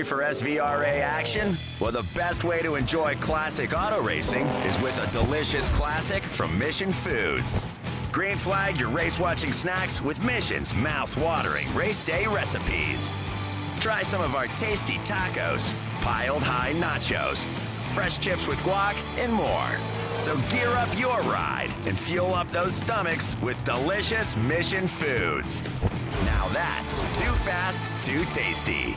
for SVRA action? Well, the best way to enjoy classic auto racing is with a delicious classic from Mission Foods. Green flag your race-watching snacks with Mission's mouth-watering race day recipes. Try some of our tasty tacos, piled high nachos, fresh chips with guac, and more. So gear up your ride and fuel up those stomachs with delicious Mission Foods. Now that's too fast, too tasty.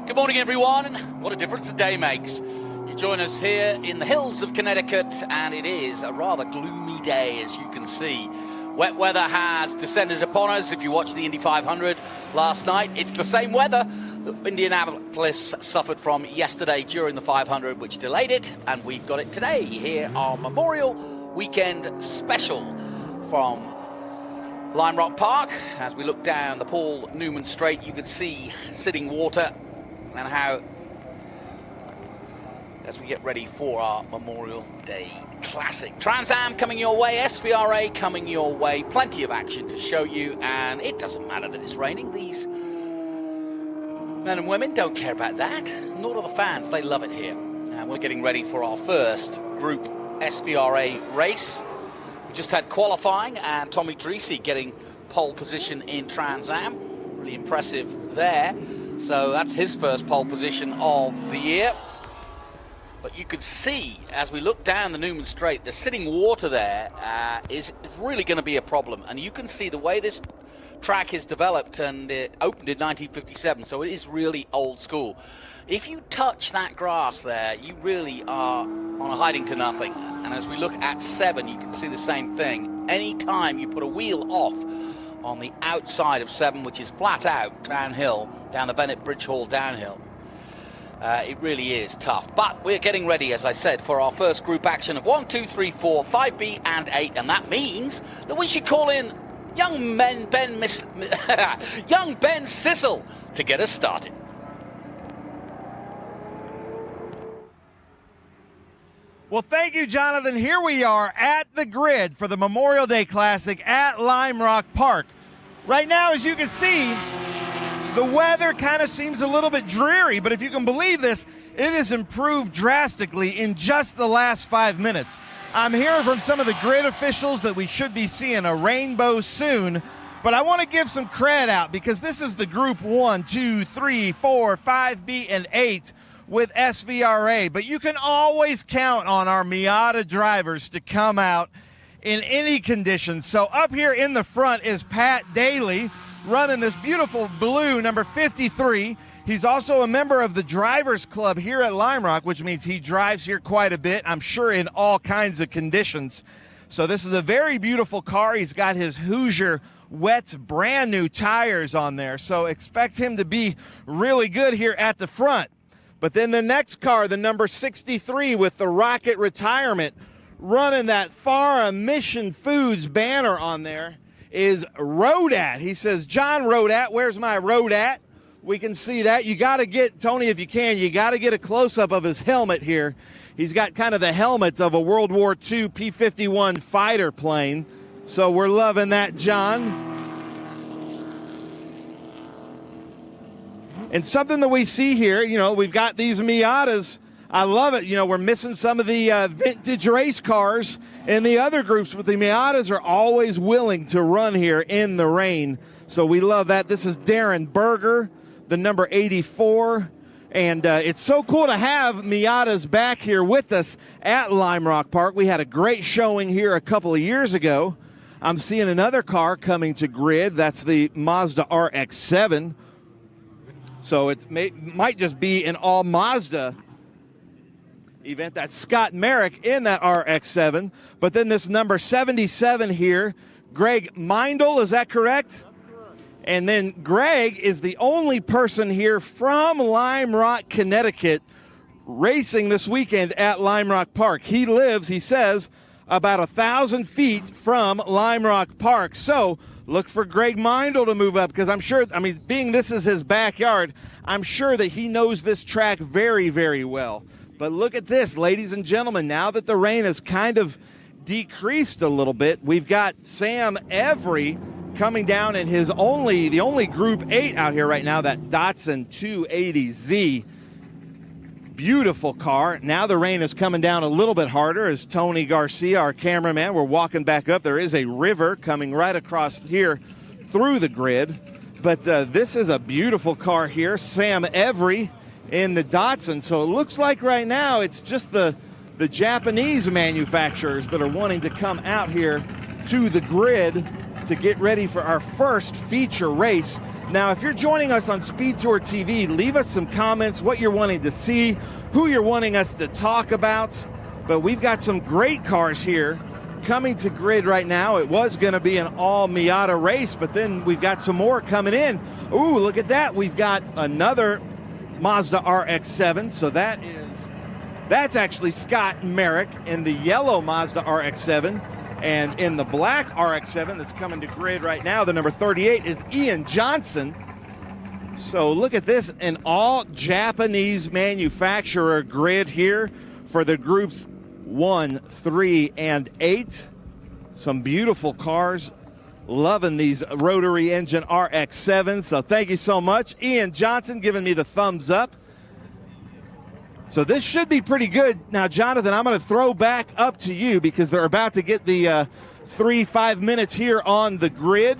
Good morning, everyone. What a difference a day makes. You join us here in the hills of Connecticut, and it is a rather gloomy day, as you can see. Wet weather has descended upon us. If you watched the Indy 500 last night, it's the same weather that Indianapolis suffered from yesterday during the 500, which delayed it, and we've got it today here, our Memorial Weekend special from Lime Rock Park. As we look down the Paul Newman Straight, you can see sitting water and how, as we get ready for our Memorial Day Classic. Trans Am coming your way, SVRA coming your way, plenty of action to show you, and it doesn't matter that it's raining. These men and women don't care about that, nor do the fans. They love it here. And we're getting ready for our first Group SVRA race. We just had qualifying, and Tommy Dreese getting pole position in Trans Am. Really impressive there. So that's his first pole position of the year. But you could see, as we look down the Newman Straight, the sitting water there is really going to be a problem. And you can see the way this track is developed, and it opened in 1957, so it is really old school. If you touch that grass there, you really are on a hiding to nothing. And as we look at 7, you can see the same thing. Anytime you put a wheel off on the outside of 7, which is flat out downhill, down the Bennett Bridge Hall downhill, it really is tough. But we're getting ready, as I said, for our first group action of 1, 2, 3, 4, 5B and 8, and that means that we should call in young Ben Sissel to get us started. Well, thank you, Jonathan. Here we are at the grid for the Memorial Day Classic at Lime Rock Park. Right now, as you can see, the weather kind of seems a little bit dreary, but if you can believe this, it has improved drastically in just the last 5 minutes. I'm hearing from some of the grid officials that we should be seeing a rainbow soon, but I want to give some credit out because this is the Group 1, 2, 3, 4, 5B, and 8 with SVRA, but you can always count on our Miata drivers to come out in any condition. So up here in the front is Pat Daly running this beautiful blue number 53. He's also a member of the Drivers Club here at Lime Rock, which means he drives here quite a bit, I'm sure in all kinds of conditions. So this is a very beautiful car. He's got his Hoosier Wets brand new tires on there, so expect him to be really good here at the front. But then the next car, the number 63 with the Rocket Retirement, running that FARA Mission Foods banner on there, is Rodat. He says, John Rodat, where's my Rodat? We can see that. You got to get, Tony, if you can, you got to get a close-up of his helmet here. He's got kind of the helmet of a World War II P-51 fighter plane. So we're loving that, John. And something that we see here, you know, we've got these Miatas. I love it. You know, we're missing some of the vintage race cars in the other groups, but the Miatas are always willing to run here in the rain. So we love that. This is Darren Berger, the number 84. And it's so cool to have Miatas back here with us at Lime Rock Park. We had a great showing here a couple of years ago. I'm seeing another car coming to grid. That's the Mazda RX-7. So it might just be an all Mazda event. That's Scott Merrick in that RX-7. But then this number 77 here, Greg Meindl, is that correct? And then Greg is the only person here from Lime Rock, Connecticut, racing this weekend at Lime Rock Park. He lives, he says, about 1,000 feet from Lime Rock Park. So look for Greg Meindl to move up, because I'm sure, I mean, being this is his backyard, I'm sure that he knows this track very, very well. But look at this, ladies and gentlemen. Now that the rain has kind of decreased a little bit, we've got Sam Every coming down in his the only Group 8 out here right now, that Datsun 280Z. Beautiful car. Now the rain is coming down a little bit harder as Tony Garcia, our cameraman, we're walking back up. There is a river coming right across here through the grid. But this is a beautiful car here. Sam Every in the Datsun. So it looks like right now it's just the Japanese manufacturers that are wanting to come out here to the grid to get ready for our first feature race. Now, if you're joining us on SpeedTour TV, leave us some comments, what you're wanting to see, who you're wanting us to talk about. But we've got some great cars here coming to grid right now. It was going to be an all Miata race, but then we've got some more coming in. Ooh, look at that. We've got another Mazda RX-7. So that's actually Scott Merrick in the yellow Mazda RX-7. And in the black RX-7 that's coming to grid right now, the number 38 is Ian Johnson. So look at this, an all Japanese manufacturer grid here for the groups 1, 3, and 8. Some beautiful cars. Loving these rotary engine RX-7s. So thank you so much. Ian Johnson giving me the thumbs up. So this should be pretty good. Now, Jonathan, I'm going to throw back up to you because they're about to get the 3-5 minutes here on the grid.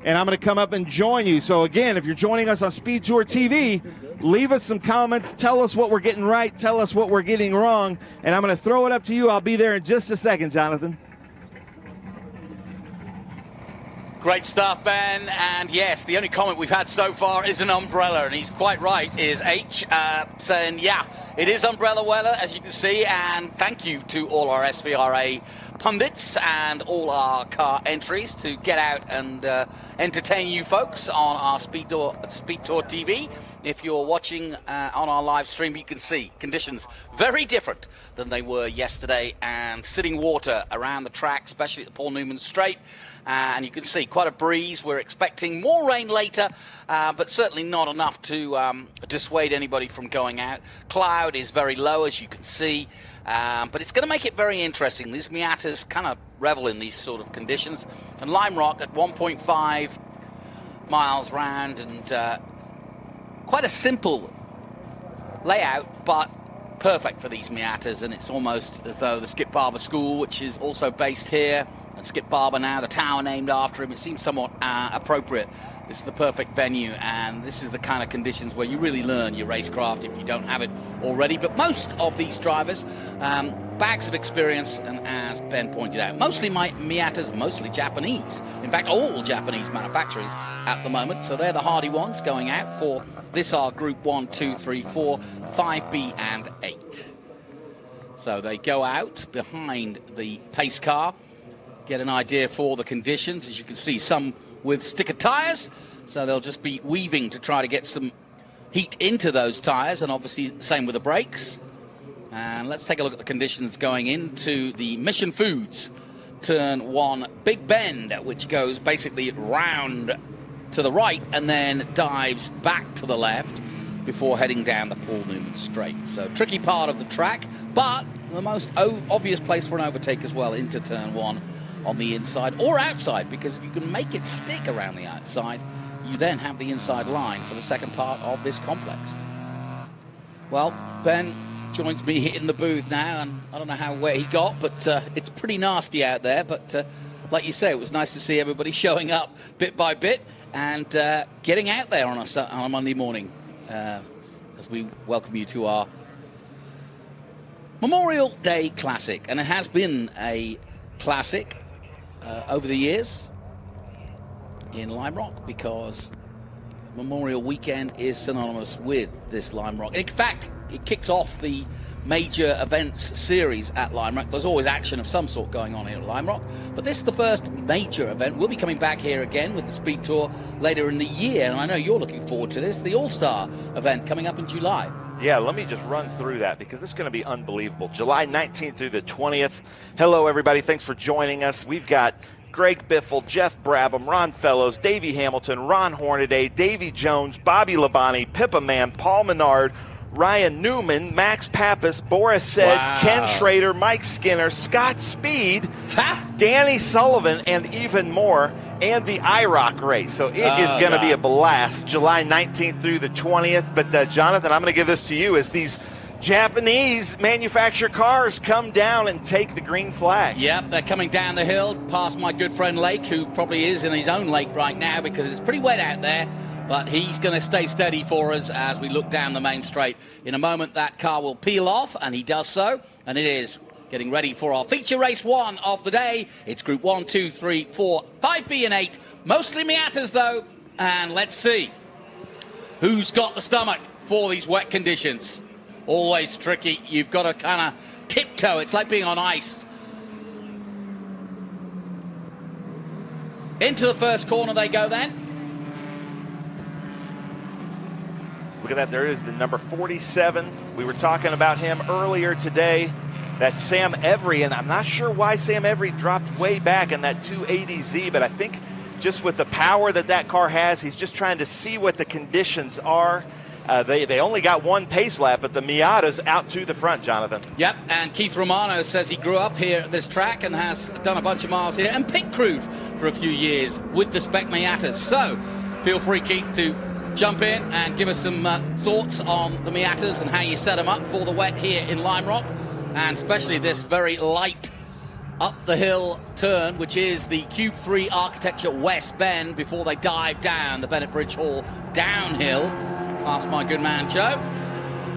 And I'm going to come up and join you. So, again, if you're joining us on SpeedTour TV, leave us some comments. Tell us what we're getting right. Tell us what we're getting wrong. And I'm going to throw it up to you. I'll be there in just a second, Jonathan. Great stuff, Ben. And yes, the only comment we've had so far is an umbrella, and he's quite right, is H, saying, yeah, it is umbrella weather, as you can see, and thank you to all our SVRA pundits and all our car entries to get out and entertain you folks on our SpeedTour TV. If you're watching on our live stream, you can see conditions very different than they were yesterday, and sitting water around the track, especially at the Paul Newman Straight. And you can see quite a breeze. We're expecting more rain later, but certainly not enough to dissuade anybody from going out. Cloud is very low, as you can see, but it's going to make it very interesting. These Miatas kind of revel in these sort of conditions. And Lime Rock at 1.5 miles round, and quite a simple layout, but perfect for these Miatas. And it's almost as though the Skip Barber School, which is also based here, and Skip Barber now, the tower named after him, it seems somewhat appropriate. This is the perfect venue, and this is the kind of conditions where you really learn your racecraft if you don't have it already. But most of these drivers, bags of experience, and as Ben pointed out, mostly Miatas, mostly Japanese. In fact, all Japanese manufacturers at the moment, so they're the hardy ones going out for this are Group 1, 2, 3, 4, 5B, and 8. So they go out behind the pace car, get an idea for the conditions. As you can see, some with sticker tires, so they'll just be weaving to try to get some heat into those tires, and obviously same with the brakes. And let's take a look at the conditions going into the Mission Foods Turn 1 Big Bend, which goes basically round to the right and then dives back to the left before heading down the Paul Newman Straight. So tricky part of the track, but the most obvious place for an overtake as well into Turn 1 on the inside or outside, because if you can make it stick around the outside, you then have the inside line for the second part of this complex. Well, Ben joins me in the booth now, and I don't know where he got, but it's pretty nasty out there. But like you say, it was nice to see everybody showing up bit by bit and getting out there on a Monday morning as we welcome you to our Memorial Day Classic. And it has been a classic over the years in Lime Rock, because Memorial Weekend is synonymous with this Lime Rock. In fact, it kicks off the major events series at Lime Rock. There's always action of some sort going on here at Lime Rock, but this is the first major event. We'll be coming back here again with the Speed Tour later in the year, and I know you're looking forward to this, the All-Star event coming up in July. Yeah, let me just run through that because this is going to be unbelievable. July 19th through the 20th. Hello, everybody. Thanks for joining us. We've got Greg Biffle, Jeff Brabham, Ron Fellows, Davey Hamilton, Ron Hornaday, Davey Jones, Bobby Labonte, Pippa Mann, Paul Menard, Ryan Newman, Max Pappas, Boris Said, Ken Schrader, Mike Skinner, Scott Speed, Danny Sullivan, and even more, and the IROC race. So it is going to be a blast, July 19th through the 20th. But, Jonathan, I'm going to give this to you as these Japanese manufactured cars come down and take the green flag. Yep, they're coming down the hill past my good friend Lake, who probably is in his own lake right now because it's pretty wet out there. But he's going to stay steady for us as we look down the main straight. In a moment, that car will peel off, and he does so. And it is getting ready for our feature race 1 of the day. It's Group 1, 2, 3, 4, 5B and 8. Mostly Miatas, though. And let's see who's got the stomach for these wet conditions. Always tricky. You've got to kind of tiptoe. It's like being on ice. Into the first corner they go then. Look at that. There is the number 47. We were talking about him earlier today. That's Sam Every, and I'm not sure why Sam Every dropped way back in that 280Z, but I think just with the power that car has, he's just trying to see what the conditions are. They only got one pace lap, but the Miata's out to the front, Jonathan. Yep, and Keith Romano says he grew up here at this track and has done a bunch of miles here and pit crewed for a few years with the Spec Miatas. So feel free, Keith, to jump in and give us some thoughts on the Miatas and how you set them up for the wet here in Lime Rock, and especially this very light up the hill turn, which is the Cube 3 Architecture West Bend before they dive down the Bennett Bridge Hall downhill past my good man Joe,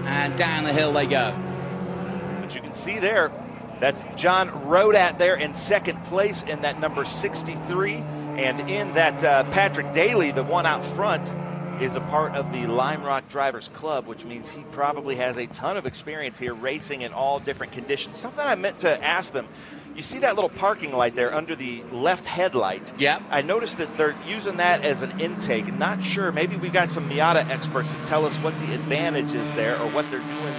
and down the hill they go. But you can see there, that's John Rodat there in second place in that number 63, and in that Patrick Daly, the one out front, is a part of the Lime Rock Drivers Club, which means he probably has a ton of experience here racing in all different conditions. Something I meant to ask them, you see that little parking light there under the left headlight? Yeah. I noticed that they're using that as an intake. Not sure, maybe we got some Miata experts to tell us what the advantage is there or what they're doing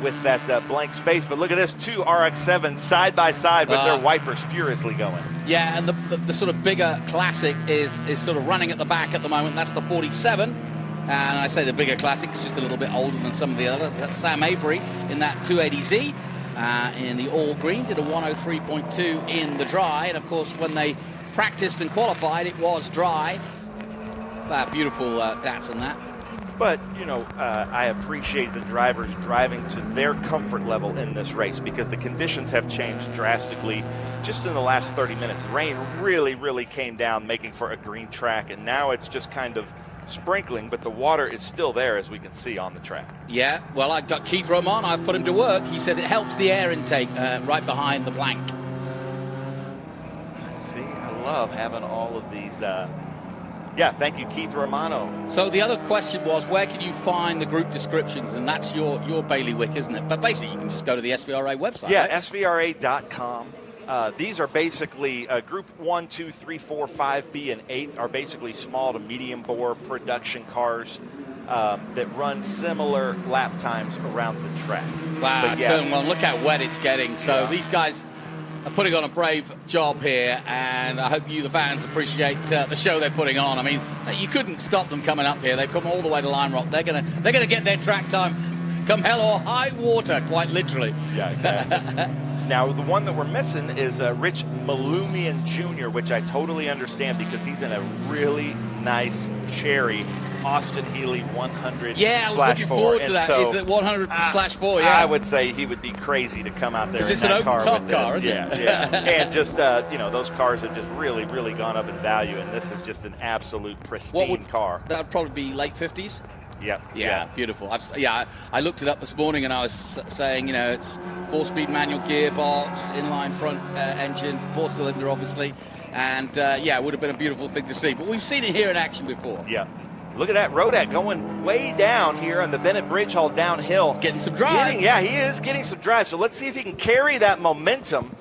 with that blank space. But look at this, two RX-7s side by side with their wipers furiously going. Yeah, and the sort of bigger classic is sort of running at the back at the moment. That's the 47. And I say the bigger classic, it's just a little bit older than some of the others. That's Sam Avery in that 280Z. In the all green, did a 103.2 in the dry. And of course, when they practiced and qualified, it was dry. Beautiful Datsun that. But, you know, I appreciate the drivers driving to their comfort level in this race because the conditions have changed drastically just in the last 30 minutes. Rain really, really came down, making for a green track, and now it's just kind of sprinkling, but the water is still there, as we can see on the track. Yeah, well, I got Keith Roman. I put him to work. He says it helps the air intake right behind the blank. See, I love having all of these. Yeah, thank you, Keith Romano. So the other question was, where can you find the group descriptions? And that's your bailiwick, isn't it? But basically, you can just go to the SVRA website. Yeah, right? SVRA.com. These are basically Group 1, 2, 3, 4, 5B, and 8 are basically small to medium bore production cars that run similar lap times around the track. Wow, yeah, turn one, look how wet it's getting. So these guys are putting on a brave job here, and I hope you, the fans, appreciate the show they're putting on. I mean, you couldn't stop them coming up here. They've come all the way to Lime Rock. They're gonna get their track time, come hell or high water, quite literally. Yeah, exactly. Now, the one that we're missing is Rich Malumian Jr., which I totally understand because he's in a really nice cherry Austin Healey 100/4. Yeah, I was looking forward to that. Is it 100/4? Yeah. I would say he would be crazy to come out there in it's that an car open top with this. car, isn't yeah, it? yeah. And just, you know, those cars have just really, really gone up in value, and this is just an absolute pristine car. That would probably be late 50s? Yeah, beautiful. I looked it up this morning, and I was saying, you know, it's 4-speed manual gearbox, inline front engine, 4-cylinder, obviously, and it would have been a beautiful thing to see. But we've seen it here in action before. Yeah. Look at that, Rodat going way down here on the Bennett Bridge Hall downhill. Getting some drive. Yeah, he is getting some drive. So let's see if he can carry that momentum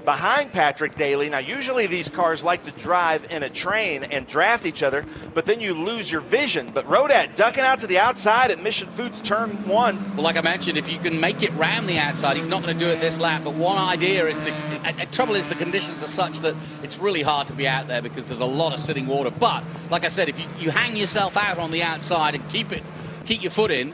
behind Patrick Daly. Now, usually these cars like to drive in a train and draft each other, but then you lose your vision. But Rodat ducking out to the outside at Mission Foods turn 1. Well, like I mentioned, if you can make it round the outside, he's not going to do it this lap. But one idea is to, trouble is the conditions are such that it's really hard to be out there because there's a lot of sitting water. But like I said, if you hang yourself out on the outside and keep your foot in,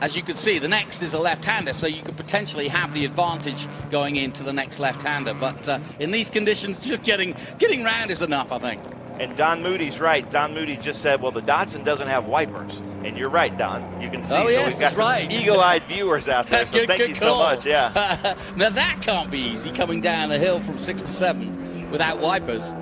as you can see, the next is a left-hander, so you could potentially have the advantage going into the next left-hander. But in these conditions, just getting round is enough, I think. And Don Moody's right. Don Moody just said, well, the Datsun doesn't have wipers. And you're right, Don. You can see. Oh, yes, so we've got some right. eagle-eyed viewers out there, so thank you so much. Yeah. Now, that can't be easy, coming down the hill from 6 to 7 without wipers.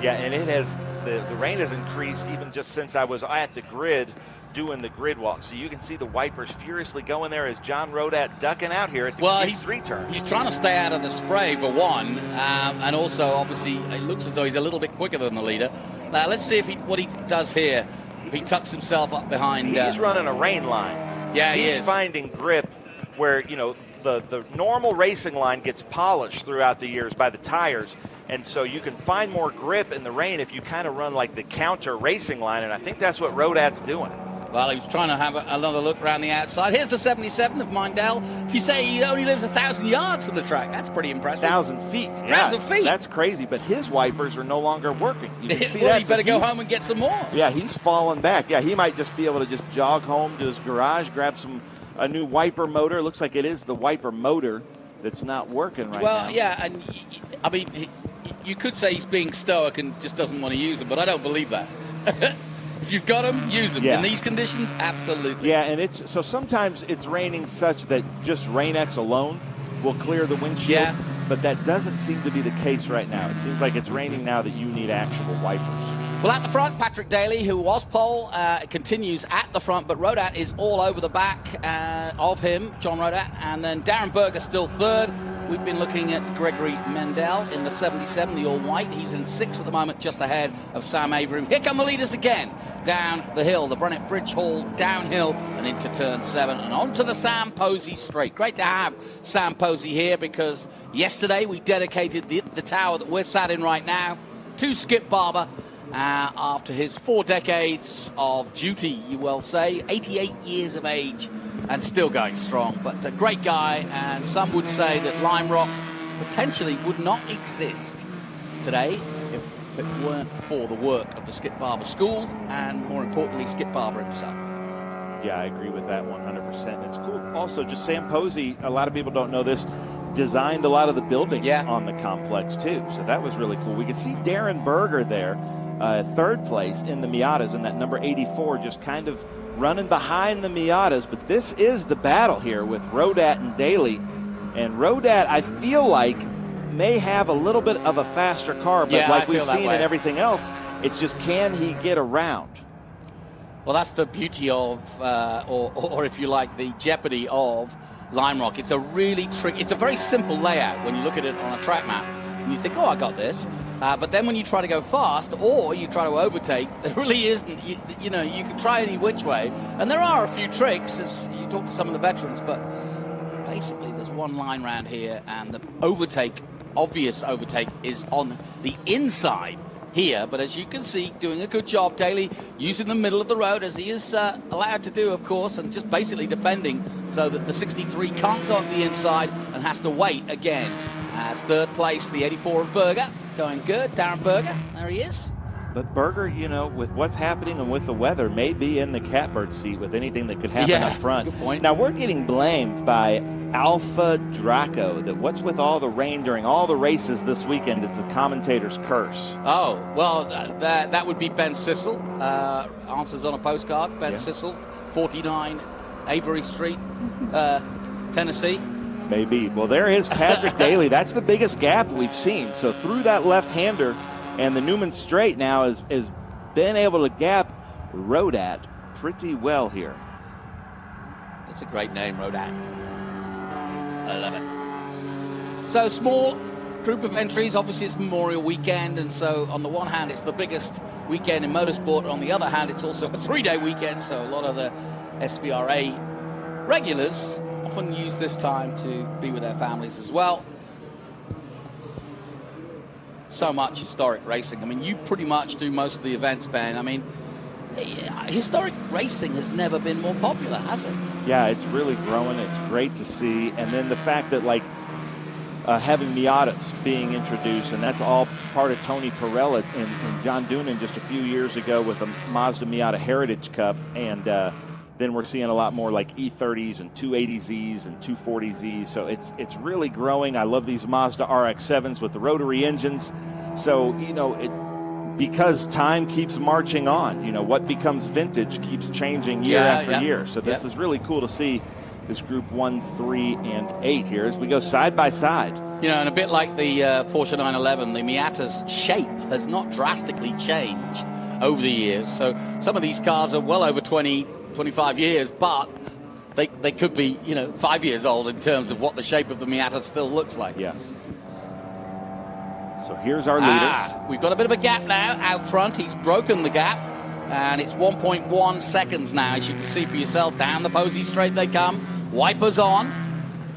Yeah, and it has the rain has increased even just since I was at the grid doing the grid walk. So you can see the wipers furiously going there as John Rodat ducking out here at the Q3 turn. He's trying to stay out of the spray for one, and also obviously it looks as though he's a little bit quicker than the leader. Now let's see what he does here. If he tucks himself up behind. He's running a rain line. Yeah, he's finding grip where the normal racing line gets polished throughout the years by the tires. And so you can find more grip in the rain if you kind of run like the counter racing line, and I think that's what Rodat's doing. Well, he was trying to have another look around the outside. Here's the 77 of Mindell. You say he only lives 1,000 yards from the track. That's pretty impressive. 1,000 feet. Yeah, 1,000 feet. That's crazy, but his wipers are no longer working. You can see well, that. you better go home and get some more. Yeah, he's falling back. Yeah, he might just be able to just jog home to his garage, grab a new wiper motor. It looks like it is the wiper motor that's not working right now. Well, yeah, and I mean, you could say he's being stoic and just doesn't want to use them, but I don't believe that. If you've got them, use them. Yeah. In these conditions, absolutely. Yeah, and so sometimes it's raining such that just Rain-X alone will clear the windshield. Yeah. But that doesn't seem to be the case right now. It seems like it's raining now that you need actual wipers. Well, at the front, Patrick Daly, who was pole, continues at the front, but Rodat is all over the back of him, John Rodat, and then Darren Berger still third. We've been looking at Gregory Mendel in the 77, the all-white. He's in 6th at the moment, just ahead of Sam Avery. Here come the leaders again, down the hill, the Bennett Bridge Hall downhill and into turn 7 and onto the Sam Posey straight. Great to have Sam Posey here because yesterday we dedicated the tower that we're sat in right now to Skip Barber. After his 4 decades of duty, you will say, 88 years of age and still going strong. But a great guy, and some would say that Lime Rock potentially would not exist today if it weren't for the work of the Skip Barber School and, more importantly, Skip Barber himself. Yeah, I agree with that 100%. It's cool. Also, just Sam Posey, a lot of people don't know this, designed a lot of the buildings on the complex, too. So that was really cool. We could see Darren Berger there. 3rd place in the Miatas, and that number 84 just kind of running behind the Miatas. But this is the battle here with Rodat and Daly. And Rodat, I feel like, may have a little bit of a faster car, but like we've seen in everything else, it's just can he get around? Well, that's the beauty of, or if you like, the jeopardy of Lime Rock. It's a really tricky, it's a very simple layout when you look at it on a track map. And you think, oh, I got this. But then when you try to go fast or you try to overtake, there really isn't. You can try any which way. And there are a few tricks as you talk to some of the veterans, but basically there's one line round here, and the obvious overtake is on the inside here. But as you can see, doing a good job, Daly using the middle of the road as he is allowed to do, of course, and just basically defending so that the 63 can't go up the inside and has to wait again. As 3rd place, the 84 of Berger. Going good. Darren Berger, there he is. But Berger, with what's happening and with the weather, may be in the catbird seat with anything that could happen up front. Good point. Now, we're getting blamed by Alpha Draco that what's with all the rain during all the races this weekend is the commentator's curse. Oh, well, that would be Ben Sissel. Answers on a postcard. Ben Sissel, 49 Avery Street, Tennessee. Maybe. Well, there is Patrick Daly. That's the biggest gap we've seen. So through that left-hander, and the Newman Straight now has been able to gap Rodat pretty well here. That's a great name, Rodat. I love it. So small group of entries. Obviously, it's Memorial Weekend, and so on the one hand, it's the biggest weekend in motorsport. On the other hand, it's also a 3-day weekend, so a lot of the SVRA regulars often use this time to be with their families as well. So much historic racing. I mean, you pretty much do most of the events, Ben. I mean, historic racing has never been more popular, has it? Yeah, it's really growing. It's great to see. And then the fact that, like, having Miatas being introduced, and that's all part of Tony Pirelli and John Doonan just a few years ago with the Mazda Miata Heritage Cup. And then we're seeing a lot more like E30s and 280Zs and 240Zs. So it's really growing. I love these Mazda RX-7s with the rotary engines. So, you know, because time keeps marching on, you know, what becomes vintage keeps changing year after year. So this is really cool to see this group 1, 3, and 8 here as we go side by side. You know, and a bit like the Porsche 911, the Miata's shape has not drastically changed over the years. So some of these cars are well over 20, 25 years, but they could be, you know, 5 years old in terms of what the shape of the Miata still looks like. Yeah. So here's our leaders. We've got a bit of a gap now out front. He's broken the gap, and it's 1.1 seconds now, as you can see for yourself. Down the Posey straight they come. Wipers on.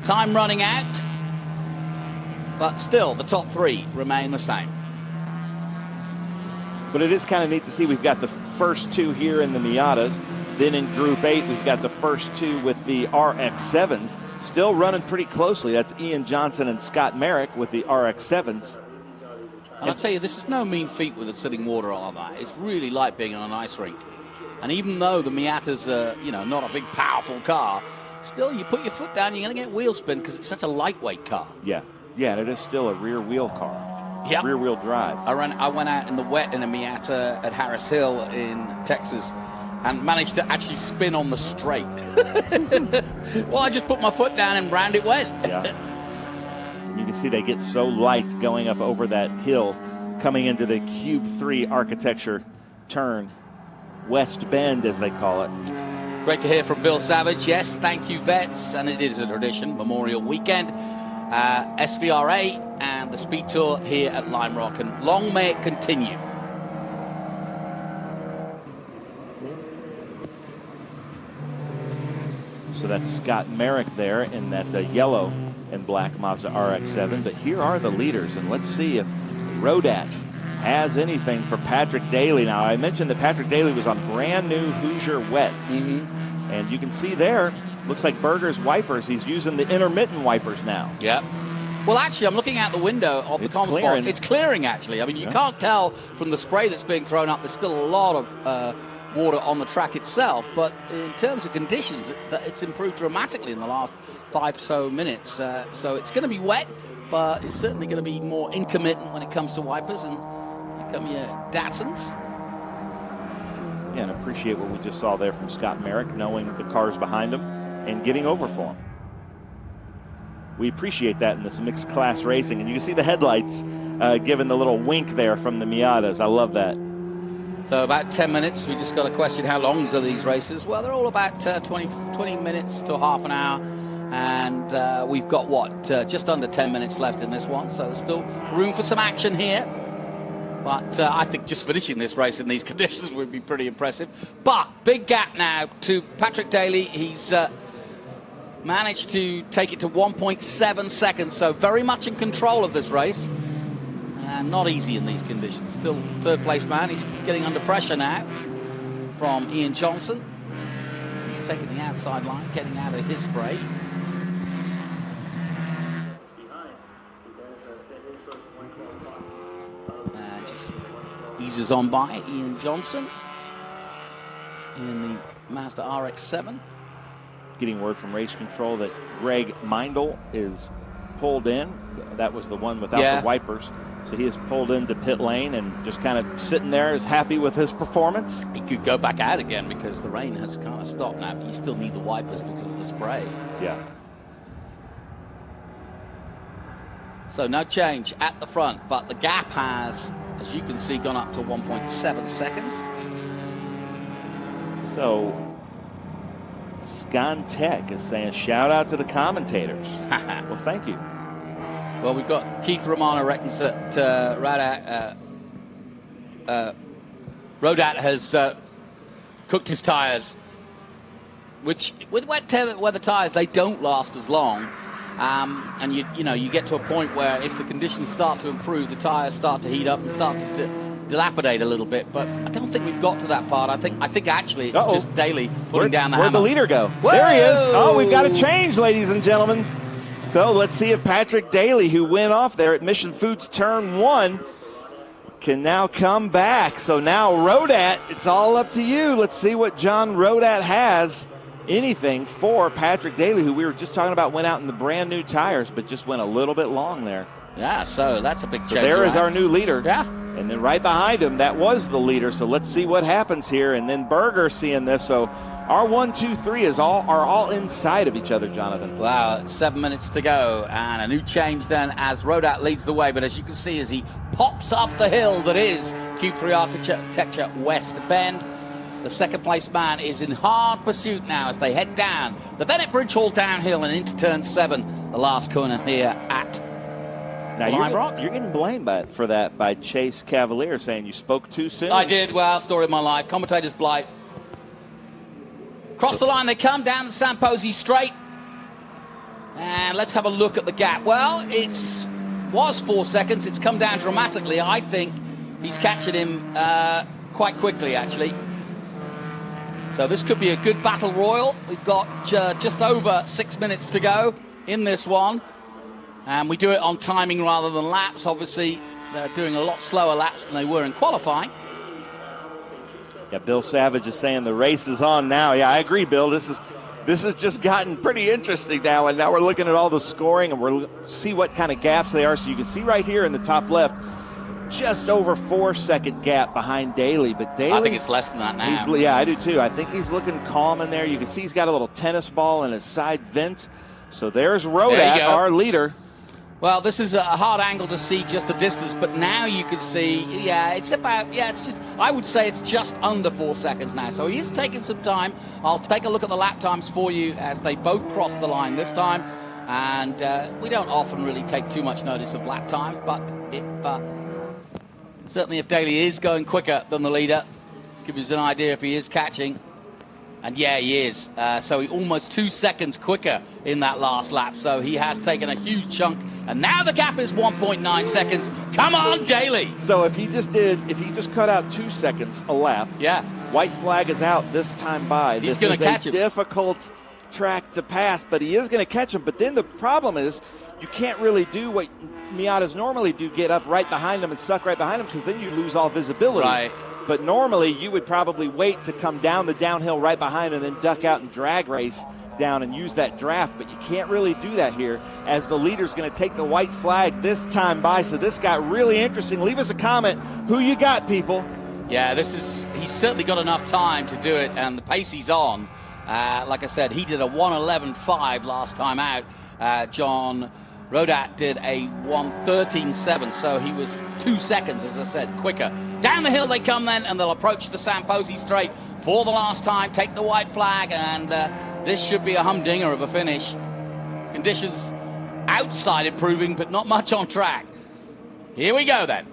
Time running out. But still, the top 3 remain the same. But it is kind of neat to see we've got the first 2 here in the Miatas. Then in Group 8, we've got the first 2 with the RX-7s. Still running pretty closely. That's Ian Johnson and Scott Merrick with the RX-7s. And I'll tell you, this is no mean feat with the sitting water on that. It's really like being on an ice rink. And even though the Miata's, you know, not a big, powerful car, still, you put your foot down, you're going to get wheel spin because it's such a lightweight car. Yeah. Yeah, and it is still a rear wheel car. Yep. Rear wheel drive. I went out in the wet in a Miata at Harris Hill in Texas and managed to actually spin on the straight. Well, I just put my foot down and round it went. Yeah. You can see they get so light going up over that hill, coming into the Cube 3 architecture turn, West Bend as they call it. Great to hear from Bill Savage. Yes, thank you, vets, and it is a tradition, Memorial Weekend. SVRA and the SpeedTour here at Lime Rock, and long may it continue. So that's Scott Merrick there in that yellow and black Mazda RX-7. But here are the leaders, and let's see if Rodat has anything for Patrick Daly. Now, I mentioned that Patrick Daly was on brand new Hoosier wets. And you can see there, looks like Berger's wipers. He's using the intermittent wipers now. Yep. Well, actually, I'm looking out the window of the comms spot. It's clearing, actually. I mean, you can't tell from the spray that's being thrown up. There's still a lot of water on the track itself, but in terms of conditions, it's improved dramatically in the last 5 or so minutes. So it's going to be wet, but it's certainly going to be more intermittent when it comes to wipers. And here come your Datsuns. Yeah, and appreciate what we just saw there from Scott Merrick, knowing the cars behind him and getting over for him. We appreciate that in this mixed class racing, and you can see the headlights giving the little wink there from the Miatas. I love that. So about 10 minutes. We just got a question, how long are these races? Well, they're all about 20 minutes to half an hour. And we've got, just under 10 minutes left in this one. So there's still room for some action here. But I think just finishing this race in these conditions would be pretty impressive. But big gap now to Patrick Daly. He's managed to take it to 1.7 seconds. So very much in control of this race. And not easy in these conditions. Still third place man. He's getting under pressure now from Ian Johnson. He's taking the outside line, getting out of his spray. Just eases on by Ian Johnson in the Mazda RX-7. Getting word from race control that Greg Meindl is pulled in. That was the one without the wipers. So he is pulled into pit lane and just kind of sitting there, is happy with his performance. He could go back out again because the rain has kind of stopped now, but you still need the wipers because of the spray. Yeah. So no change at the front, but the gap has, as you can see, gone up to 1.7 seconds. So Scan Tech is saying shout out to the commentators. Well, thank you. Well, we've got Keith Romano reckons that Rodat has cooked his tyres, which with wet weather tyres, they don't last as long. And you get to a point where if the conditions start to improve, the tyres start to heat up and start to dilapidate a little bit. But I don't think we've got to that part. I think actually it's just Daly putting down the hammer. Where'd the leader go? Whoa! There he is. Oh, we've got a change, ladies and gentlemen. So let's see if Patrick Daly, who went off there at Mission Foods Turn 1, can now come back. So now Rodat, it's all up to you. Let's see what John Rodat has. Anything for Patrick Daly, who we were just talking about went out in the brand new tires, but just went a little bit long there. Yeah, so that's a big change. So there is our new leader. Yeah. And then right behind him, that was the leader. So let's see what happens here. And then Berger seeing this. So our 1, 2, 3 are all inside of each other, Jonathan. Wow, 7 minutes to go. And a new change then as Rodat leads the way. But as you can see, as he pops up the hill that is Q3 Architecture West Bend, the second place man is in hard pursuit now as they head down the Bennett Bridge Hall downhill and into turn 7, the last corner here at Now you're getting blamed for that by Chase Cavalier, saying you spoke too soon. I did. Well, story of my life. Commentator's blight. Cross the line they come down the Samposi straight. And let's have a look at the gap. Well, was 4 seconds. It's come down dramatically. I think he's catching him quite quickly, actually. So this could be a good battle royal. We've got just over 6 minutes to go in this one. And we do it on timing rather than laps. Obviously, they're doing a lot slower laps than they were in qualifying. Yeah, Bill Savage is saying the race is on now. Yeah, I agree, Bill. This has just gotten pretty interesting now. And now we're looking at all the scoring, and we'll see what kind of gaps they are. So you can see right here in the top left, just over 4 second gap behind Daly. But Daly, I think it's less than that now. Yeah, I do too. I think he's looking calm in there. You can see he's got a little tennis ball in his side vent. So there's Rodat, our leader. Well, this is a hard angle to see just the distance, but now you can see, I would say it's just under 4 seconds now. So he is taking some time. I'll take a look at the lap times for you as they both cross the line this time. And we don't often really take too much notice of lap times, but certainly if Daly is going quicker than the leader, give us an idea if he is catching. And yeah, he is. So he almost 2 seconds quicker in that last lap. So he has taken a huge chunk. And now the gap is 1.9 seconds. Come on, Daly. So if he just cut out 2 seconds a lap, white flag is out this time by. He's going to catch him. Difficult track to pass, but he is going to catch him. But then the problem is you can't really do what Miatas normally do, get up right behind him and suck right behind him, because then you lose all visibility. Right. But normally you would probably wait to come down the downhill right behind and then duck out and drag race down and use that draft. But you can't really do that here, as the leader's going to take the white flag this time by. So this got really interesting. Leave us a comment who you got, people. Yeah, he's certainly got enough time to do it, and the pace he's on. Like I said, he did a 1:11.5 last time out. John Rodat did a 1:13.7, so he was 2 seconds, as I said, quicker. Down the hill they come then, and they'll approach the Samposi straight for the last time, take the white flag, and this should be a humdinger of a finish. Conditions outside improving, but not much on track. Here we go then.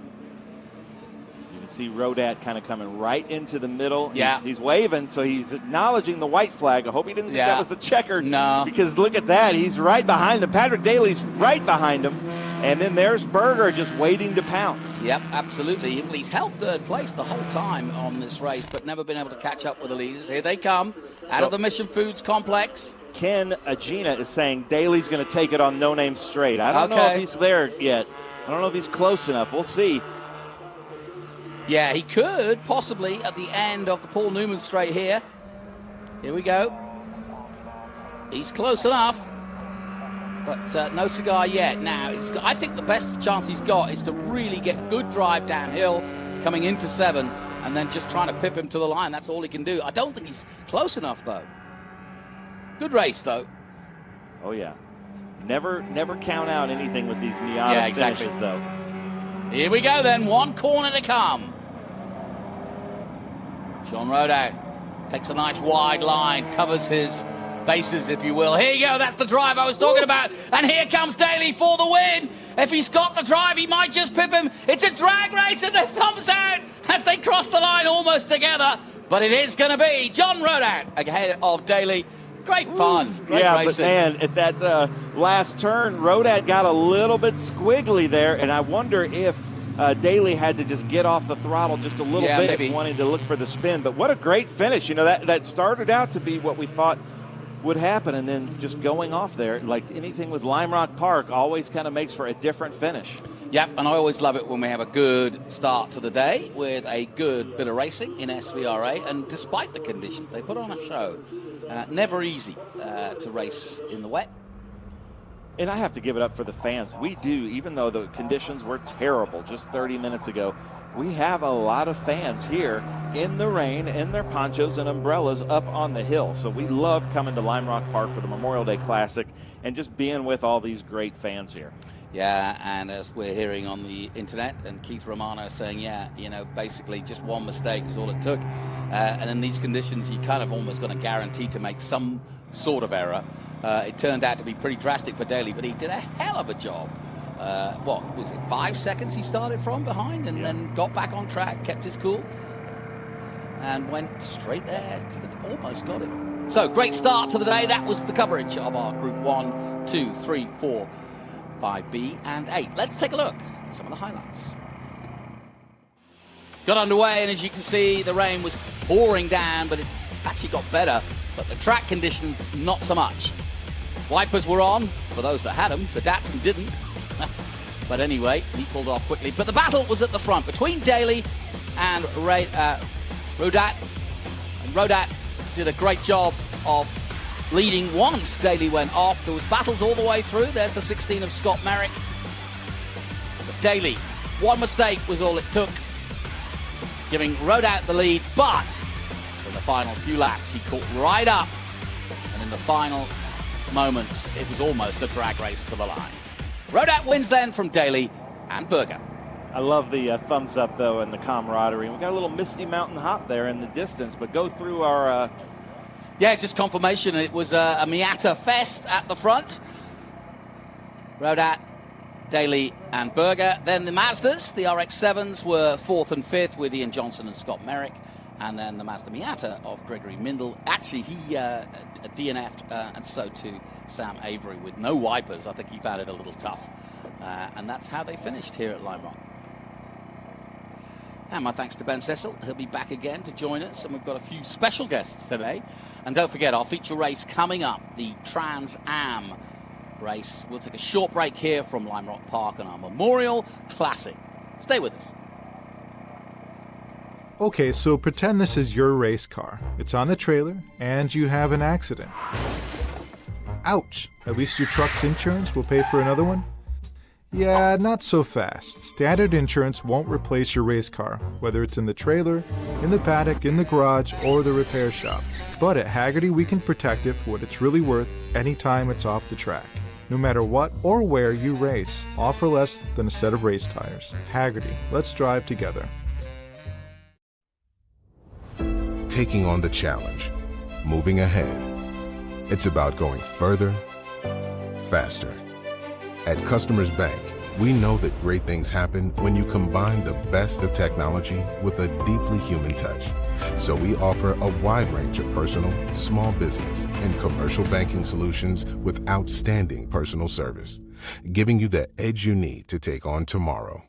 You can see Rodat kind of coming right into the middle. Yeah. He's waving, so he's acknowledging the white flag. I hope he didn't think that was the checker. No. Because look at that. He's right behind him. Patrick Daly's right behind him. And then there's Berger just waiting to pounce. Yep, absolutely. He's held third place the whole time on this race, but never been able to catch up with the leaders. Here they come out of the Mission Foods complex. Ken Agina is saying Daly's going to take it on No Name Straight. I don't know if he's there yet. I don't know if he's close enough. We'll see. Yeah, he could possibly at the end of the Paul Newman straight here. Here we go. He's close enough, but no cigar yet. Now, I think the best chance he's got is to really get good drive downhill coming into 7 and then just trying to pip him to the line. That's all he can do. I don't think he's close enough, though. Good race, though. Oh, yeah. Never count out anything with these Miata finishes, though. Here we go, then. One corner to come. John Rodat takes a nice wide line, covers his bases, if you will. Here you go, that's the drive I was talking about. And here comes Daly for the win. If he's got the drive, he might just pip him. It's a drag race, and the thumbs out as they cross the line almost together. But it is going to be John Rodat ahead of Daly. Great fun, great racing. But man, at that last turn, Rodat got a little bit squiggly there, and I wonder if Daly had to just get off the throttle just a little bit, maybe, wanting to look for the spin. But what a great finish. You know, that started out to be what we thought would happen, and then just going off there, like anything with Lime Rock Park, always kind of makes for a different finish. Yep, and I always love it when we have a good start to the day with a good bit of racing in SVRA, and despite the conditions, they put on a show. Never easy to race in the wet. And I have to give it up for the fans. We do, even though the conditions were terrible just 30 minutes ago, we have a lot of fans here in the rain, in their ponchos and umbrellas up on the hill. So we love coming to Lime Rock Park for the Memorial Day Classic and just being with all these great fans here. Yeah, and as we're hearing on the internet, and Keith Romano saying, yeah, you know, basically just one mistake is all it took. And in these conditions, you kind of almost got a guarantee to make some sort of error. It turned out to be pretty drastic for Daly, but he did a hell of a job. What was it, 5 seconds he started from behind, and then got back on track, kept his cool, and went straight there. Almost got it. So, great start to the day. That was the coverage of our Group 1, 2, 3, 4, 5B, and 8. Let's take a look at some of the highlights. Got underway, and as you can see, the rain was pouring down, but it actually got better. But the track conditions, not so much. Wipers were on, for those that had them. The Datsun didn't. But anyway, he pulled off quickly. But the battle was at the front between Daly and Rodat. And Rodat did a great job of leading once Daly went off. There was battles all the way through. There's the 16 of Scott Merrick. But Daly, one mistake was all it took, giving Rodat the lead. But in the final few laps, he caught right up. And in the final moments, it was almost a drag race to the line. Rodat wins then from Daly and Berger. I love the thumbs up, though, and the camaraderie. We got a little Misty Mountain hop there in the distance, but go through our... Yeah, just confirmation. It was a Miata Fest at the front. Rodat, Daly and Berger. Then the Mazdas, the RX-7s, were 4th and 5th with Ian Johnson and Scott Merrick. And then the Mazda Miata of Gregory Mindel. Actually, he DNF'd, and so too Sam Avery with no wipers. I think he found it a little tough. And that's how they finished here at Lime Rock. And my thanks to Ben Cecil. He'll be back again to join us. And we've got a few special guests today. And don't forget, our feature race coming up, the Trans Am race. We'll take a short break here from Lime Rock Park and our Memorial Classic. Stay with us. Okay, so pretend this is your race car. It's on the trailer, and you have an accident. Ouch! At least your truck's insurance will pay for another one? Yeah, not so fast. Standard insurance won't replace your race car, whether it's in the trailer, in the paddock, in the garage, or the repair shop. But at Hagerty, we can protect it for what it's really worth anytime it's off the track. No matter what or where you race, offer less than a set of race tires. Hagerty, let's drive together. Taking on the challenge, moving ahead. It's about going further, faster. At Customers Bank, we know that great things happen when you combine the best of technology with a deeply human touch. So we offer a wide range of personal, small business, and commercial banking solutions with outstanding personal service, giving you the edge you need to take on tomorrow.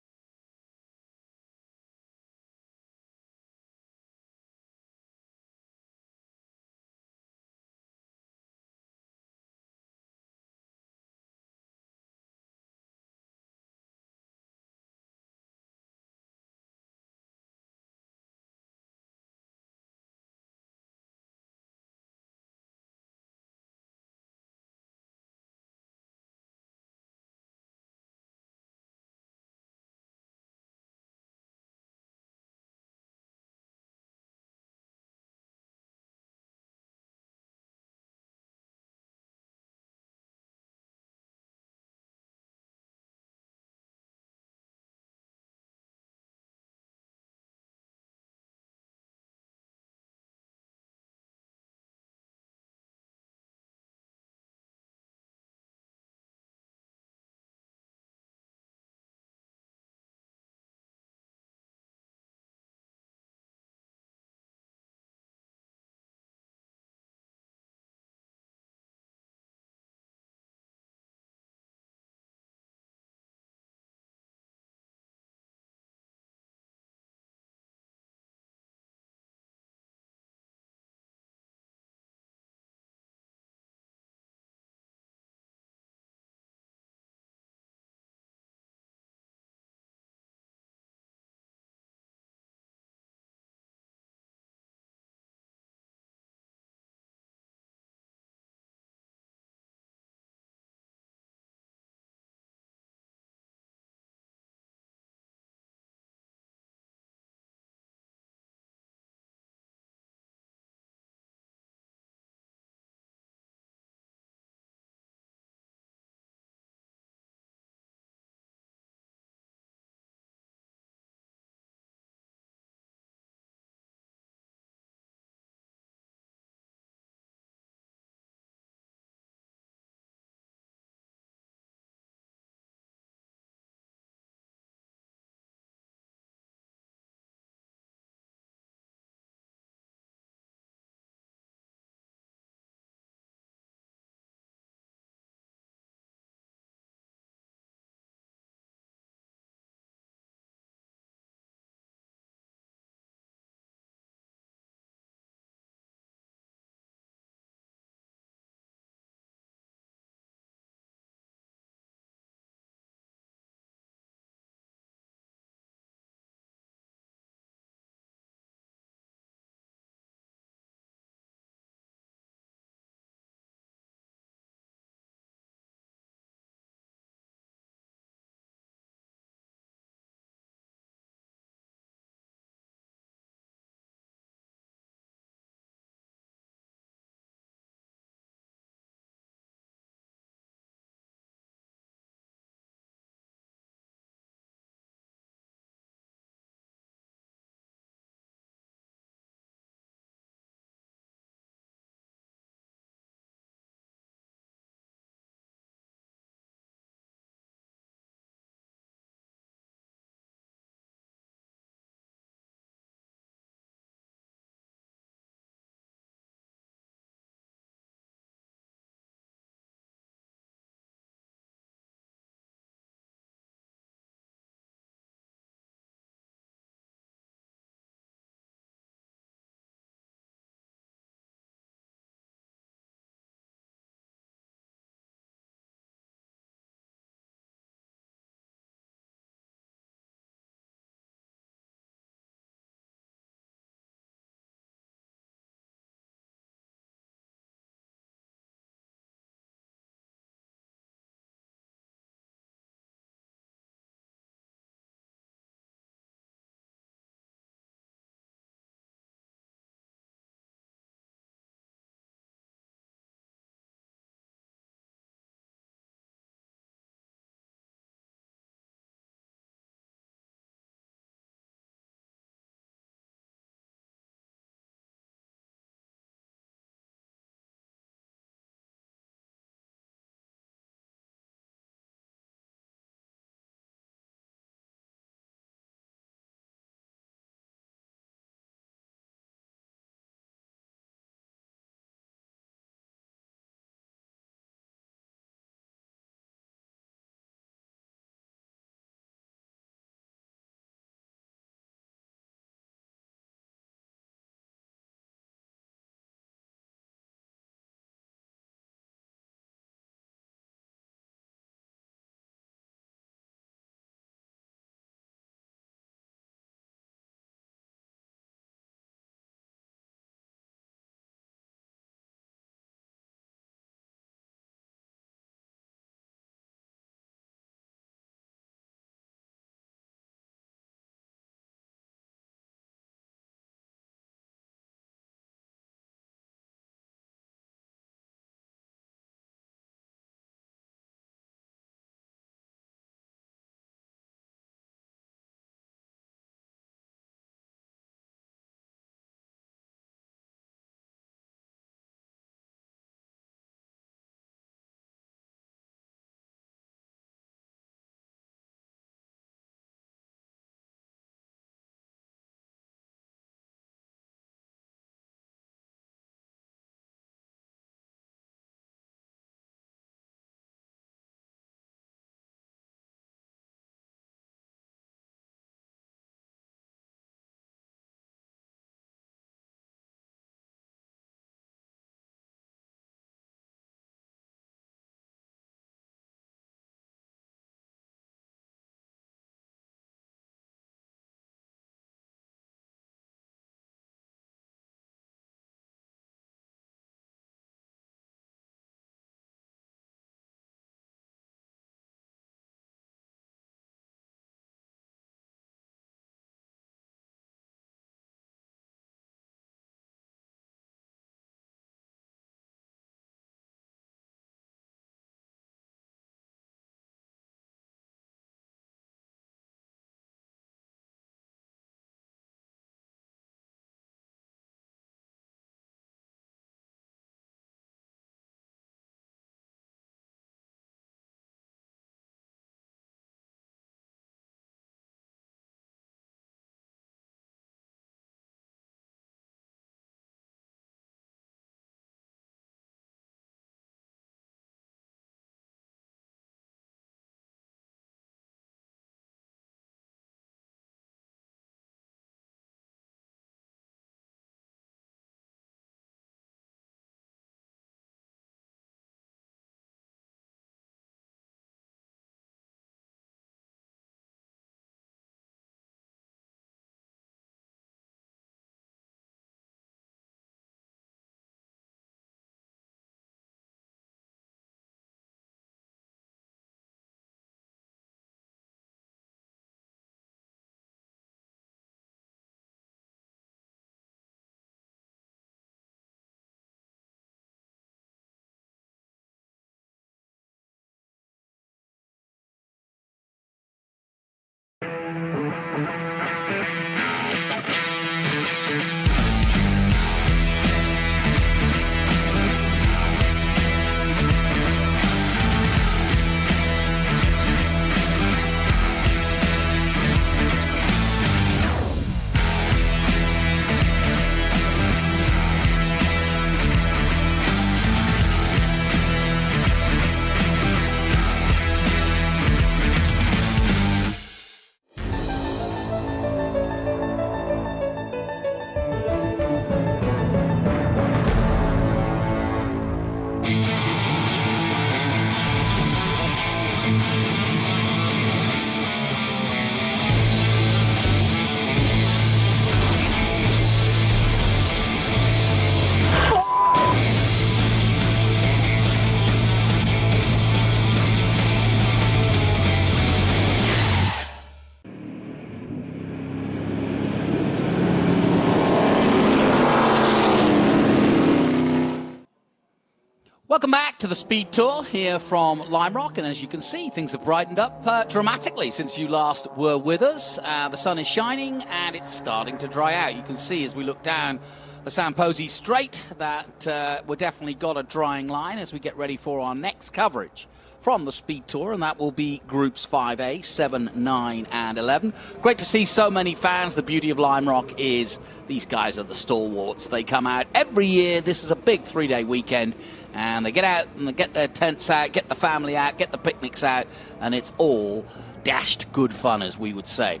Welcome back to the Speed Tour here from Lime Rock, and as you can see, things have brightened up dramatically since you last were with us. The sun is shining and it's starting to dry out. You can see as we look down the San Posi Strait that we've definitely got a drying line as we get ready for our next coverage from the Speed Tour, and that will be Groups 5A, 7, 9, and 11. Great to see so many fans. The beauty of Lime Rock is these guys are the stalwarts. They come out every year. This is a big 3-day weekend, and they get out and they get their tents out, get the family out, get the picnics out, and it's all dashed good fun, as we would say.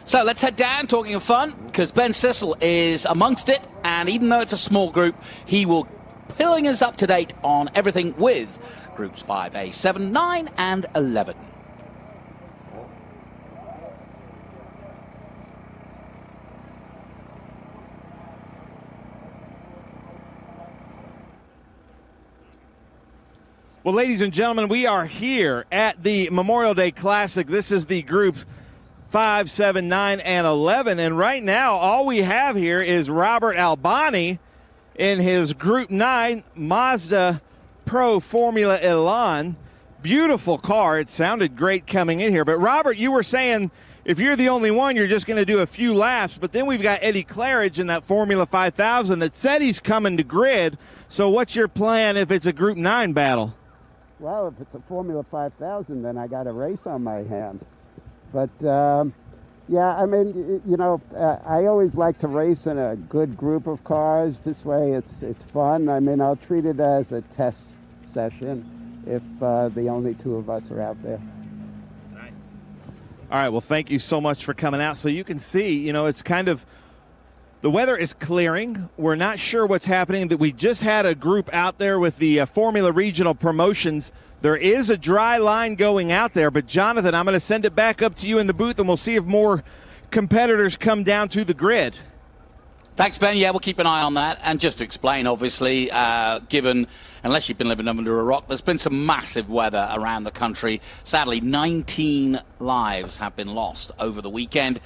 So let's head down, talking of fun, because Ben Sissel is amongst it, and even though it's a small group, he will pulling us up to date on everything with Groups 5A, 7, 9, and 11. Well, ladies and gentlemen, we are here at the Memorial Day Classic. This is the Group 5, 7, 9, and 11. And right now, all we have here is Robert Albani in his Group 9 Mazda Pro Formula Elan. Beautiful car. It sounded great coming in here. But, Robert, you were saying if you're the only one, you're just going to do a few laps. But then we've got Eddie Claridge in that Formula 5000 that said he's coming to grid. So what's your plan if it's a Group 9 battle? Well, if it's a Formula 5000, then I got a race on my hand. But, yeah, I mean, you know, I always like to race in a good group of cars. This way it's fun. I mean, I'll treat it as a test session if the only two of us are out there. Nice. All right, well, thank you so much for coming out. So you can see, you know, it's kind of, the weather is clearing. We're not sure what's happening. That we just had a group out there with the Formula Regional Promotions. There is a dry line going out there, but Jonathan, I'm going to send it back up to you in the booth, and we'll see if more competitors come down to the grid. Thanks, Ben. Yeah, we'll keep an eye on that. And just to explain, obviously, given, unless you've been living under a rock, there's been some massive weather around the country. Sadly, 19 lives have been lost over the weekend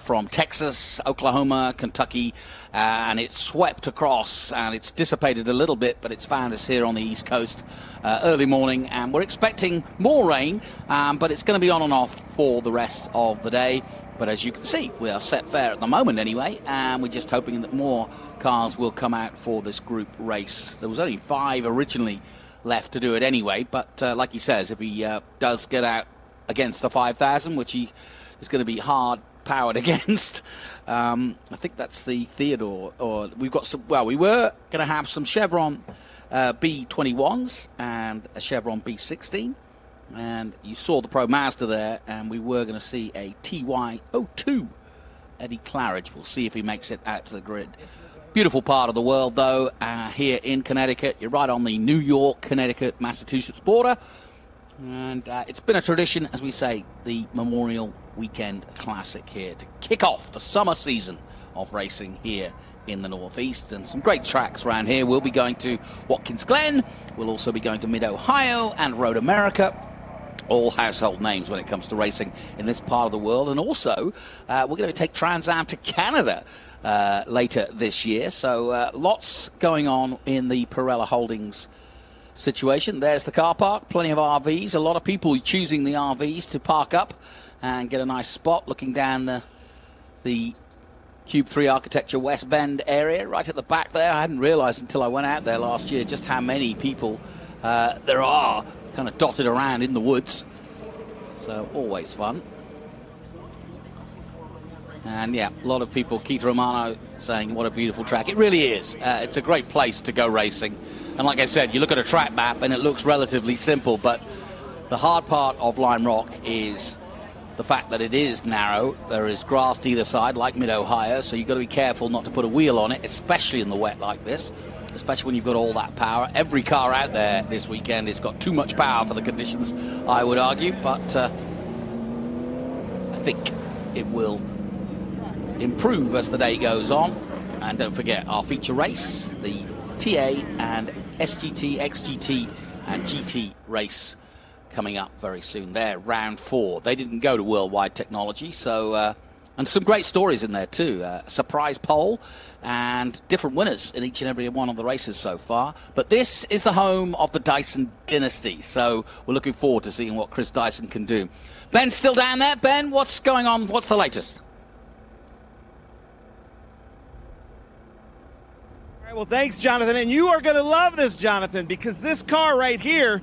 from Texas, Oklahoma, Kentucky, and it's swept across, and it's dissipated a little bit, but it's found us here on the East Coast early morning, and we're expecting more rain, but it's going to be on and off for the rest of the day. But as you can see, we are set fair at the moment anyway, and we're just hoping that more cars will come out for this group race. There was only 5 originally left to do it anyway, but like he says, if he does get out against the 5,000, which he is going to be hard powered against, I think that's the Theodore, or we've got some, well, we were going to have some Chevron B21s and a Chevron B16. And you saw the Pro Mazda there, and we were going to see a TY02 Eddie Claridge. We'll see if he makes it out to the grid. Beautiful part of the world, though, here in Connecticut. You're right on the New York, Connecticut, Massachusetts border. And it's been a tradition, as we say, the Memorial Weekend Classic here to kick off the summer season of racing here in the Northeast. And some great tracks around here. We'll be going to Watkins Glen. We'll also be going to Mid-Ohio and Road America. All household names when it comes to racing in this part of the world. And also, we're going to take Trans Am to Canada later this year. So lots going on in the Pirelli Holdings situation. There's the car park, plenty of RVs. A lot of people choosing the RVs to park up and get a nice spot looking down the Cube 3 Architecture West Bend area right at the back there. I hadn't realized until I went out there last year just how many people there are kind of dotted around in the woods. So always fun. And yeah, a lot of people, Keith Romano saying what a beautiful track. It really is. It's a great place to go racing. And like I said, you look at a track map and it looks relatively simple, but the hard part of Lime Rock is the fact that it is narrow. There is grass to either side, like Mid-Ohio, so you've got to be careful not to put a wheel on it, especially in the wet like this. especially when you've got all that power. Every car out there this weekend has got too much power for the conditions, I would argue, but I think it will improve as the day goes on. And don't forget our feature race, the TA and SGT, XGT and GT race coming up very soon there, round 4. They didn't go to Worldwide Technology, so and some great stories in there too. Surprise pole and different winners in each and every one of the races so far. But this is the home of the Dyson dynasty, so we're looking forward to seeing what Chris Dyson can do. Ben's still down there. Ben, what's going on? What's the latest? All right, well, thanks, Jonathan. And you are going to love this, Jonathan, because this car right here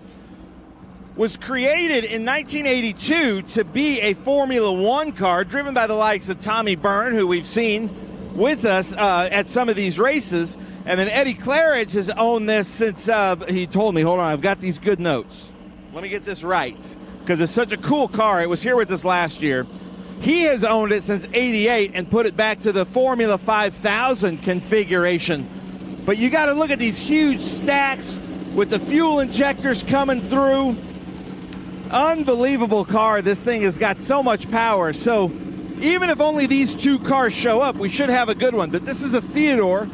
was created in 1982 to be a Formula One car driven by the likes of Tommy Byrne, who we've seen with us at some of these races. And then Eddie Claridge has owned this since he told me, hold on, I've got these good notes. Let me get this right, because it's such a cool car. It was here with us last year. He has owned it since '88 and put it back to the Formula 5000 configuration. But you got to look at these huge stacks with the fuel injectors coming through. Unbelievable car. This thing has got so much power. So even if only these two cars show up, we should have a good one. But this is a Theodore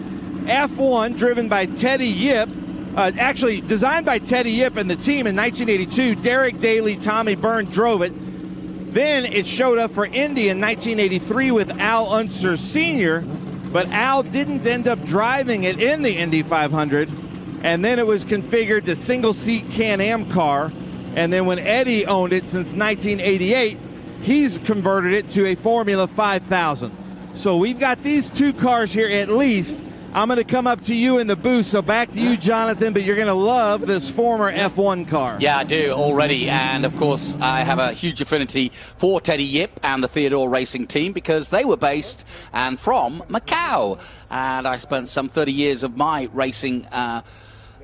F1 driven by Teddy Yip. Actually designed by Teddy Yip and the team in 1982. Derek Daly, Tommy Byrne drove it. Then it showed up for Indy in 1983 with Al Unser Sr., but Al didn't end up driving it in the Indy 500. And then it was configured to single-seat Can-Am car. And then when Eddie owned it since 1988, he's converted it to a Formula 5000. So we've got these two cars here at least. I'm going to come up to you in the booth, so back to you, Jonathan, but you're going to love this former F1 car. Yeah, I do already, and of course I have a huge affinity for Teddy Yip and the Theodore Racing team because they were based and from Macau, and I spent some 30 years of my racing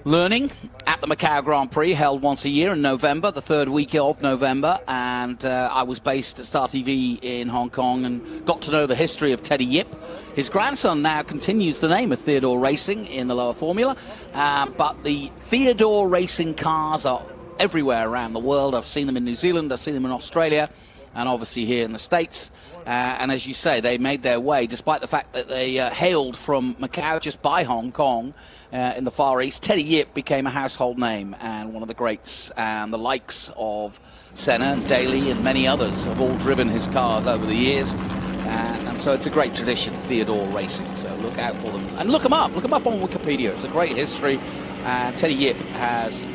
learning at the Macau Grand Prix, held once a year in November, the third week of November, and I was based at Star TV in Hong Kong and got to know the history of Teddy Yip. His grandson now continues the name of Theodore Racing in the lower formula, but the Theodore Racing cars are everywhere around the world. I've seen them in New Zealand, I've seen them in Australia, and obviously here in the States. And as you say, they made their way, despite the fact that they hailed from Macau, just by Hong Kong, in the Far East. Teddy Yip became a household name and one of the greats, and the likes of Senna, Daly, and many others have all driven his cars over the years. And so it's a great tradition, Theodore Racing. So look out for them. And look them up. Look them up on Wikipedia. It's a great history. Teddy Yip has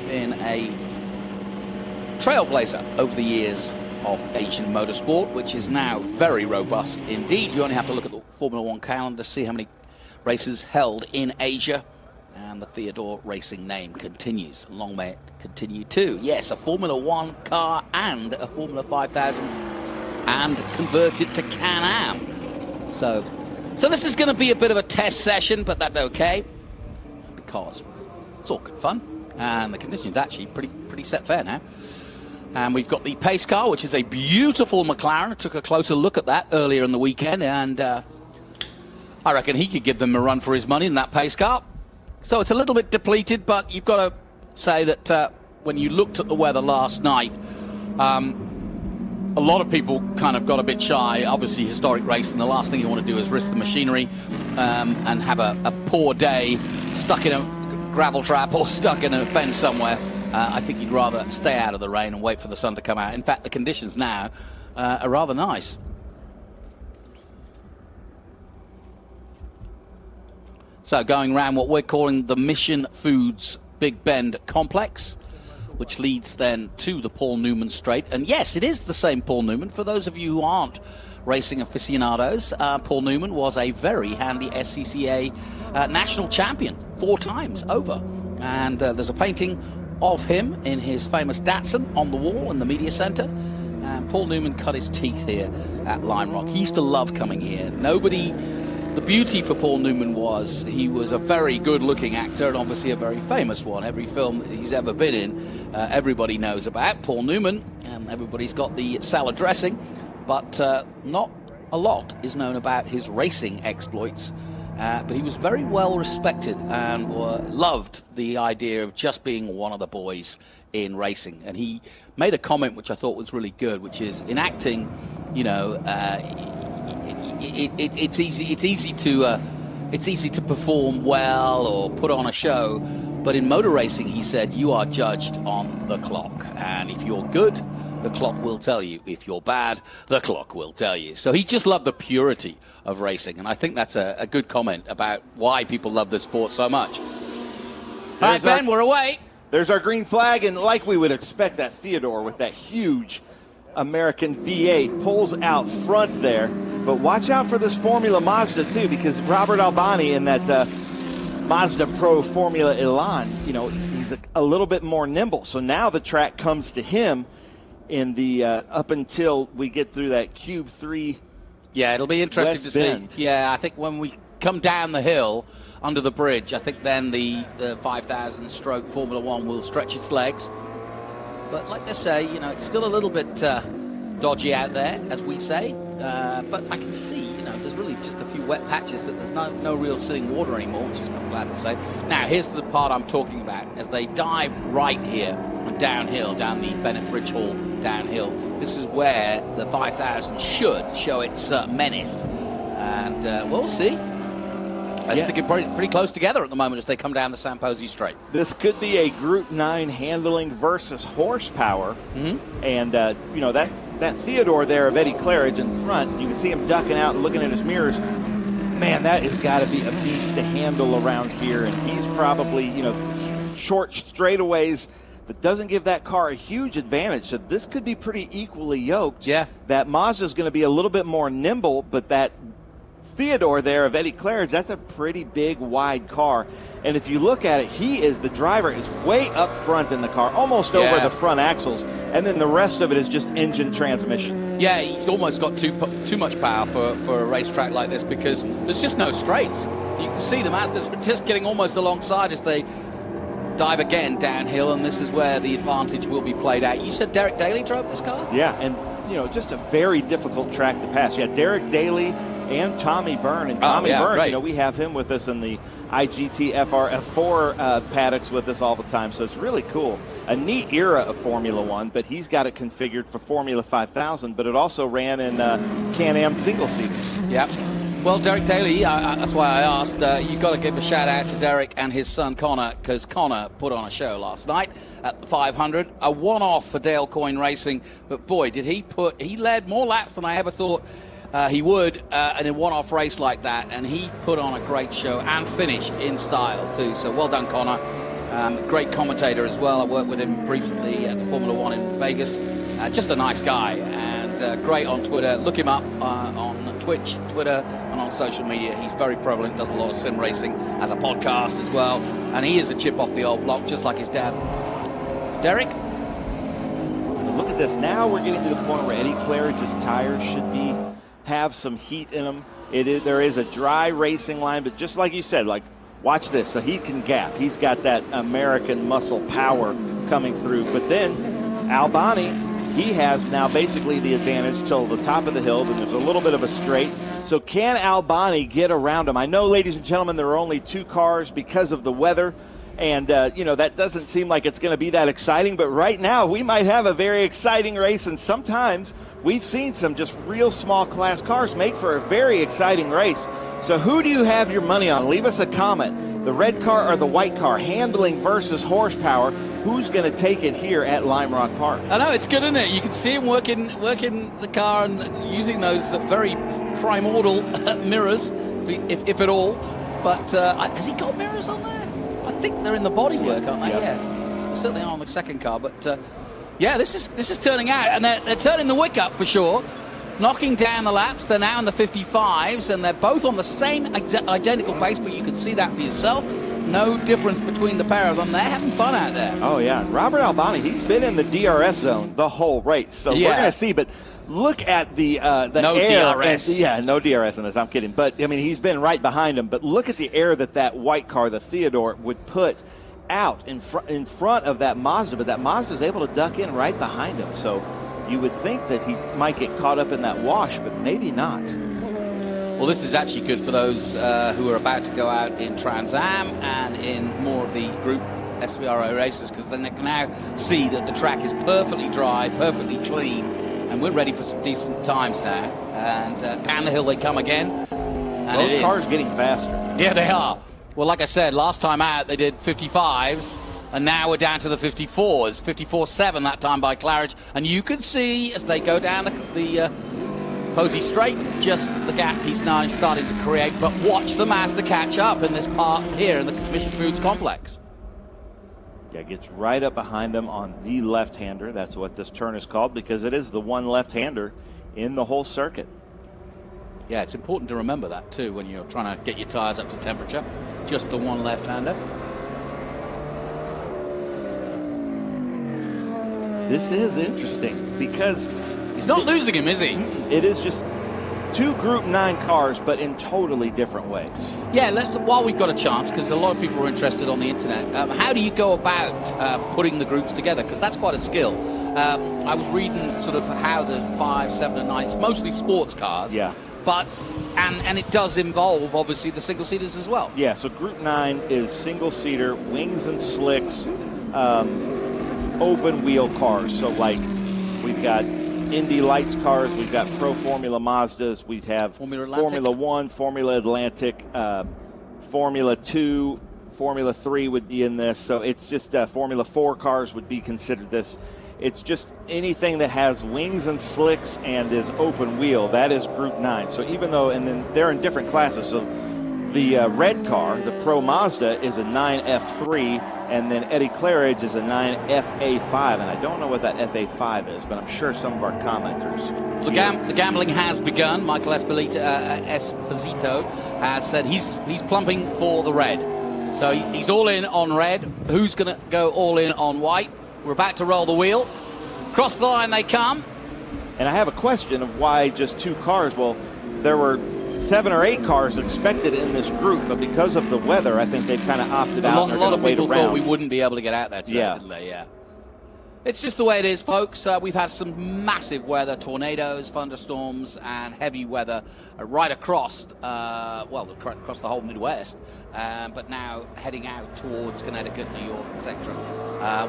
been a trailblazer over the years of Asian motorsport, which is now very robust indeed. You only have to look at the Formula One calendar to see how many races held in Asia, and the Theodore Racing name continues. Long may it continue too. Yes, a Formula One car and a Formula 5000, and converted to Can-Am. So this is going to be a bit of a test session, but that's okay, because it's all good fun, and the conditions actually pretty set fair now. And we've got the pace car, which is a beautiful McLaren. I took a closer look at that earlier in the weekend, and I reckon he could give them a run for his money in that pace car. So it's a little bit depleted, but you've got to say that when you looked at the weather last night, a lot of people kind of got a bit shy. Obviously, historic race, and the last thing you want to do is risk the machinery and have a poor day stuck in a gravel trap or stuck in a fence somewhere. I think you'd rather stay out of the rain and wait for the sun to come out. In fact, the conditions now are rather nice. So going around what we're calling the Mission Foods Big Bend Complex, which leads then to the Paul Newman Straight. And yes, it is the same Paul Newman. For those of you who aren't racing aficionados, Paul Newman was a very handy SCCA national champion 4 times over. And there's a painting of him in his famous Datsun on the wall in the media centre. And Paul Newman cut his teeth here at Lime Rock. He used to love coming here. The beauty for Paul Newman was he was a very good-looking actor, and obviously a very famous one. Every film that he's ever been in, everybody knows about Paul Newman, and everybody's got the salad dressing, but not a lot is known about his racing exploits. but he was very well respected and loved the idea of just being one of the boys in racing. And he made a comment which I thought was really good, which is, in acting, it's easy to perform well or put on a show, but in motor racing, he said, you are judged on the clock, and if you're good, the clock will tell you. If you're bad, the clock will tell you. So he just loved the purity of racing, and I think that's a good comment about why people love this sport so much. All right, Ben, we're away. There's our green flag, and like we would expect, that Theodore with that huge American V8 pulls out front there. But watch out for this Formula Mazda, too, because Robert Albani in that Mazda Pro Formula Elan, he's a little bit more nimble. So now the track comes to him in the up until we get through that Cube 3. Yeah, it'll be interesting to see. Yeah, I think when we come down the hill under the bridge, I think then the 5,000 stroke Formula One will stretch its legs. But like they say, it's still a little bit dodgy out there, as we say. But I can see, there's really just a few wet patches that there's no real sitting water anymore, which is I'm glad to say. Now, here's the part I'm talking about. As they dive right here and downhill, down the Bennett Bridge Hall downhill, this is where the 5,000 should show its menace. And we'll see. They're sticking pretty close together at the moment as they come down the San Posi Straight. This could be a Group 9 handling versus horsepower. Mm-hmm. And, that Theodore there of Eddie Claridge in front, you can see him ducking out and looking at his mirrors. Man, that has got to be a beast to handle around here. And he's probably, short straightaways that doesn't give that car a huge advantage. So this could be pretty equally yoked. Yeah. That Mazda's going to be a little bit more nimble, but that Theodore there of Eddie Claridge, that's a pretty big, wide car. And if you look at it, the driver is way up front in the car, almost over the front axles, and then the rest of it is just engine transmission. Yeah, he's almost got too much power for a racetrack like this because there's just no straights. You can see the Mazdas just getting almost alongside as they dive again downhill, and this is where the advantage will be played out. You said Derek Daly drove this car? Yeah, and, just a very difficult track to pass. Yeah, Derek Daly and Tommy Byrne. And Tommy Byrne, right. We have him with us in the IGT F4 paddocks with us all the time. So it's really cool. A neat era of Formula One, but he's got it configured for Formula 5000, but it also ran in Can-Am single-seaters. Yep. Well, Derek Daly, that's why I asked. You've got to give a shout-out to Derek and his son Connor, because Connor put on a show last night at the 500. A one-off for Dale Coyne Racing, but boy, did he led more laps than I ever thought he would in a one-off race like that, and he put on a great show and finished in style too. So well done, Connor. Great commentator as well. I worked with him recently at the Formula One in Vegas. Just a nice guy and great on Twitter. Look him up on Twitch, Twitter, and on social media. He's very prevalent, does a lot of sim racing as a podcast as well, and he is a chip off the old block, just like his dad. Derek? Look at this. Now we're getting to the point where Eddie Claridge's tires should have some heat in them. There is a dry racing line, but just like you said, watch this. So he can gap. He's got that American muscle power coming through. But then Albani, he has now basically the advantage till the top of the hill. Then there's a little bit of a straight. So can Albani get around him? I know, ladies and gentlemen, there are only two cars because of the weather. And, that doesn't seem like it's going to be that exciting. But right now, we might have a very exciting race. And sometimes we've seen some just real small class cars make for a very exciting race. So who do you have your money on? Leave us a comment. The red car or the white car, handling versus horsepower. Who's going to take it here at Lime Rock Park? I know, it's good, isn't it? You can see him working the car and using those very primordial mirrors, if at all. But has he got mirrors on there? I think they're in the bodywork, aren't they? Yeah. They certainly are on the second car. But, this is turning out. And they're turning the wick up for sure. Knocking down the laps. They're now in the 55s. And they're both on the same identical pace. But you can see that for yourself. No difference between the pair of them. They're having fun out there. Oh, yeah. Robert Albani, he's been in the DRS zone the whole race. So we're going to see. But look at the no air. DRS. No DRS in this. I'm kidding. But, he's been right behind him. But look at the air that white car, the Theodore, would put out in front of that Mazda. But that Mazda's able to duck in right behind him. So you would think that he might get caught up in that wash, but maybe not. Well, this is actually good for those who are about to go out in Trans Am and in more of the group SVRA races, because then they can now see that the track is perfectly dry, perfectly clean, and we're ready for some decent times now. And down the hill they come again. And those cars getting faster. Yeah, they are. Well, like I said, last time out they did 55s, and now we're down to the 54s. 54.7 that time by Claridge. And you can see as they go down the Posey Straight, just the gap he's now starting to create. But watch the Mazda catch up in this part here in the Mission Foods complex. Yeah, gets right up behind him on the left-hander. That's what this turn is called, because it is the one left-hander in the whole circuit. Yeah, it's important to remember that too when you're trying to get your tires up to temperature. Just the one left-hander. This is interesting because he's not losing him, is he? It is just two Group 9 cars, but in totally different ways. Yeah, while we've got a chance, because a lot of people are interested on the internet, how do you go about putting the groups together? Because that's quite a skill. I was reading sort of how the 5, 7, and 9, it's mostly sports cars. Yeah. But, and it does involve, obviously, the single-seaters as well. Yeah, so Group 9 is single-seater, wings and slicks, open-wheel cars. So, like, we've got Indy Lights cars, we've got Pro Formula Mazdas, we have Formula 1, Formula Atlantic, Formula 2, Formula 3 would be in this. So it's just Formula 4 cars would be considered this. It's just anything that has wings and slicks and is open wheel, that is Group 9. So even though, and then they're in different classes. So the red car, the Pro Mazda, is a 9F3, and then Eddie Claridge is a 9FA5. And I don't know what that FA5 is, but I'm sure some of our commenters. The gambling has begun. Michael Esposito has said he's plumping for the red. So he's all in on red. Who's going to go all in on white? We're about to roll the wheel. Cross the line they come. And I have a question of why just two cars. Well, there were 7 or 8 cars expected in this group, but because of the weather, I think they've kind of opted out. A lot of people thought we wouldn't be able to get out there today, didn't they? Yeah. It's just the way it is, folks. We've had some massive weather, tornadoes, thunderstorms, and heavy weather right across, across the whole Midwest. But now heading out towards Connecticut, New York, etc.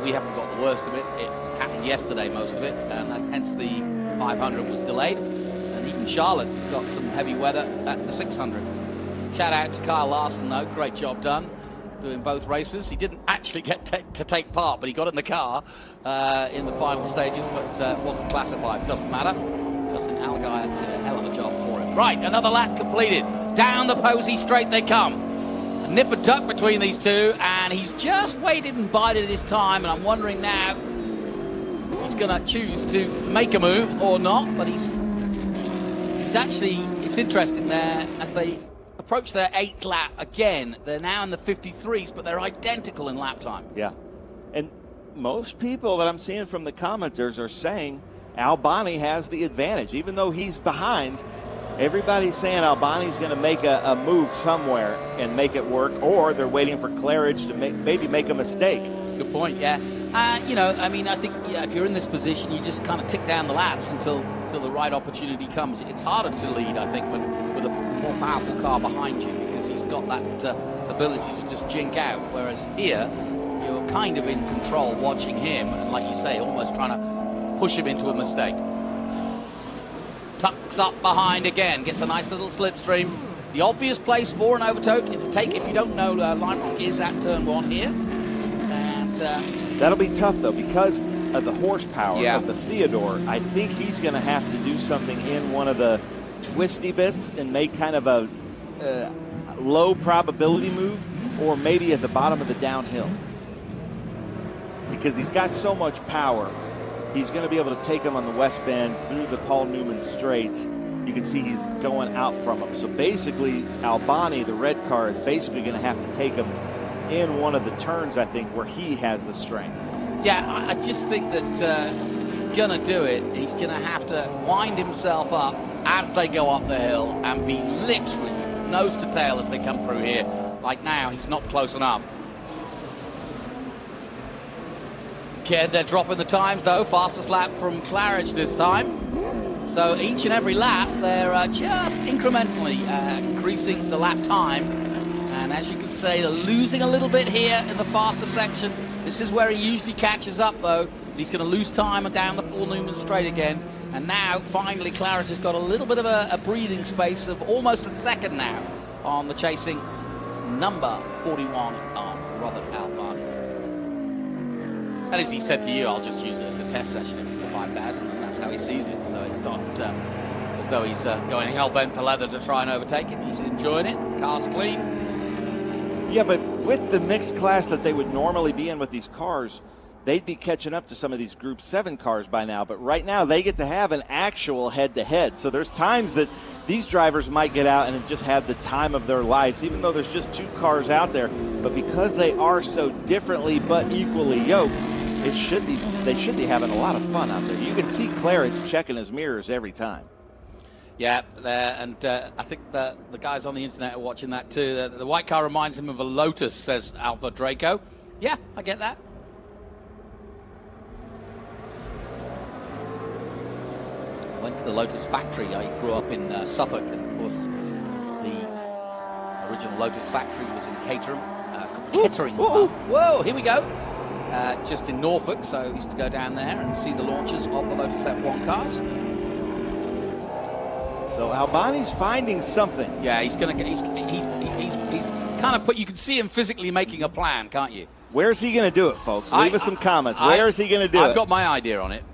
We haven't got the worst of it. It happened yesterday, most of it, and hence the 500 was delayed. And even Charlotte got some heavy weather at the 600. Shout out to Kyle Larson, though. Great job done doing both races. He didn't actually get to take part, but he got in the car in the final stages, but wasn't classified. Doesn't matter. Justin Allgaier did a hell of a job for him. Right, another lap completed. Down the Posey Straight they come. A nip and tuck between these two, and he's just waited and bided his time, and I'm wondering now if he's going to choose to make a move or not, but he's actually, it's interesting there, as they approach their 8th lap again. They're now in the 53s, but they're identical in lap time. Yeah. And most people that I'm seeing from the commenters are saying Albani has the advantage. Even though he's behind, everybody's saying Albani's going to make a move somewhere and make it work, or they're waiting for Claridge to maybe make a mistake. Good point, yeah. I think if you're in this position, you just kind of tick down the laps until the right opportunity comes. It's harder to lead, I think, with a more powerful car behind you, because he's got that ability to just jink out. Whereas here, you're kind of in control watching him, and like you say, almost trying to push him into a mistake. Tucks up behind again, gets a nice little slipstream. The obvious place for an overtake, if you don't know, Lime Rock is at turn 1 here. And that'll be tough, though, because of the horsepower of the Theodore. I think he's going to have to do something in one of the twisty bits and make kind of a low probability move, or maybe at the bottom of the downhill. Because he's got so much power, he's going to be able to take him on the west bend through the Paul Newman straight. You can see he's going out from him. So basically, Albani, the red car, is basically going to have to take him in one of the turns, I think, where he has the strength. Yeah, I just think that if he's going to do it, he's going to have to wind himself up as they go up the hill and be literally nose to tail as they come through here. Like now, he's not close enough. Okay, they're dropping the times, though. Fastest lap from Claridge this time. So each and every lap, they're just incrementally increasing the lap time. And as you can see, they're losing a little bit here in the faster section. This is where he usually catches up, though. He's going to lose time down the Paul Newman straight again. And now, finally, Claridge has got a little bit of a breathing space of almost a second now on the chasing number 41 of Robert Albani. And as he said to you, I'll just use it as a test session if it's the 5,000, and that's how he sees it. So it's not as though he's going hell-bent for leather to try and overtake it. He's enjoying it. Car's clean. Yeah, but with the mixed class that they would normally be in with these cars, they'd be catching up to some of these Group 7 cars by now. But right now, they get to have an actual head-to-head. So there's times that these drivers might get out and just have the time of their lives, even though there's just 2 cars out there. But because they are so differently but equally yoked, they should be having a lot of fun out there. You can see Claridge checking his mirrors every time. Yeah, and I think the guys on the internet are watching that too. The white car reminds him of a Lotus, says Alpha Draco. Yeah, I get that. Went to the Lotus factory. I grew up in Suffolk, and of course the original Lotus factory was in Caterham. Kettering. Whoa, here we go. Just in Norfolk, so I used to go down there and see the launches of the Lotus F1 cars. So Albani's finding something. Yeah, he's kind of put. You can see him physically making a plan, can't you? Where's he going to do it, folks? Leave us some comments. Where is he going to do it? I've got my idea on it.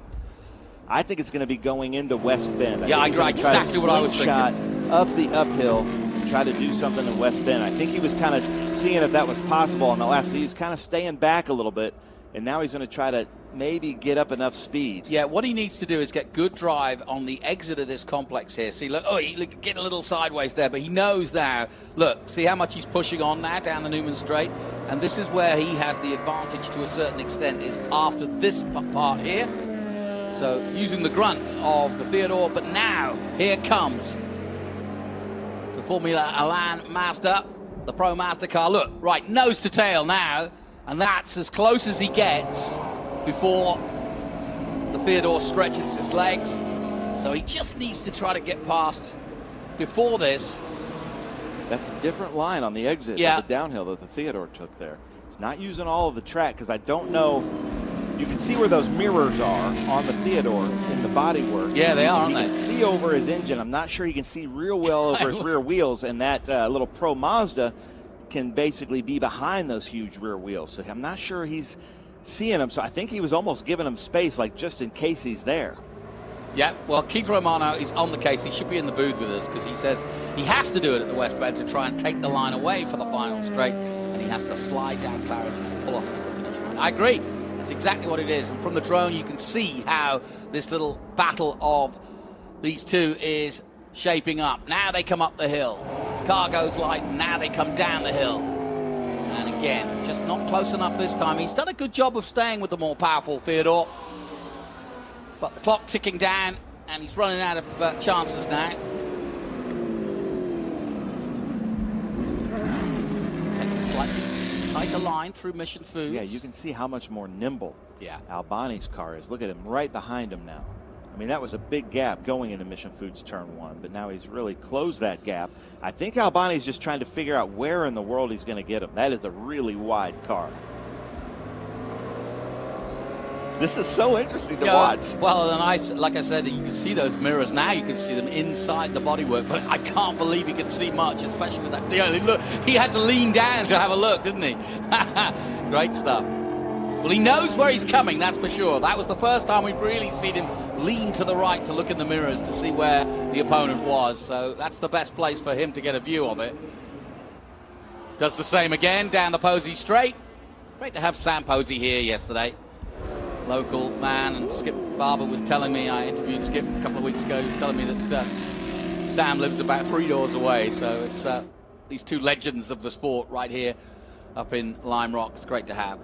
I think it's going to be going into West Bend. I agree. Exactly what I was thinking. Up the uphill, try to do something in West Bend. I think he was kind of seeing if that was possible in the last. He's kind of staying back a little bit, and now he's going to try to maybe get up enough speed. Yeah, what he needs to do is get good drive on the exit of this complex here. See, look, he get a little sideways there, but he knows now. Look, see how much he's pushing on now down the Newman Straight, and this is where he has the advantage to a certain extent, is after this part here. So using the grunt of the Theodore, but now here comes the Formula Alan Mazda, the Pro Mazda car. Look, right, nose to tail now, and that's as close as he gets before the Theodore stretches his legs. So he just needs to try to get past before this. That's a different line on the exit of the downhill that the Theodore took there. It's not using all of the track, because I don't know. You can see where those mirrors are on the Theodore in the bodywork. Yeah, they are, aren't they? You can see over his engine. I'm not sure he can see real well over his rear wheels, and that little Pro Mazda can basically be behind those huge rear wheels. So I'm not sure he's seeing him. So I think he was almost giving him space, like just in case he's there. Yeah, well, Keith Romano is on the case. He should be in the booth with us, because he says he has to do it at the West Bend to try and take the line away for the final straight, and he has to slide down Claridge and pull off into the finish line. I agree. That's exactly what it is. And from the drone, you can see how this little battle of these two is shaping up. Now they come up the hill. Car goes light, and now they come down the hill. And again, just not close enough this time. He's done a good job of staying with the more powerful Theodore. But the clock ticking down, and he's running out of chances now. Takes a slightly tighter line through Mission Foods. Yeah, you can see how much more nimble Albani's car is. Look at him right behind him now. I mean, that was a big gap going into Mission Foods turn 1, but now he's really closed that gap. I think Albani's just trying to figure out where in the world he's going to get him. That is a really wide car. This is so interesting to watch. Well, and like I said, you can see those mirrors now. You can see them inside the bodywork, but I can't believe he could see much, especially with that. Look, he had to lean down to have a look, didn't he? Great stuff. Well, he knows where he's coming, that's for sure. That was the first time we've really seen him lean to the right to look in the mirrors to see where the opponent was. So that's the best place for him to get a view of it. Does the same again down the Posey Straight. Great to have Sam Posey here yesterday. Local man, and Skip Barber was telling me, I interviewed Skip a couple of weeks ago, he was telling me that Sam lives about 3 doors away, so it's these two legends of the sport right here up in Lime Rock. It's great to have.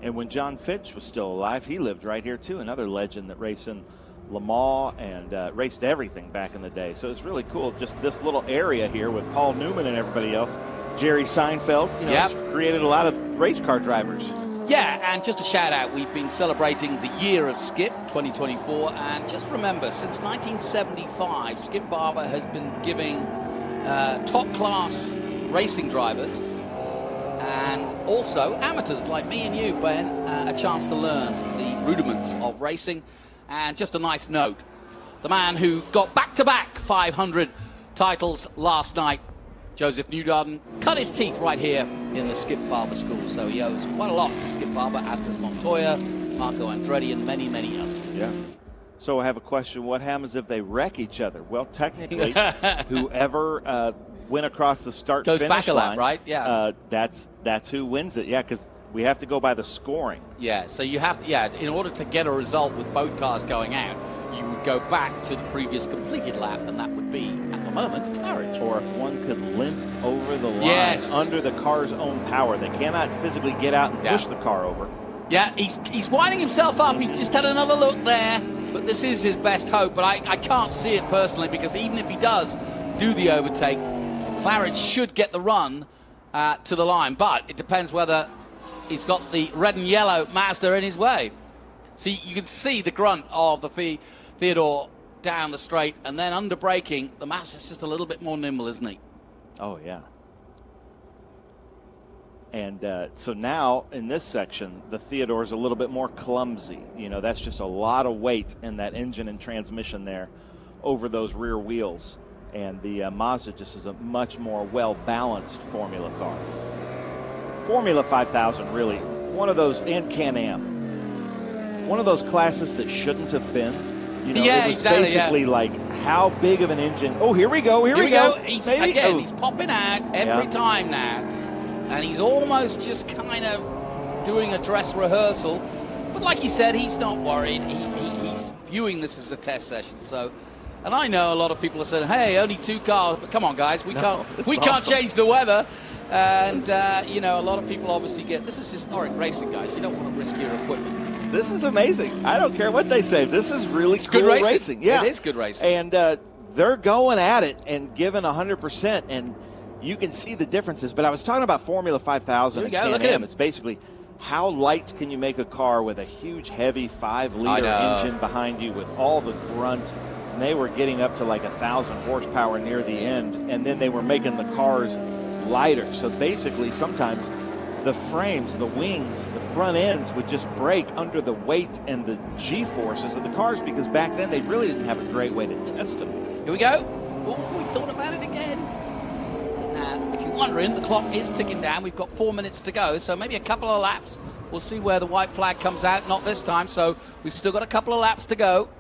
And when John Fitch was still alive, he lived right here too, another legend that raced in Le Mans and raced everything back in the day. So it's really cool, just this little area here with Paul Newman and everybody else. Jerry Seinfeld, has created a lot of race car drivers. Yeah, and just a shout out, we've been celebrating the year of Skip 2024, and just remember, since 1975, Skip Barber has been giving top class racing drivers and also amateurs like me and you, Ben, a chance to learn the rudiments of racing. And just a nice note, the man who got back-to-back 500 titles last night, Joseph Newgarden, cut his teeth right here in the Skip Barber School, so he owes quite a lot to Skip Barber, as does Montoya, Marco Andretti, and many, many others. Yeah. So I have a question. What happens if they wreck each other? Well, technically, whoever went across the start-finish line, goes back a lap, right? Yeah. That's who wins it. Yeah, because we have to go by the scoring. Yeah, so you have to, in order to get a result with both cars going out, you would go back to the previous completed lap, and that would be, at the moment, Claridge. Or if one could limp over the line under the car's own power. They cannot physically get out and push the car over. Yeah, he's winding himself up. He just had another look there, but this is his best hope. But I can't see it personally, because even if he does do the overtake, Claridge should get the run to the line. But it depends whether he's got the red and yellow Mazda in his way. See, you can see the grunt of the Theodore down the straight, and then under braking, the Mazda's just a little bit more nimble, isn't he? Oh, yeah. And so now in this section, the Theodore's a little bit more clumsy. You know, that's just a lot of weight in that engine and transmission there over those rear wheels. And the Mazda just is a much more well-balanced Formula car. Formula 5000, really, one of those, and Can-Am, one of those classes that shouldn't have been. You know, yeah, it was exactly, basically like, how big of an engine? Oh, here we go, here we go. He's popping out every time now. And he's almost just kind of doing a dress rehearsal. But like he said, he's not worried. He's viewing this as a test session. So, and I know a lot of people are saying, hey, only 2 cars. But come on, guys, we can't change the weather. And, you know, a lot of people obviously this is historic racing, guys. You don't want to risk your equipment. This is amazing. I don't care what they say. This is really cool good racing. Yeah, it is good racing. And they're going at it and giving 100%, and you can see the differences. But I was talking about Formula 5000 and Look at him. It's basically how light can you make a car with a huge, heavy 5-liter engine behind you with all the grunt. And they were getting up to like 1,000 horsepower near the end, and then they were making the cars lighter. So basically, sometimes the frames, the wings, the front ends would just break under the weight and the G-forces of the cars, because back then they really didn't have a great way to test them. Here we go. Oh, we thought about it again. And if you're wondering, the clock is ticking down. We've got 4 minutes to go, so maybe a couple of laps. We'll see where the white flag comes out. Not this time, so we've still got a couple of laps to go.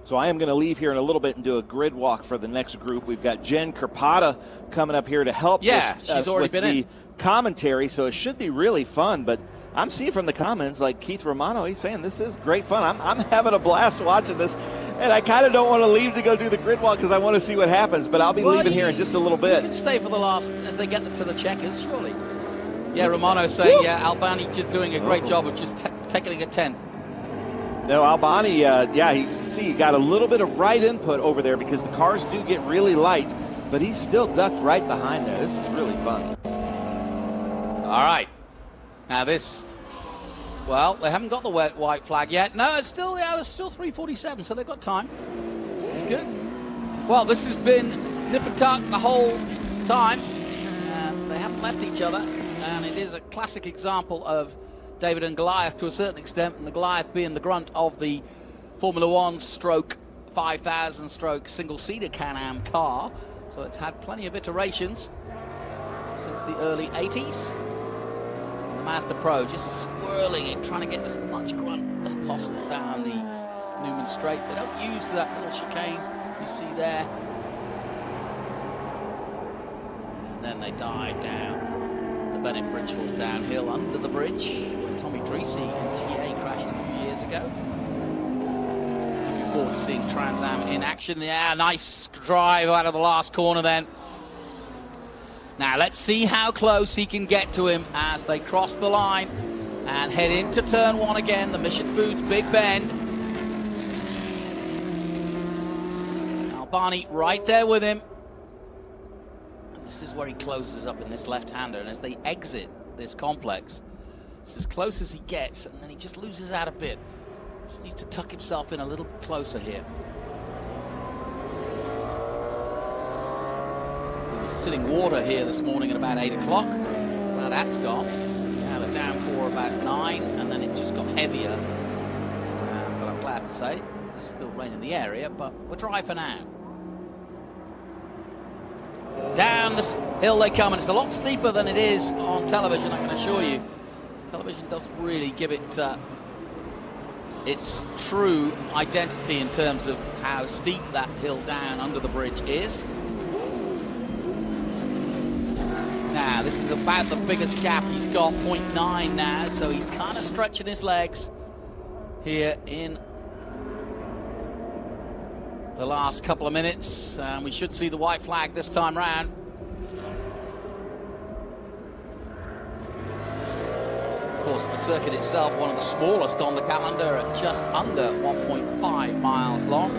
So I am going to leave here in a little bit and do a grid walk for the next group. We've got Jen Kerpata coming up here to help she's already with been the in commentary, so it should be really fun. But I'm seeing from the comments, like Keith Romano, he's saying this is great fun. I'm having a blast watching this, and I kind of don't want to leave to go do the grid walk because I want to see what happens. But I'll be leaving here in just a little bit. You can stay for the last, as they get to the checkers, surely. Yeah, Romano saying, Albani just doing a great job of just taking a 10. No, Albani, he got a little bit of right input over there because the cars do get really light, but he's still ducked right behind there. This is really fun. All right. Now this, well, they haven't got the white flag yet. No, it's still, there's still 3:47, so they've got time. This is good. Well, this has been nip and tuck the whole time. They haven't left each other, and it is a classic example of David and Goliath to a certain extent, and the Goliath being the grunt of the Formula 1 stroke 5000 stroke single-seater Can-Am car. So it's had plenty of iterations since the early 80s. And the Mazda Pro just swirling it, trying to get as much grunt as possible down the Newman Straight. They don't use that little chicane you see there. And then they dive down the Bennett Bridgewall downhill under the bridge. Tommy Dreesy and TA crashed a few years ago. Looking forward to seeing Trans Am in action. Yeah, nice drive out of the last corner then. Now let's see how close he can get to him as they cross the line and head into turn 1 again, the Mission Foods Big Bend. Albani right there with him. And this is where he closes up in this left-hander. And as they exit this complex, it's as close as he gets, and then he just loses out a bit. Just needs to tuck himself in a little closer here. There was sitting water here this morning at about 8 o'clock. Well, that's gone. We had a downpour about 9, and then it just got heavier. But I'm glad to say there's still rain in the area, but we're dry for now. Down this hill they come, and it's a lot steeper than it is on television, I can assure you. Television doesn't really give it its true identity in terms of how steep that hill down under the bridge is. Now, this is about the biggest gap he's got, 0.9 now, so he's kind of stretching his legs here in the last couple of minutes. We should see the white flag this time round. Of course, the circuit itself, one of the smallest on the calendar, at just under 1.5 miles long.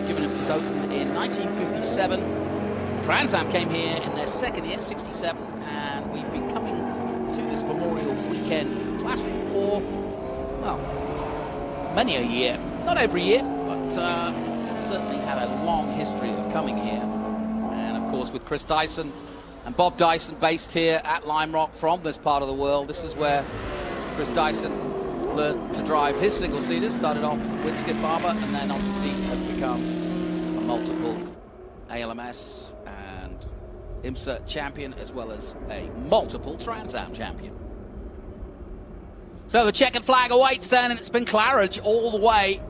Given it was opened in 1957, Trans Am came here in their second year, 67, and we've been coming to this Memorial Weekend Classic for, well, many a year. Not every year, but certainly had a long history of coming here. And of course, with Chris Dyson and Bob Dyson based here at Lime Rock from this part of the world. This is where Chris Dyson learned to drive his single-seaters. Started off with Skip Barber, and then obviously has become a multiple ALMS and IMSA champion, as well as a multiple Trans Am champion. So the checkered flag awaits then, and it's been Claridge all the way.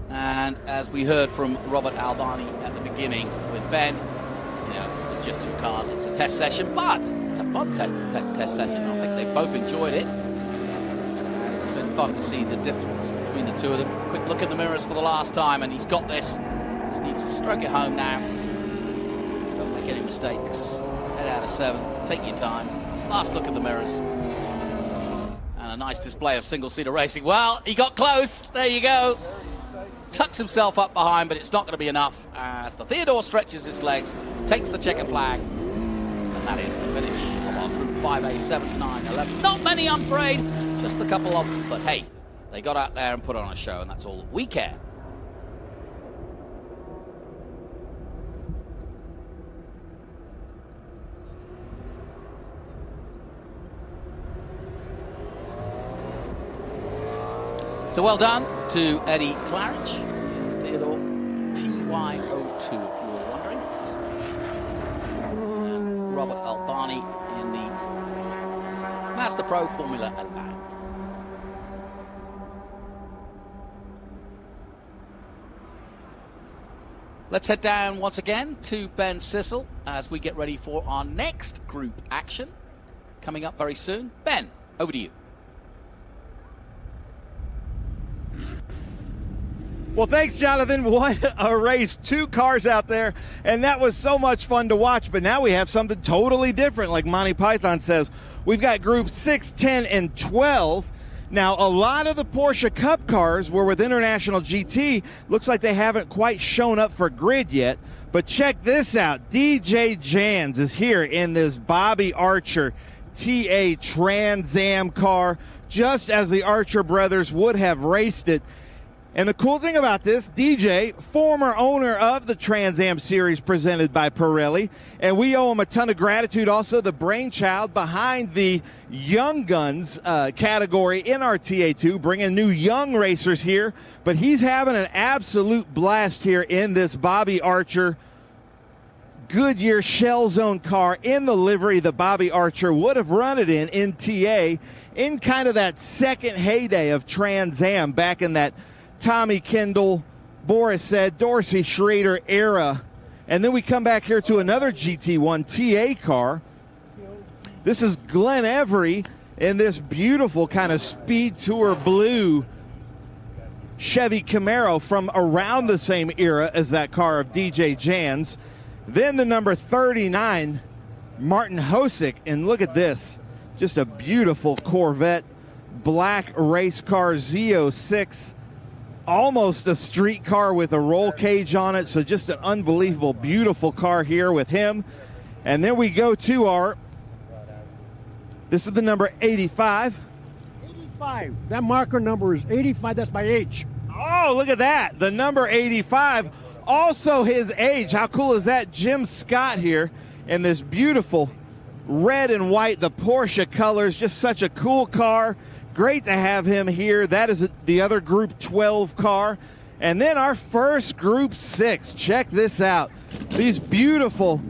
And as we heard from Robert Albani at the beginning with Ben, you know, with just 2 cars, it's a test session, but it's a fun test session. I think they both enjoyed it. And it's been fun to see the difference between the two of them. Quick look in the mirrors for the last time, and he's got this. Just needs to stroke it home now. Don't make any mistakes. Head out of 7. Take your time. Last look at the mirrors. And a nice display of single-seater racing. Well, he got close. There you go. Tucks himself up behind, but it's not going to be enough as the Theodore stretches his legs, takes the checkered flag, and that is the finish of our Group 5A, 7, 9, 11. Not many on parade, just a couple of them, but hey, they got out there and put on a show, and that's all that we care. So well done to Eddie Claridge, Theodore TY02, if you were wondering. And Robert Albani in the Master Pro Formula 11. Let's head down once again to Ben Sissel as we get ready for our next group action coming up very soon. Ben, over to you. Well, thanks, Jonathan. What a race. 2 cars out there, and that was so much fun to watch. But now we have something totally different, like Monty Python says. We've got groups 6, 10, and 12. Now, a lot of the Porsche Cup cars were with International GT. Looks like they haven't quite shown up for grid yet. But check this out. DJ Jans is here in this Bobby Archer TA Trans Am car, just as the Archer brothers would have raced it. And the cool thing about this, DJ, former owner of the Trans Am series presented by Pirelli, and we owe him a ton of gratitude. Also, the brainchild behind the Young Guns category in our TA2, bringing new young racers here. But he's having an absolute blast here in this Bobby Archer Goodyear Shell Zone car in the livery that Bobby Archer would have run it in TA in kind of that second heyday of Trans Am back in that Tommy Kendall, Boris said, Dorsey Schrader era. And then we come back here to another GT1 TA car. This is Glenn Every in this beautiful kind of SpeedTour blue Chevy Camaro from around the same era as that car of DJ Jans. Then the number 39, Martin Hosick. And look at this, just a beautiful Corvette, black race car Z06. almost a street car with a roll cage on it. So just an unbelievable, beautiful car here with him. And then we go to this is the number 85. 85. That marker number is 85. That's my age. Oh, look at that. The number 85, also his age. How cool is that? Jim Scott here in this beautiful red and white, the Porsche colors. Just such a cool car. Great to have him here. That is the other Group 12 car. And then our first Group 6. Check this out. These beautiful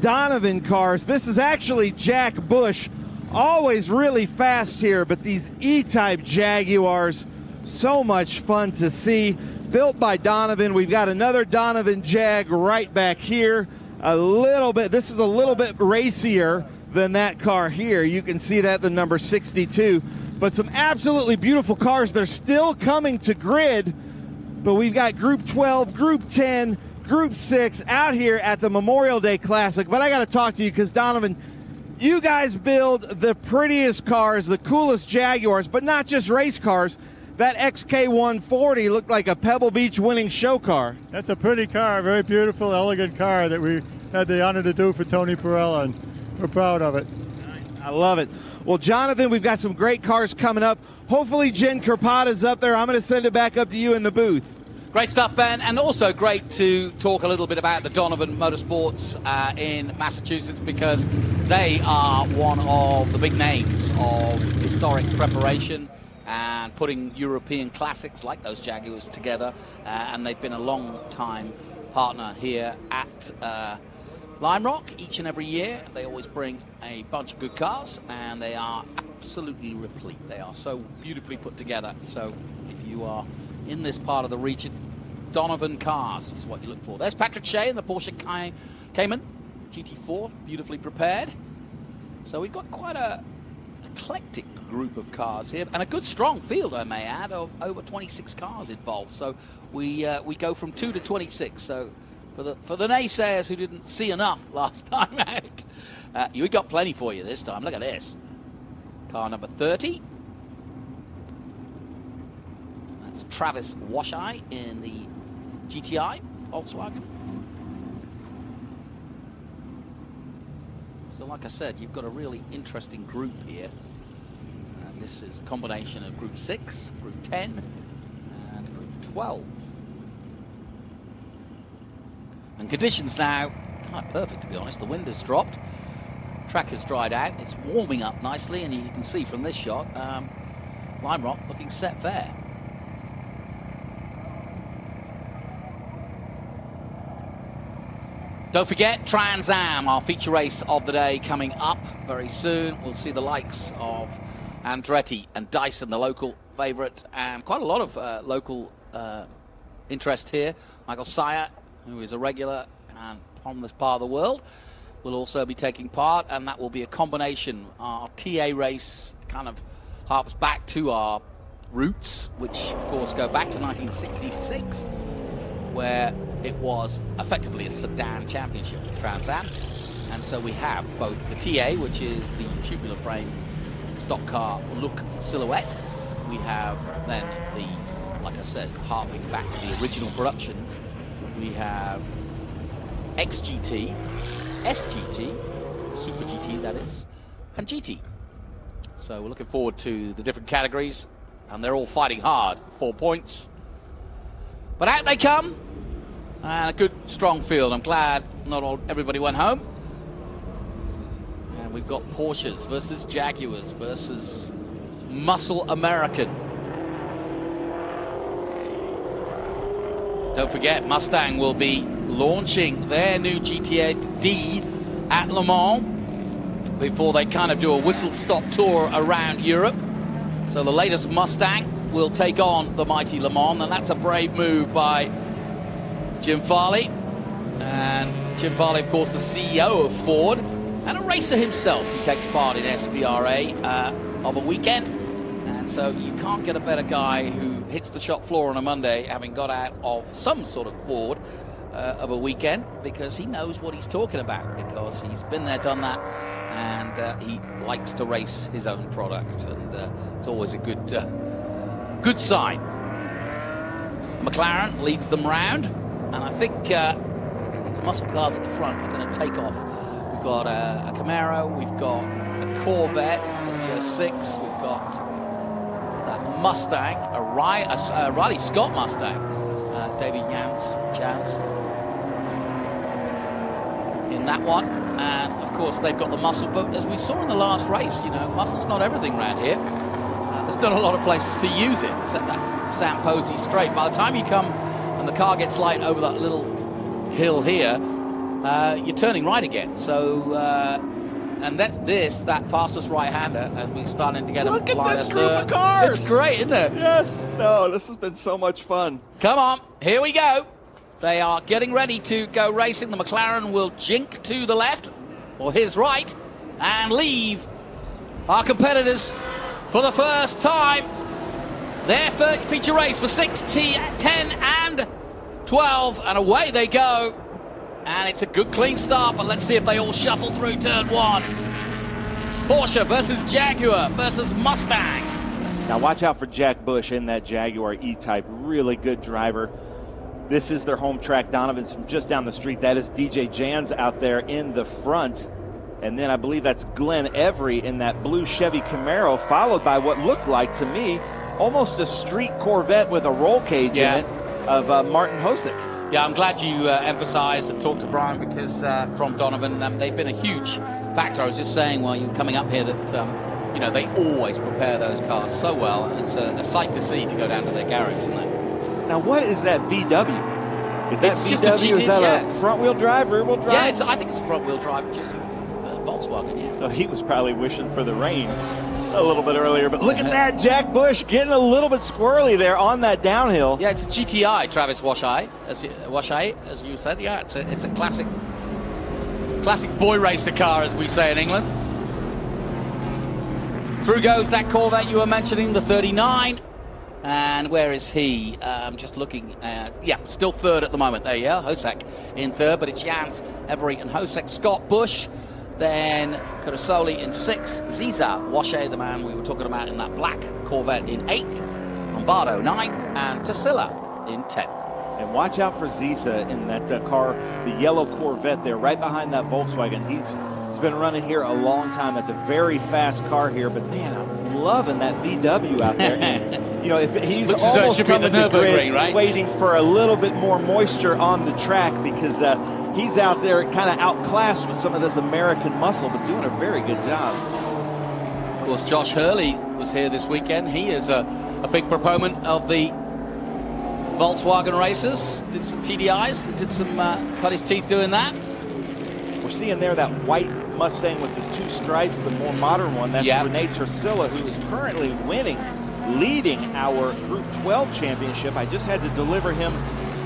Donovan cars. This is actually Jack Bush. Always really fast here, but these E-Type Jaguars, so much fun to see. Built by Donovan. We've got another Donovan Jag right back here. This is a little bit racier than that car here. You can see that, the number 62. But some absolutely beautiful cars. They're still coming to grid, but we've got Group 12, Group 10, Group 6 out here at the Memorial Day Classic. But I got to talk to you because, Donovan, you guys build the prettiest cars, the coolest Jaguars, but not just race cars. That XK140 looked like a Pebble Beach winning show car. That's a pretty car, very beautiful, elegant car that we had the honor to do for Tony Pirelli, and we're proud of it. I love it. Well, Jonathan, we've got some great cars coming up. Hopefully Jen Kirpata's up there. I'm going to send it back up to you in the booth. Great stuff, Ben, and also great to talk a little bit about the Donovan Motorsports in Massachusetts, because they are one of the big names of historic preparation and putting European classics like those Jaguars together, and they've been a long-time partner here at Lime Rock each and every year. They always bring a bunch of good cars, and they are absolutely replete. They are so beautifully put together. So if you are in this part of the region, Donovan cars is what you look for. There's Patrick Shea in the Porsche Cayman GT4, beautifully prepared. So we've got quite a eclectic group of cars here, and a good strong field, I may add, of over 26 cars involved. So we go from 2 to 26. So for the naysayers who didn't see enough last time out, we got plenty for you this time. Look at this. Car number 30. That's Travis Washeye in the GTI Volkswagen. So like I said, you've got a really interesting group here. This is a combination of Group 6, Group 10, and Group 12. And conditions now, kind of perfect to be honest. The wind has dropped, track has dried out, it's warming up nicely, and you can see from this shot, Lime Rock looking set fair. Don't forget, Trans Am, our feature race of the day, coming up very soon. We'll see the likes of Andretti and Dyson, the local favourite, and quite a lot of local interest here. Michael Sire, who is a regular and from this part of the world, will also be taking part, and that will be a combination. Our TA race kind of harps back to our roots, which of course go back to 1966, where it was effectively a sedan championship for Trans Am. And so we have both the TA, which is the tubular frame stock car look silhouette. We have then the, like I said, harping back to the original productions. We have XGT, SGT, Super GT that is, and GT. So we're looking forward to the different categories, and they're all fighting hard for points. But out they come, and a good strong field. I'm glad not everybody went home. And we've got Porsches versus Jaguars versus Muscle American. Don't forget, Mustang will be launching their new GT8D at Le Mans before they kind of do a whistle-stop tour around Europe. So the latest Mustang will take on the mighty Le Mans, and that's a brave move by Jim Farley. And Jim Farley, of course, the CEO of Ford, and a racer himself. He takes part in SVRA of a weekend. And so you can't get a better guy who hits the shop floor on a Monday, having got out of some sort of Ford of a weekend, because he knows what he's talking about, because he's been there, done that, and he likes to race his own product. And it's always a good sign. McLaren leads them round, and I think these muscle cars at the front are going to take off. We've got a Camaro, we've got a Corvette, a Z06, we've got that Mustang, a Riley Scott Mustang, David Jans in that one. And of course they've got the muscle, but as we saw in the last race, you know, muscle's not everything around here. There's not a lot of places to use it, except that Sam Posey straight. By the time you come and the car gets light over that little hill here, you're turning right again. So, and that fastest right-hander, as we're starting to get Look at this group of cars. It's great, isn't it? Yes. No, this has been so much fun. Come on, here we go. They are getting ready to go racing. The McLaren will jink to the left, or his right, and leave our competitors for the first time. Their third feature race for 6, 10, and 12, and away they go. And it's a good clean start, but let's see if they all shuffle through turn 1. Porsche versus Jaguar versus Mustang. Now watch out for Jack Bush in that Jaguar E-Type. Really good driver. This is their home track. Donovan's from just down the street. That is DJ Jans out there in the front. And then I believe that's Glenn Every in that blue Chevy Camaro, followed by what looked like to me almost a street Corvette with a roll cage in it of Martin Hosick. Yeah, I'm glad you emphasized and talked to Brian, because from Donovan, they've been a huge factor. I was just saying while you were coming up here that, you know, they always prepare those cars so well, and it's a sight to see to go down to their garage, isn't it? Now, what is that VW? Is that It's VW? just a GT, is that yeah. a front-wheel drive, rear-wheel drive? Yeah, I think it's a front-wheel drive, just Volkswagen, yeah. So he was probably wishing for the rain a little bit earlier. But look at that, Jack Bush getting a little bit squirrely there on that downhill. Yeah, it's a GTI, Travis Washay, as you said. Yeah, it's a classic boy racer car, as we say in England. Through goes that Corvette you were mentioning, the 39. And where is he? I'm just looking. Yeah, still third at the moment. There you are, Hosek in third, but it's Jans, Every, and Hosek. Scott Bush, then Kurasoli in 6th. Ziza Washay, the man we were talking about in that black Corvette, in 8th. Lombardo 9th, and Tassila in 10th. And watch out for Ziza in that car, the yellow Corvette there, right behind that Volkswagen. He's been running here a long time. That's a very fast car here, but man, I'm loving that VW out there. And, you know, if he's looks as though it almost should be coming the to grid, Nürburgring, right? waiting for a little bit more moisture on the track, because he's out there kind of outclassed with some of this American muscle, but doing a very good job. Of course, Josh Hurley was here this weekend. He is a big proponent of the Volkswagen races. Did some TDIs and did some cut his teeth doing that. We're seeing there that white Mustang with his 2 stripes, the more modern one. That's Renee Tercilla, who is currently leading our Group 12 championship. I just had to deliver him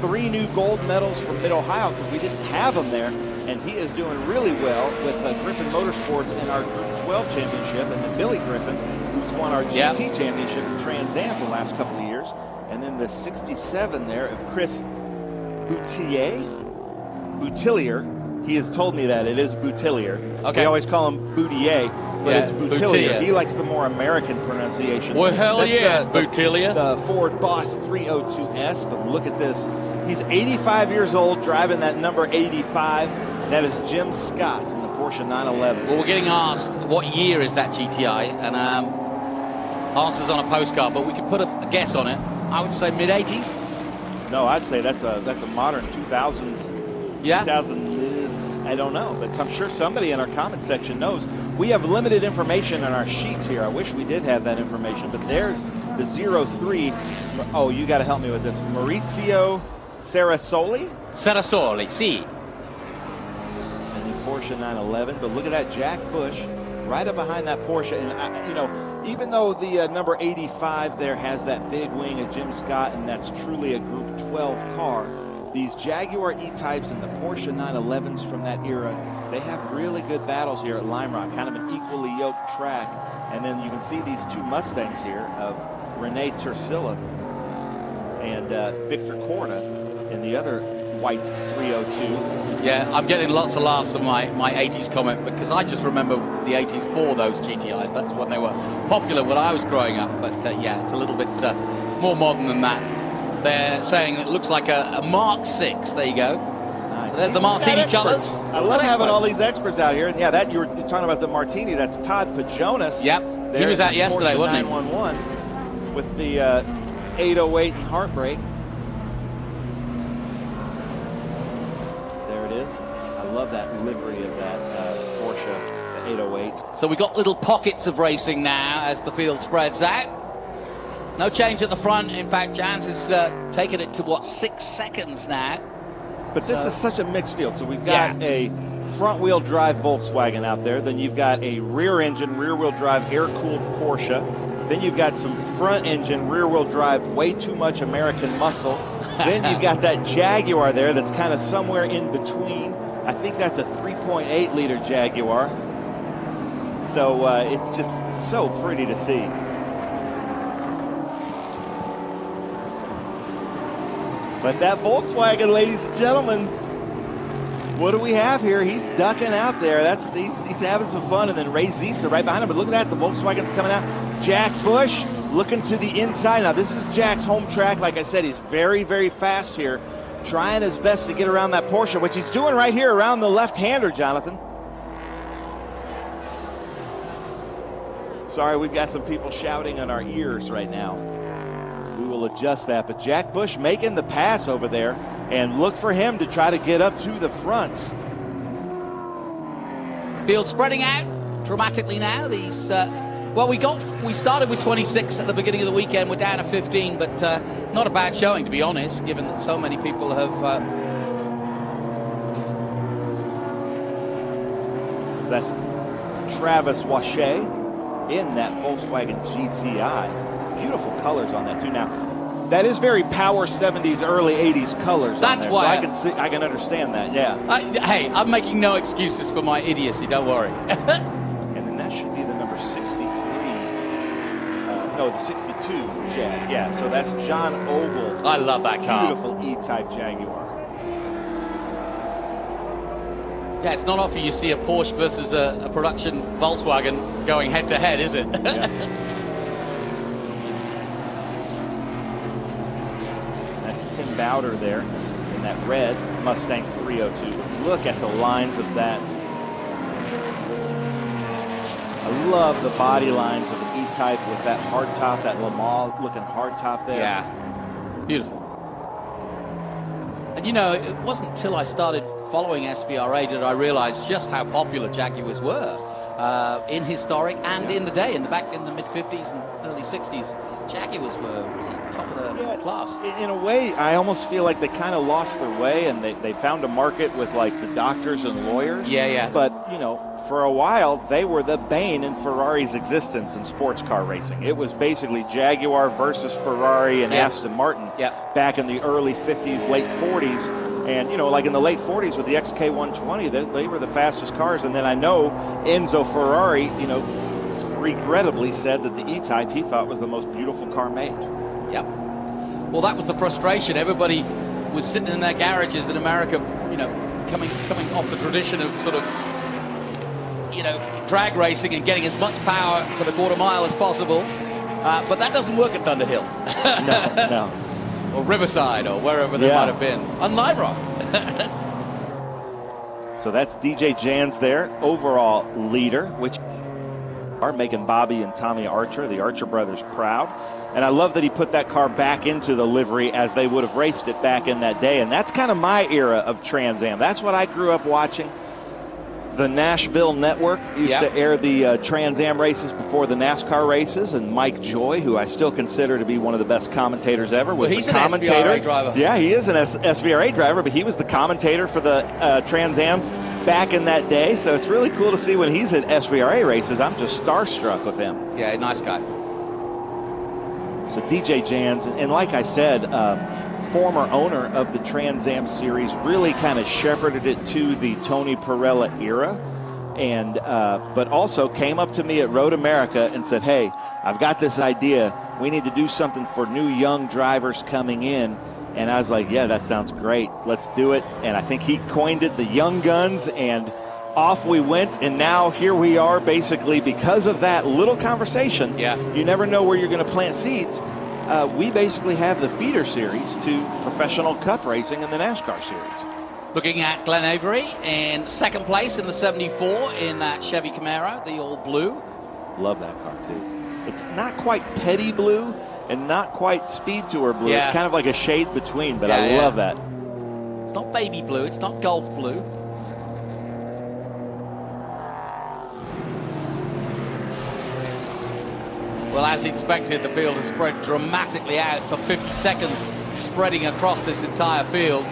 3 new gold medals from Mid-Ohio because we didn't have them there, and he is doing really well with Griffin Motorsports in our Group 12 championship, and then Billy Griffin, who's won our GT championship in Trans Am the last couple of years, and then the 67 there of Chris Boutillier. He has told me that it is Boutillier. Okay. We always call him Boutier, but it's Boutillier. He likes the more American pronunciation. Well, hell yeah, it's Boutillier. The Ford Boss 302S, but look at this. He's 85 years old, driving that number 85. That is Jim Scott in the Porsche 911. Well, we're getting asked what year is that GTI, and answers on a postcard, but we could put a guess on it. I would say mid-80s. No, I'd say that's a modern 2000s. Yeah. 2000 is, I don't know, but I'm sure somebody in our comment section knows. We have limited information on our sheets here. I wish we did have that information, but there's the 03. Oh, you got to help me with this. Maurizio Sarasoli? Sarasoli, sì. And the Porsche 911, but look at that Jack Bush right up behind that Porsche. And, you know, even though the number 85 there has that big wing of Jim Scott, and that's truly a Group 12 car, these Jaguar E-Types and the Porsche 911s from that era, they have really good battles here at Lime Rock, kind of an equally yoked track. And then you can see these 2 Mustangs here of Renee Tercilla and Victor Corda in the other white 302. Yeah, I'm getting lots of laughs of my 80s comment, because I just remember the 80s for those GTIs. That's when they were popular when I was growing up. But yeah, it's a little bit more modern than that. They're saying it looks like a Mark 6. There you go. Nice. There's the Martini colors. I love having all these experts out here. And yeah, that you're talking about the Martini. That's Todd Pajonas. Yep. He was out yesterday, wasn't he? 911 with the 808 and Heartbreak. There it is. I love that livery of that Porsche, the 808. So we got little pockets of racing now as the field spreads out. No change at the front. In fact, Jans has taken it to, 6 seconds now. But this is such a mixed field. So we've got a front-wheel drive Volkswagen out there. Then you've got a rear-engine, rear-wheel drive, air-cooled Porsche. Then you've got some front-engine, rear-wheel drive, way too much American muscle. Then you've got that Jaguar there that's kind of somewhere in between. I think that's a 3.8-liter Jaguar. So it's just so pretty to see. But that Volkswagen, ladies and gentlemen, what do we have here? He's ducking out there. He's having some fun. And then Ray Zisa right behind him. But look at that. The Volkswagen's coming out. Jack Bush looking to the inside. Now, this is Jack's home track. Like I said, he's very, very fast here. Trying his best to get around that Porsche, which he's doing right here around the left-hander, Jonathan. Sorry, we've got some people shouting in our ears right now. We will adjust that. But Jack Bush making the pass over there, and look for him to try to get up to the front. Field spreading out dramatically now. These we started with 26 at the beginning of the weekend. We're down to 15, but not a bad showing, to be honest, given that so many people have. That's Travis Wache in that Volkswagen GTI. Beautiful colors on that too. Now, that is very power 70s, early 80s colors. That's on there, why so I can understand that. Yeah. Hey, I'm making no excuses for my idiocy. Don't worry. And then that should be the number 63. No, the 62 Jag. Yeah. So that's John Ogle. I love that car. Beautiful E-Type Jaguar. Yeah, it's not often you see a Porsche versus a production Volkswagen going head to head, is it? Yeah. Tim Bowder there in that red Mustang 302. Look at the lines of that. I love the body lines of the E-Type with that hard top, that Le Mans looking hard top there. Yeah, beautiful. And you know, it wasn't until I started following SVRA did I realize just how popular Jaguars were in historic and in the day, back in the mid-50s and early 60s. Jaguars were really top of the class. In a way, I almost feel like they kind of lost their way, and they found a market with like the doctors and lawyers. Yeah. But, you know, for a while, they were the bane in Ferrari's existence in sports car racing. It was basically Jaguar versus Ferrari and Aston Martin back in the early 50s, late 40s. And, you know, like in the late 40s with the XK120, they were the fastest cars. And then I know Enzo Ferrari, you know, regrettably said that the E-Type he thought was the most beautiful car made. Yep. Well, that was the frustration. Everybody was sitting in their garages in America, you know, coming off the tradition of sort of, you know, drag racing and getting as much power for the quarter mile as possible. But that doesn't work at Thunderhill. No. Or Riverside, or wherever they might have been. On Lime Rock. So that's DJ Jans there, overall leader, which are making Bobby and Tommy Archer, the Archer brothers, proud. And I love that he put that car back into the livery as they would have raced it back in that day. And that's kind of my era of Trans Am. That's what I grew up watching. The Nashville Network used to air the Trans Am races before the NASCAR races, and Mike Joy, who I still consider to be one of the best commentators ever, was he's the commentator. An SVRA driver. Yeah, he is an SVRA driver, but he was the commentator for the Trans Am back in that day. So it's really cool to see when he's at SVRA races. I'm just starstruck with him. Yeah, nice guy. So DJ Jans, and like I said, former owner of the Trans Am series, really kind of shepherded it to the Tony Pirelli era, and but also came up to me at Road America and said, hey, I've got this idea. We need to do something for new young drivers coming in. And I was like, yeah, that sounds great. Let's do it. And I think he coined it the Young Guns, and off we went. And now here we are, basically because of that little conversation. Yeah. You never know where you're going to plant seeds. we basically have the feeder series to professional cup racing in the NASCAR series. Looking at Glenn Avery in second place in the 74 in that Chevy Camaro, the all blue. Love that car too. It's not quite petty blue and not quite SpeedTour blue. Yeah. It's kind of like a shade between, but I love that. It's not baby blue. It's not golf blue. Well, as expected, the field has spread dramatically out. Some 50 seconds spreading across this entire field.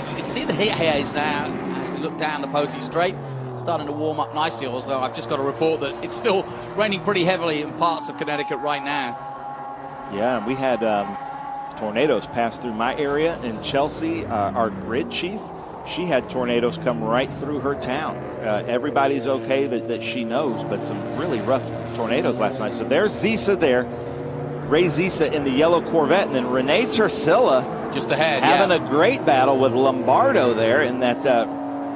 You can see the heat haze now as we look down the Posey Straight. Starting to warm up nicely, although I've just got to report that it's still raining pretty heavily in parts of Connecticut right now. Yeah, we had tornadoes pass through my area in Chelsea. Our grid chief, she had tornadoes come right through her town. Everybody's okay that she knows, but some really rough tornadoes last night. So there's Zisa there, Ray Zisa in the yellow Corvette, and then Renee Tursilla just ahead, having a great battle with Lombardo there in that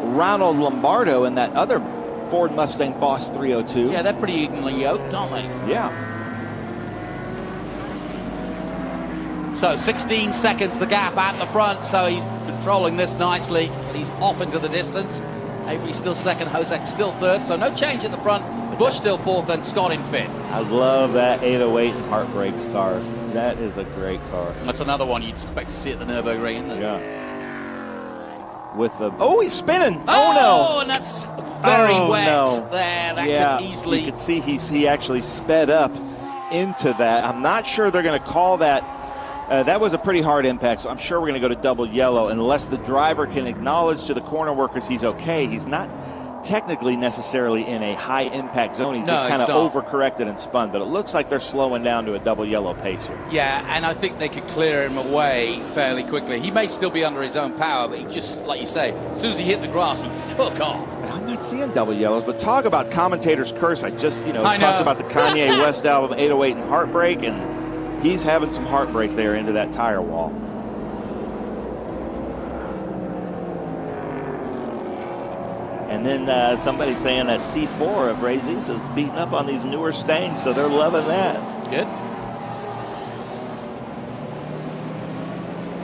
Ronald Lombardo and that other Ford Mustang Boss 302. Yeah, they're pretty evenly yoked, aren't they? Yeah. So 16 seconds the gap at the front, so he's controlling this nicely. But he's off into the distance. Avery still second, Hosek still third, so no change at the front. Busch still fourth, and Scott in fifth. I love that 808 and Heartbreaks car. That is a great car. That's another one you'd expect to see at the Nürburgring, isn't it? Yeah. With the he's spinning. Oh, no! And that's very wet no. there. That could easily. You could see he actually sped up into that. I'm not sure they're going to call that. That was a pretty hard impact, so I'm sure we're going to go to double yellow unless the driver can acknowledge to the corner workers he's okay. He's not technically necessarily in a high impact zone. He's just kind of overcorrected and spun, but it looks like they're slowing down to a double yellow pace here. Yeah, and I think they could clear him away fairly quickly. He may still be under his own power, but he just, like you say, as soon as he hit the grass, he took off. I'm not seeing double yellows, but talk about commentator's curse. I just, talked about the Kanye West album 808 and Heartbreak, and he's having some heartbreak there into that tire wall. And then somebody saying that C4 of Ray Zisa is beating up on these newer stains, so they're loving that. Good.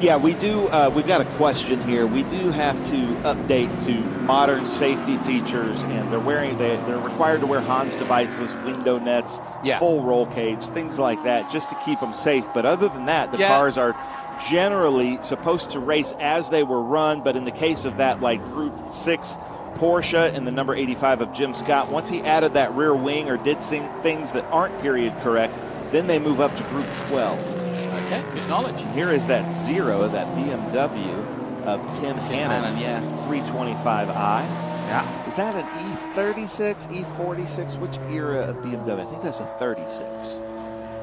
Yeah, we do. We've got a question here. We do have to update to modern safety features, and they're required to wear Hans devices, window nets, full roll cage, things like that, just to keep them safe. But other than that, the cars are generally supposed to race as they were run. But in the case of that, like Group 6 Porsche and the number 85 of Jim Scott, once he added that rear wing or did things that aren't period correct, then they move up to Group 12. Okay, good knowledge. And here is that Zero, that BMW of Tim Hannon, 325i. Yeah. Is that an E36, E46? Which era of BMW? I think that's a 36.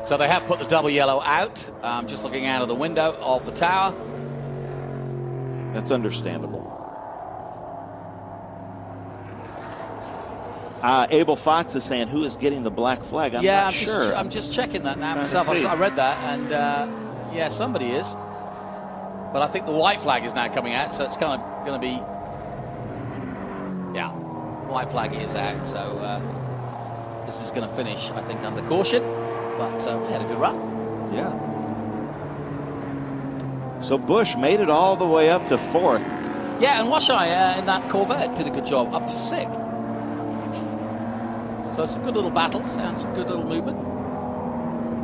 So they have put the double yellow out. Just looking out of the window of the tower. That's understandable. Abel Fox is saying, who is getting the black flag? I'm not sure. I'm just checking that now myself. I read that, and somebody is. But I think the white flag is now coming out, so it's kind of going to be, white flag is out. So this is going to finish, I think, under caution. But we had a good run. Yeah. So Busch made it all the way up to 4th. Yeah, and Washai in that Corvette did a good job, up to 6th. So some good little battles and some good little movement.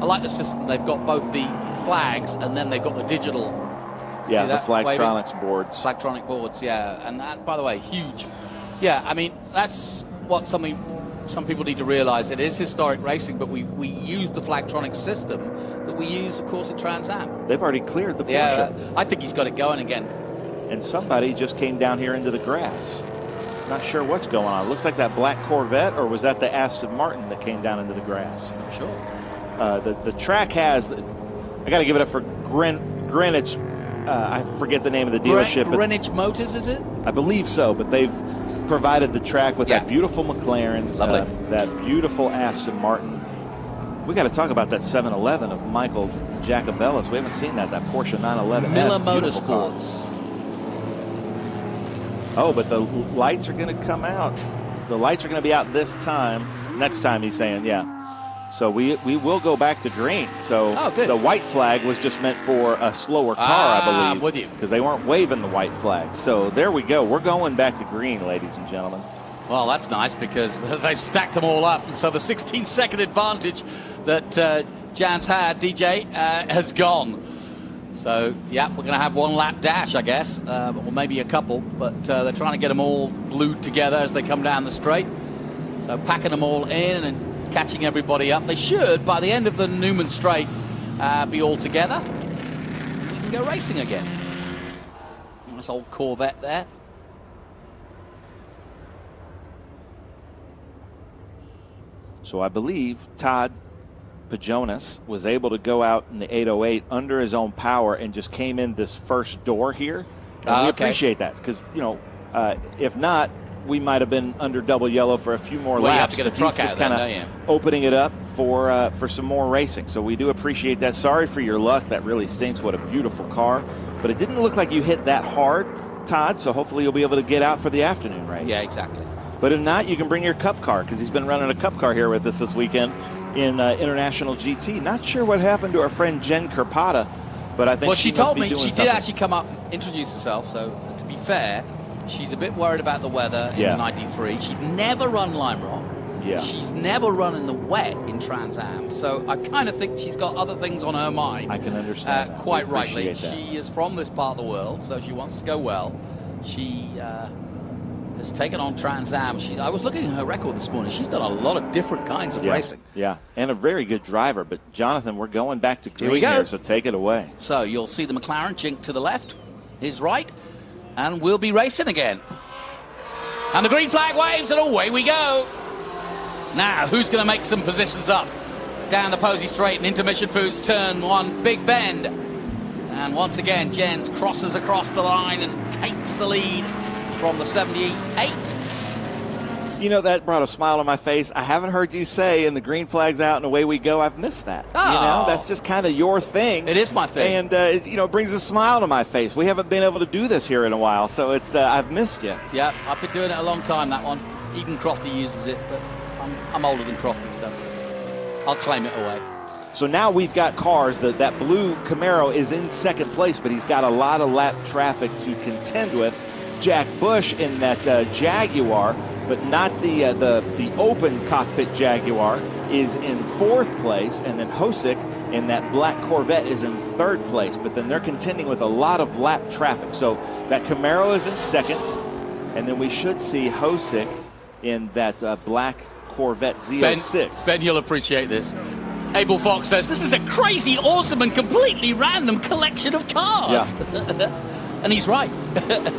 I like the system. They've got both the flags and then they've got the digital. Yeah, the Flagtronics boards. Flagtronic boards, yeah. And that, by the way, huge. Yeah, I mean, that's what some people need to realize. It is historic racing, but we use the Flagtronic system that we use, of course, at Trans Am. They've already cleared the Porsche. Yeah, I think he's got it going again. And somebody just came down here into the grass. Not sure what's going on. It looks like that black Corvette, or was that the Aston Martin that came down into the grass? Sure. The track has, I got to give it up for Greenwich. I forget the name of the dealership. Greenwich Motors, is it? I believe so, but they've provided the track with that beautiful McLaren, that beautiful Aston Martin. We got to talk about that 711 of Michael Jacobellis. We haven't seen that Porsche 911. Miller Motorsports. Oh, but the lights are going to come out. The lights are going to be out this time. Next time, he's saying, So we will go back to green. So the white flag was just meant for a slower car, I believe. I'm with you. Because they weren't waving the white flag. So there we go. We're going back to green, ladies and gentlemen. Well, that's nice because they've stacked them all up. And so the 16-second advantage that Jan's had, DJ, has gone. So, yeah, we're going to have one lap dash, I guess, or maybe a couple. But they're trying to get them all glued together as they come down the straight. So packing them all in and catching everybody up. They should, by the end of the Newman Straight, be all together. We can go racing again. This old Corvette there. So I believe Todd Pajonas was able to go out in the 808 under his own power and just came in this first door here. And we appreciate that because, you know, if not, we might have been under double yellow for a few more laps. You have to get a truck he's just out kind of opening it up for some more racing. So we do appreciate that. Sorry for your luck. That really stinks. What a beautiful car. But it didn't look like you hit that hard, Todd, so hopefully you'll be able to get out for the afternoon race. Yeah, exactly. But if not, you can bring your cup car because he's been running a cup car here with us this weekend in International GT. Not sure what happened to our friend Jen Kerpata, but I think she told me she something. did actually come up and introduce herself. So to be fair, she's a bit worried about the weather in the 93. She'd never run Lime Rock. Yeah. She's never run in the wet in Trans Am. So I kind of think she's got other things on her mind. I can understand that. Quite rightly. That. She is from this part of the world, so she wants to go well. She has taken on Trans Am. I was looking at her record this morning. She's done a lot of different kinds of racing. Yeah, and a very good driver. But, Jonathan, we're going back to green here, so take it away. So you'll see the McLaren jink to the left, his right, and we'll be racing again. And the green flag waves, and away we go. Now, who's going to make some positions up? Down the Posey Straight and into Mission Foods turn one, big bend. And once again, Jens crosses across the line and takes the lead from the 78. You know, that brought a smile on my face. I haven't heard you say, and the green flag's out and away we go. I've missed that. Oh. You know, that's just kind of your thing. It is my thing. And, it brings a smile to my face. We haven't been able to do this here in a while, so it's I've missed you. Yeah, I've been doing it a long time, that one. Even Crofty uses it, but I'm older than Crofty, so I'll claim it away. So now we've got cars. That blue Camaro is in second place, but he's got a lot of lap traffic to contend with. Jack Bush in that Jaguar, but not the open cockpit Jaguar, is in fourth place, and then Hosick in that black Corvette is in third place. But then they're contending with a lot of lap traffic. So that Camaro is in second, and then we should see Hosick in that black Corvette Z06. Ben, you'll appreciate this. Abel Fox says, this is a crazy, awesome, and completely random collection of cars. Yeah. And he's right.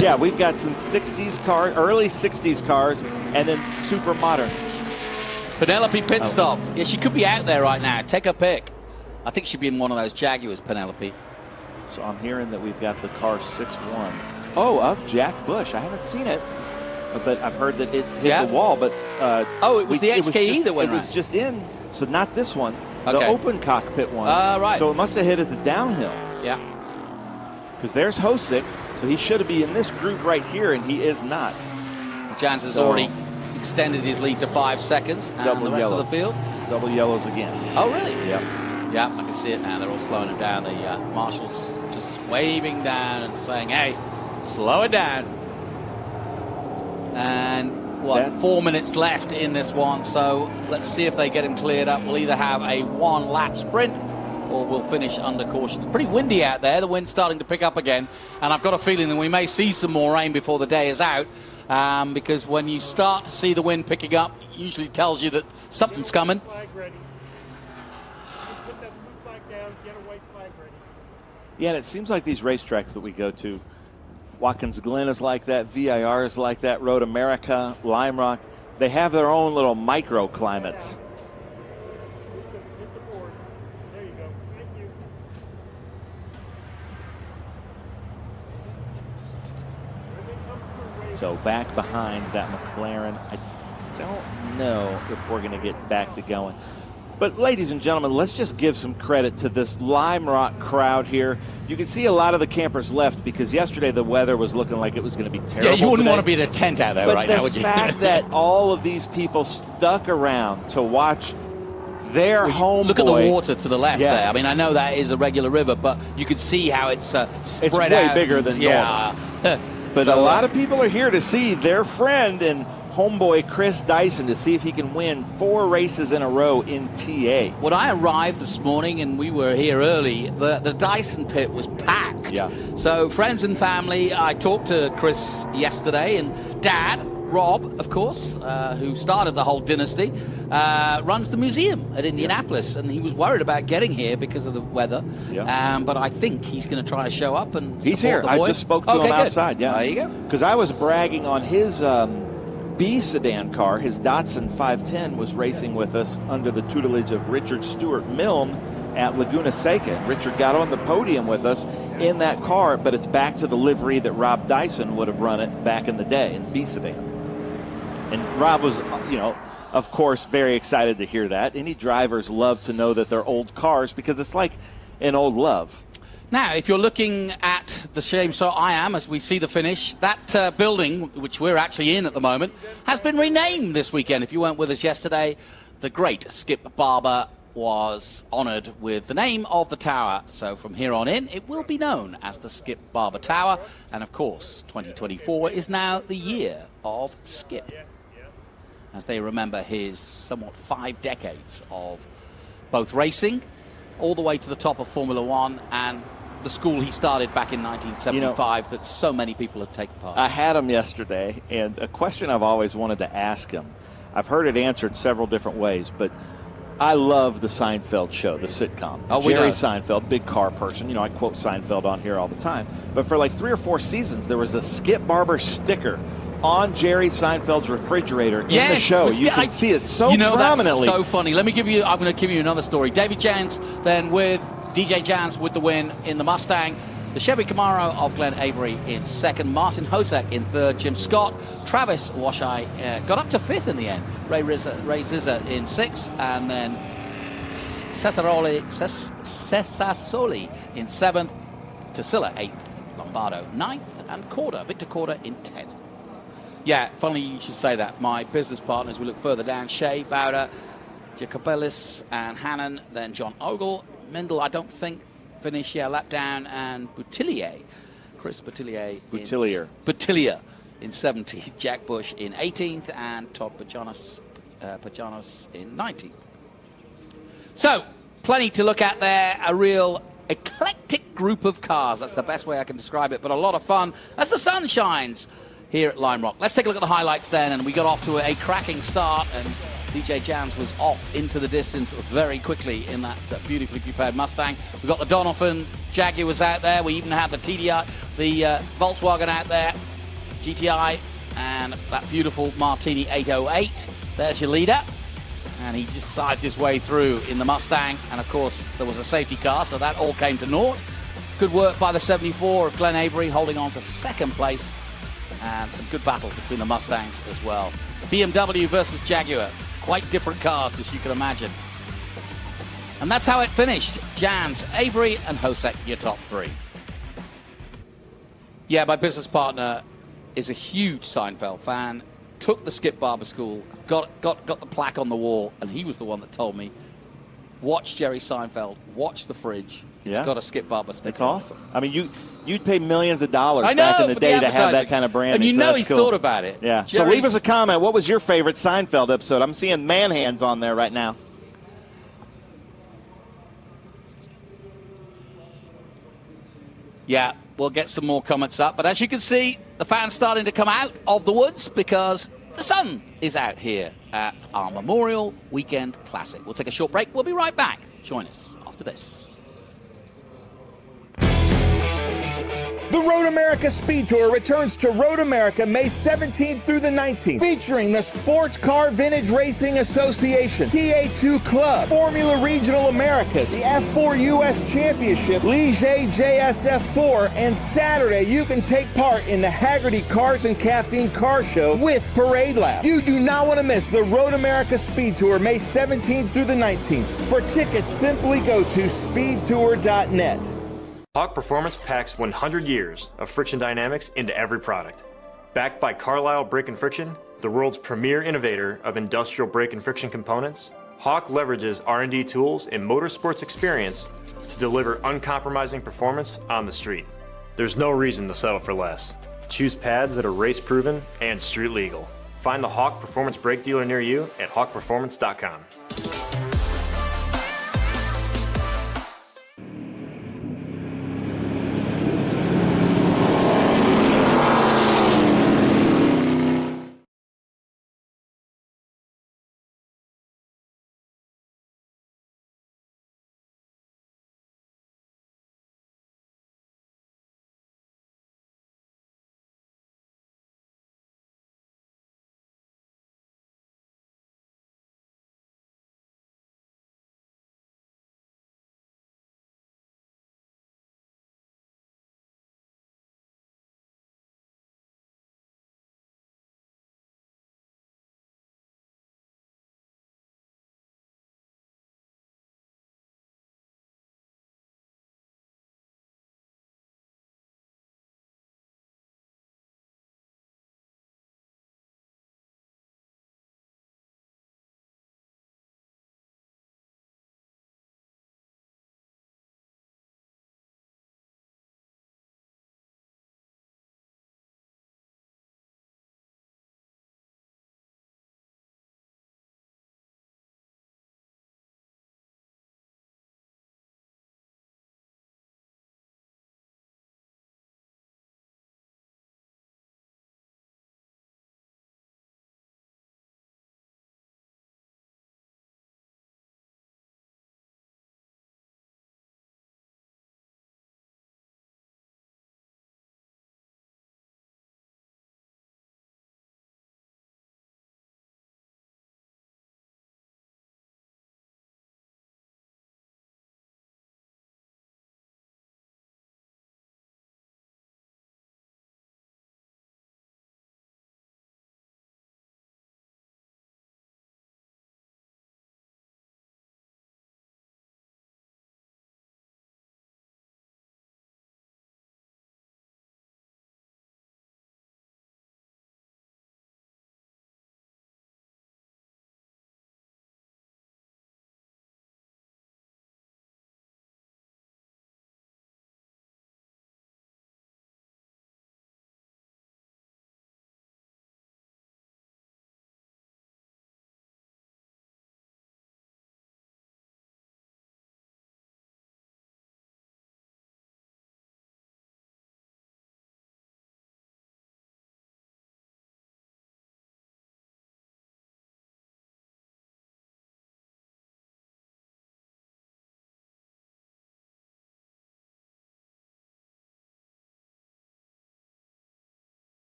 Yeah, we've got some 60s cars, early 60s cars, and then super modern. Penelope pit stop. Yeah, she could be out there right now. Take a pick. I think she'd be in one of those Jaguars, Penelope. So I'm hearing that we've got the car 6-1. Oh, of Jack Bush. I haven't seen it, but I've heard that it hit the wall. But it was the XKE that went It was right. just in, so not this one. Okay. The open cockpit one. Right. So it must have hit at the downhill. Yeah. Because there's Hosick, so he should be in this group right here, and he is not. Jans has already extended his lead to 5 seconds, and the rest of the field. Double yellows again. Oh, really? Yep. Yeah, I can see it now. They're all slowing it down. The marshals just waving down and saying, hey, slow it down. And, 4 minutes left in this one, so let's see if they get him cleared up. We'll either have a one-lap sprint or we'll finish under caution. It's pretty windy out there. The wind's starting to pick up again, and I've got a feeling that we may see some more rain before the day is out, because when you start to see the wind picking up, it usually tells you that something's coming. Yeah, and it seems like these racetracks that we go to, Watkins Glen is like that, VIR is like that, Road America, Lime Rock, they have their own little microclimates. So back behind that McLaren, I don't know if we're going to get back to going. But ladies and gentlemen, let's just give some credit to this Lime Rock crowd here. You can see a lot of the campers left because yesterday the weather was looking like it was going to be terrible. Yeah, you wouldn't today. want to be in a tent out there right now, would you? But the fact that all of these people stuck around to watch Their home. Look at the water to the left Yeah. there. I mean, I know that is a regular river, but you could see how it's spread out. It's way bigger than normal. But So, a lot of people are here to see their friend and homeboy Chris Dyson, to see if he can win 4 races in a row in TA. When I arrived this morning and we were here early, the Dyson pit was packed. Yeah. So friends and family, I talked to Chris yesterday, and Dad, Rob, of course, who started the whole dynasty, runs the museum at Indianapolis, and he was worried about getting here because of the weather. Yeah. But I think he's going to try to show up and He's support here. the I boys. just spoke to him good. outside. Yeah. There you go. Because I was bragging on his B sedan car. His Datsun 510 was racing with us under the tutelage of Richard Stewart Milne at Laguna Seca. Richard got on the podium with us in that car, but it's back to the livery that Rob Dyson would have run it back in the day in B sedan. And Rob was, of course, very excited to hear that. Any drivers love to know that they're old cars because it's like an old love. Now, if you're looking at the shame, so I am, as we see the finish, that building, which we're actually in at the moment, has been renamed this weekend. If you weren't with us yesterday, the great Skip Barber was honoured with the name of the tower. So from here on in, it will be known as the Skip Barber Tower. And of course, 2024 is now the year of Skip, as they remember his somewhat 5 decades of both racing all the way to the top of Formula One and the school he started back in 1975 that so many people have taken part in. I had him yesterday, and a question I've always wanted to ask him, I've heard it answered several different ways, but I love the Seinfeld show, the sitcom. Jerry Seinfeld, big car person. I quote Seinfeld on here all the time. But for like 3 or 4 seasons, there was a Skip Barber sticker on Jerry Seinfeld's refrigerator in the show. You can see it so prominently. That's so funny. I'm going to give you another story. David Jans then with DJ Jans with the win in the Mustang. The Chevy Camaro of Glenn Avery in second. Martin Hosek in third. Jim Scott. Travis Washai got up to 5th in the end. Ray Zizza in 6th. And then Cesaroli in 7th. Tassila 8th. Lombardo 9th. And Victor Corda in 10th. Yeah, funny you should say that. My business partners, we look further down, Shea, Bowder, Jacobellis, and Hannon, then John Ogle. Mendel, I don't think, finished, lap down, and Boutillier. Chris Boutillier in 17th, Jack Bush in 18th, and Todd Pajanos in 19th. So, plenty to look at there, a real eclectic group of cars. That's the best way I can describe it, but a lot of fun as the sun shines here at Lime Rock. Let's take a look at the highlights then, and we got off to a cracking start, and DJ Jans was off into the distance very quickly in that beautifully prepared Mustang. We've got the Donaldson Jaguars out there. We even had the TDI, the Volkswagen out there, GTI, and that beautiful Martini 808. There's your leader. And he just scythed his way through in the Mustang. And, of course, there was a safety car, so that all came to naught. Good work by the 74 of Glenn Avery, holding on to second place. And some good battle between the Mustangs as well. BMW versus Jaguar. Quite different cars, as you can imagine. And that's how it finished. Jans, Avery, and Hosek, your top 3. Yeah, my business partner is a huge Seinfeld fan. Took the Skip Barber School, got the plaque on the wall, and he was the one that told me, watch Jerry Seinfeld, watch the fridge. It's got a Skip Barber sticker. It's awesome. I mean, you'd pay millions of dollars back in the day to have that kind of branding. And so he's cool. thought about it. Yeah. So leave us a comment. What was your favorite Seinfeld episode? I'm seeing man hands on there right now. Yeah, we'll get some more comments up. But as you can see, the fans starting to come out of the woods because the sun is out here at our Memorial Weekend Classic. We'll take a short break. We'll be right back. Join us after this. The Road America Speed Tour returns to Road America May 17th through the 19th, featuring the Sportscar Vintage Racing Association, TA2 Club, Formula Regional Americas, the F4 US Championship, Ligier JSF4, and Saturday you can take part in the Haggerty Cars and Caffeine Car Show with Parade Lab. You do not want to miss the Road America Speed Tour May 17th through the 19th. For tickets, simply go to speedtour.net. Hawk Performance packs 100 years of friction dynamics into every product. Backed by Carlisle Brake and Friction, the world's premier innovator of industrial brake and friction components, Hawk leverages R&D tools and motorsports experience to deliver uncompromising performance on the street. There's no reason to settle for less. Choose pads that are race-proven and street-legal. Find the Hawk Performance Brake dealer near you at hawkperformance.com.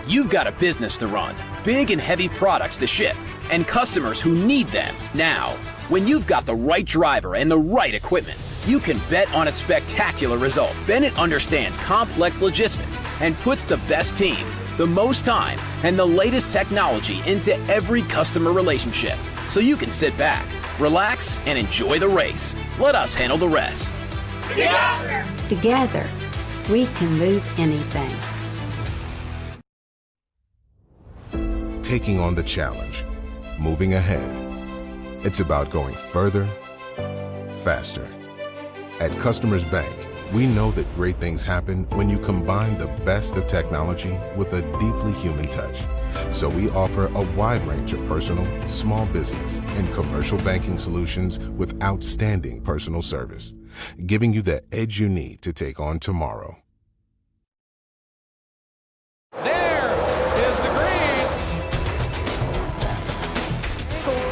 You've got a business to run, big and heavy products to ship, and customers who need them now. When you've got the right driver and the right equipment, you can bet on a spectacular result. Bennett understands complex logistics and puts the best team, the most time, and the latest technology into every customer relationship. So you can sit back, relax, and enjoy the race. Let us handle the rest. Together, we can move anything. Taking on the challenge, moving ahead. It's about going further, faster. At Customers Bank, we know that great things happen when you combine the best of technology with a deeply human touch. So we offer a wide range of personal, small business, and commercial banking solutions with outstanding personal service, giving you the edge you need to take on tomorrow. There is the green.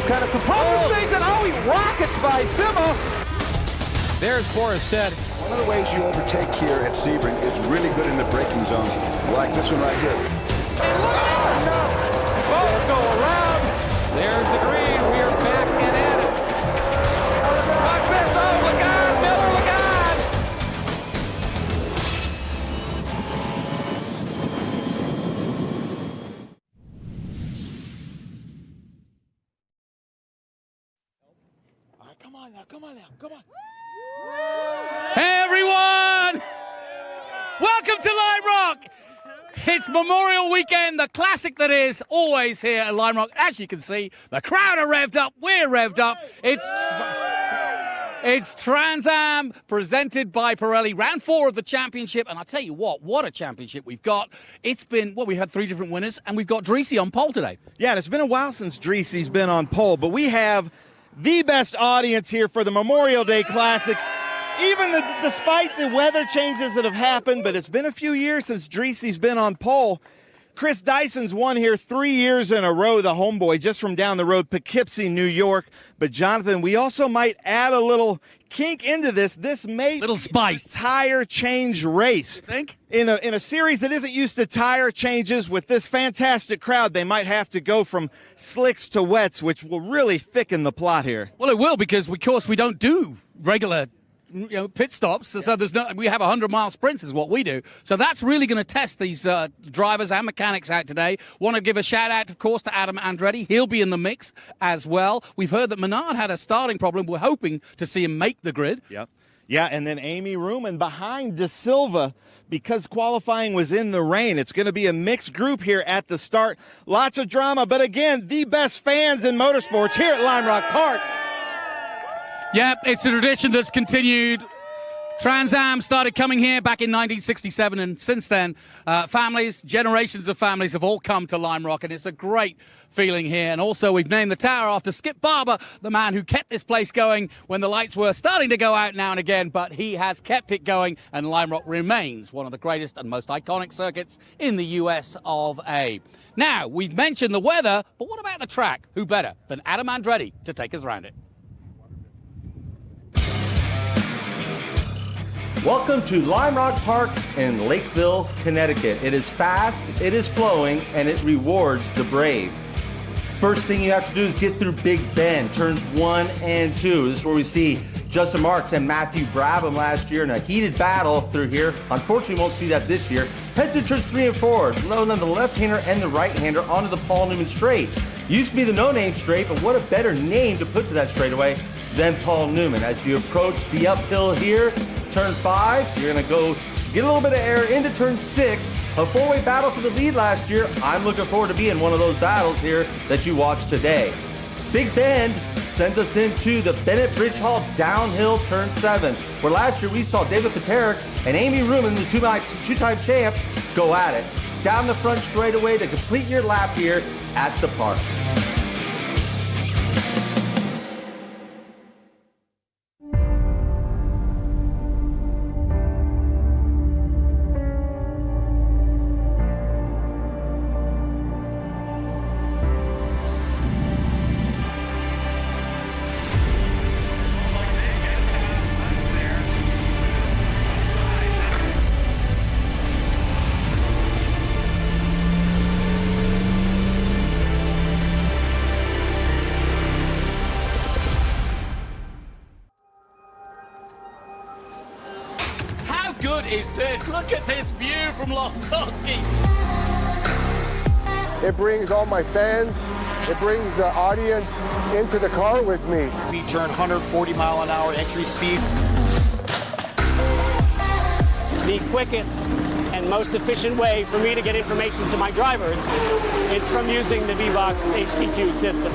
Kind of composes things, and he rockets by Sima. There's Boris said. One of the ways you overtake here at Sebring is really good in the braking zones, like this one right here. Both go around. There's the green. We are back and at it. Watch this. Oh, look out, Miller, look out. Come on now. Hey everyone! Welcome to Lime Rock! It's Memorial Weekend, the classic that is always here at Lime Rock. As you can see, the crowd are revved up, we're revved up. It's Trans Am presented by Pirelli, round 4 of the championship, and I tell you what a championship we've got. It's been, we had 3 different winners, and we've got Dreesy on pole today. Yeah, and it's been a while since Dreesy's been on pole, but we have the best audience here for the Memorial Day Classic. Despite the weather changes that have happened, but it's been a few years since Dreesy's been on pole. Chris Dyson's won here 3 years in a row, the homeboy, just from down the road, Poughkeepsie, New York. But Jonathan, we also might add a little kink into this. This may little spice tire change race. You think? In a series that isn't used to tire changes, with this fantastic crowd, they might have to go from slicks to wets, which will really thicken the plot here. Well, it will, because of course we don't do regular pit stops, so we have 100-mile sprints is what we do. So that's really going to test these drivers and mechanics out today. Want to give a shout out, of course, to Adam Andretti. He'll be in the mix as well. We've heard that Menard had a starting problem. We're hoping to see him make the grid. Yep. Yeah, and then Amy Ruman behind De Silva, because qualifying was in the rain. It's going to be a mixed group here at the start. Lots of drama, but again, the best fans in motorsports here at Lime Rock Park. Yep, it's a tradition that's continued. Trans Am started coming here back in 1967, and since then, families, generations of families have all come to Lime Rock, and it's a great feeling here. And also, we've named the tower after Skip Barber, the man who kept this place going when the lights were starting to go out now and again, but he has kept it going, and Lime Rock remains one of the greatest and most iconic circuits in the US of A. Now, we've mentioned the weather, but what about the track? Who better than Adam Andretti to take us around it? Welcome to Lime Rock Park in Lakeville, Connecticut. It is fast, it is flowing, and it rewards the brave. First thing you have to do is get through Big Bend, turns 1 and 2. This is where we see Justin Marks and Matthew Brabham last year in a heated battle through here. Unfortunately, won't see that this year. Head to turns 3 and 4, load on the left-hander and the right-hander onto the Paul Newman straight. Used to be the no-name straight, but what a better name to put to that straightaway than Paul Newman. As you approach the uphill here, turn 5, you're going to go get a little bit of air into turn 6. A 4-way battle for the lead last year. I'm looking forward to being one of those battles here that you watched today. Big Bend sends us into the Bennett Bridge Hall downhill turn 7, where last year we saw David Paterick and Amy Ruman, the two-time champ, go at it. Down the front straightaway to complete your lap here at the park. What is this? Look at this view from Losowski. It brings all my fans, it brings the audience into the car with me. Speed turn, 140 mile an hour entry speeds. The quickest and most efficient way for me to get information to my drivers is from using the V-Box HD2 system.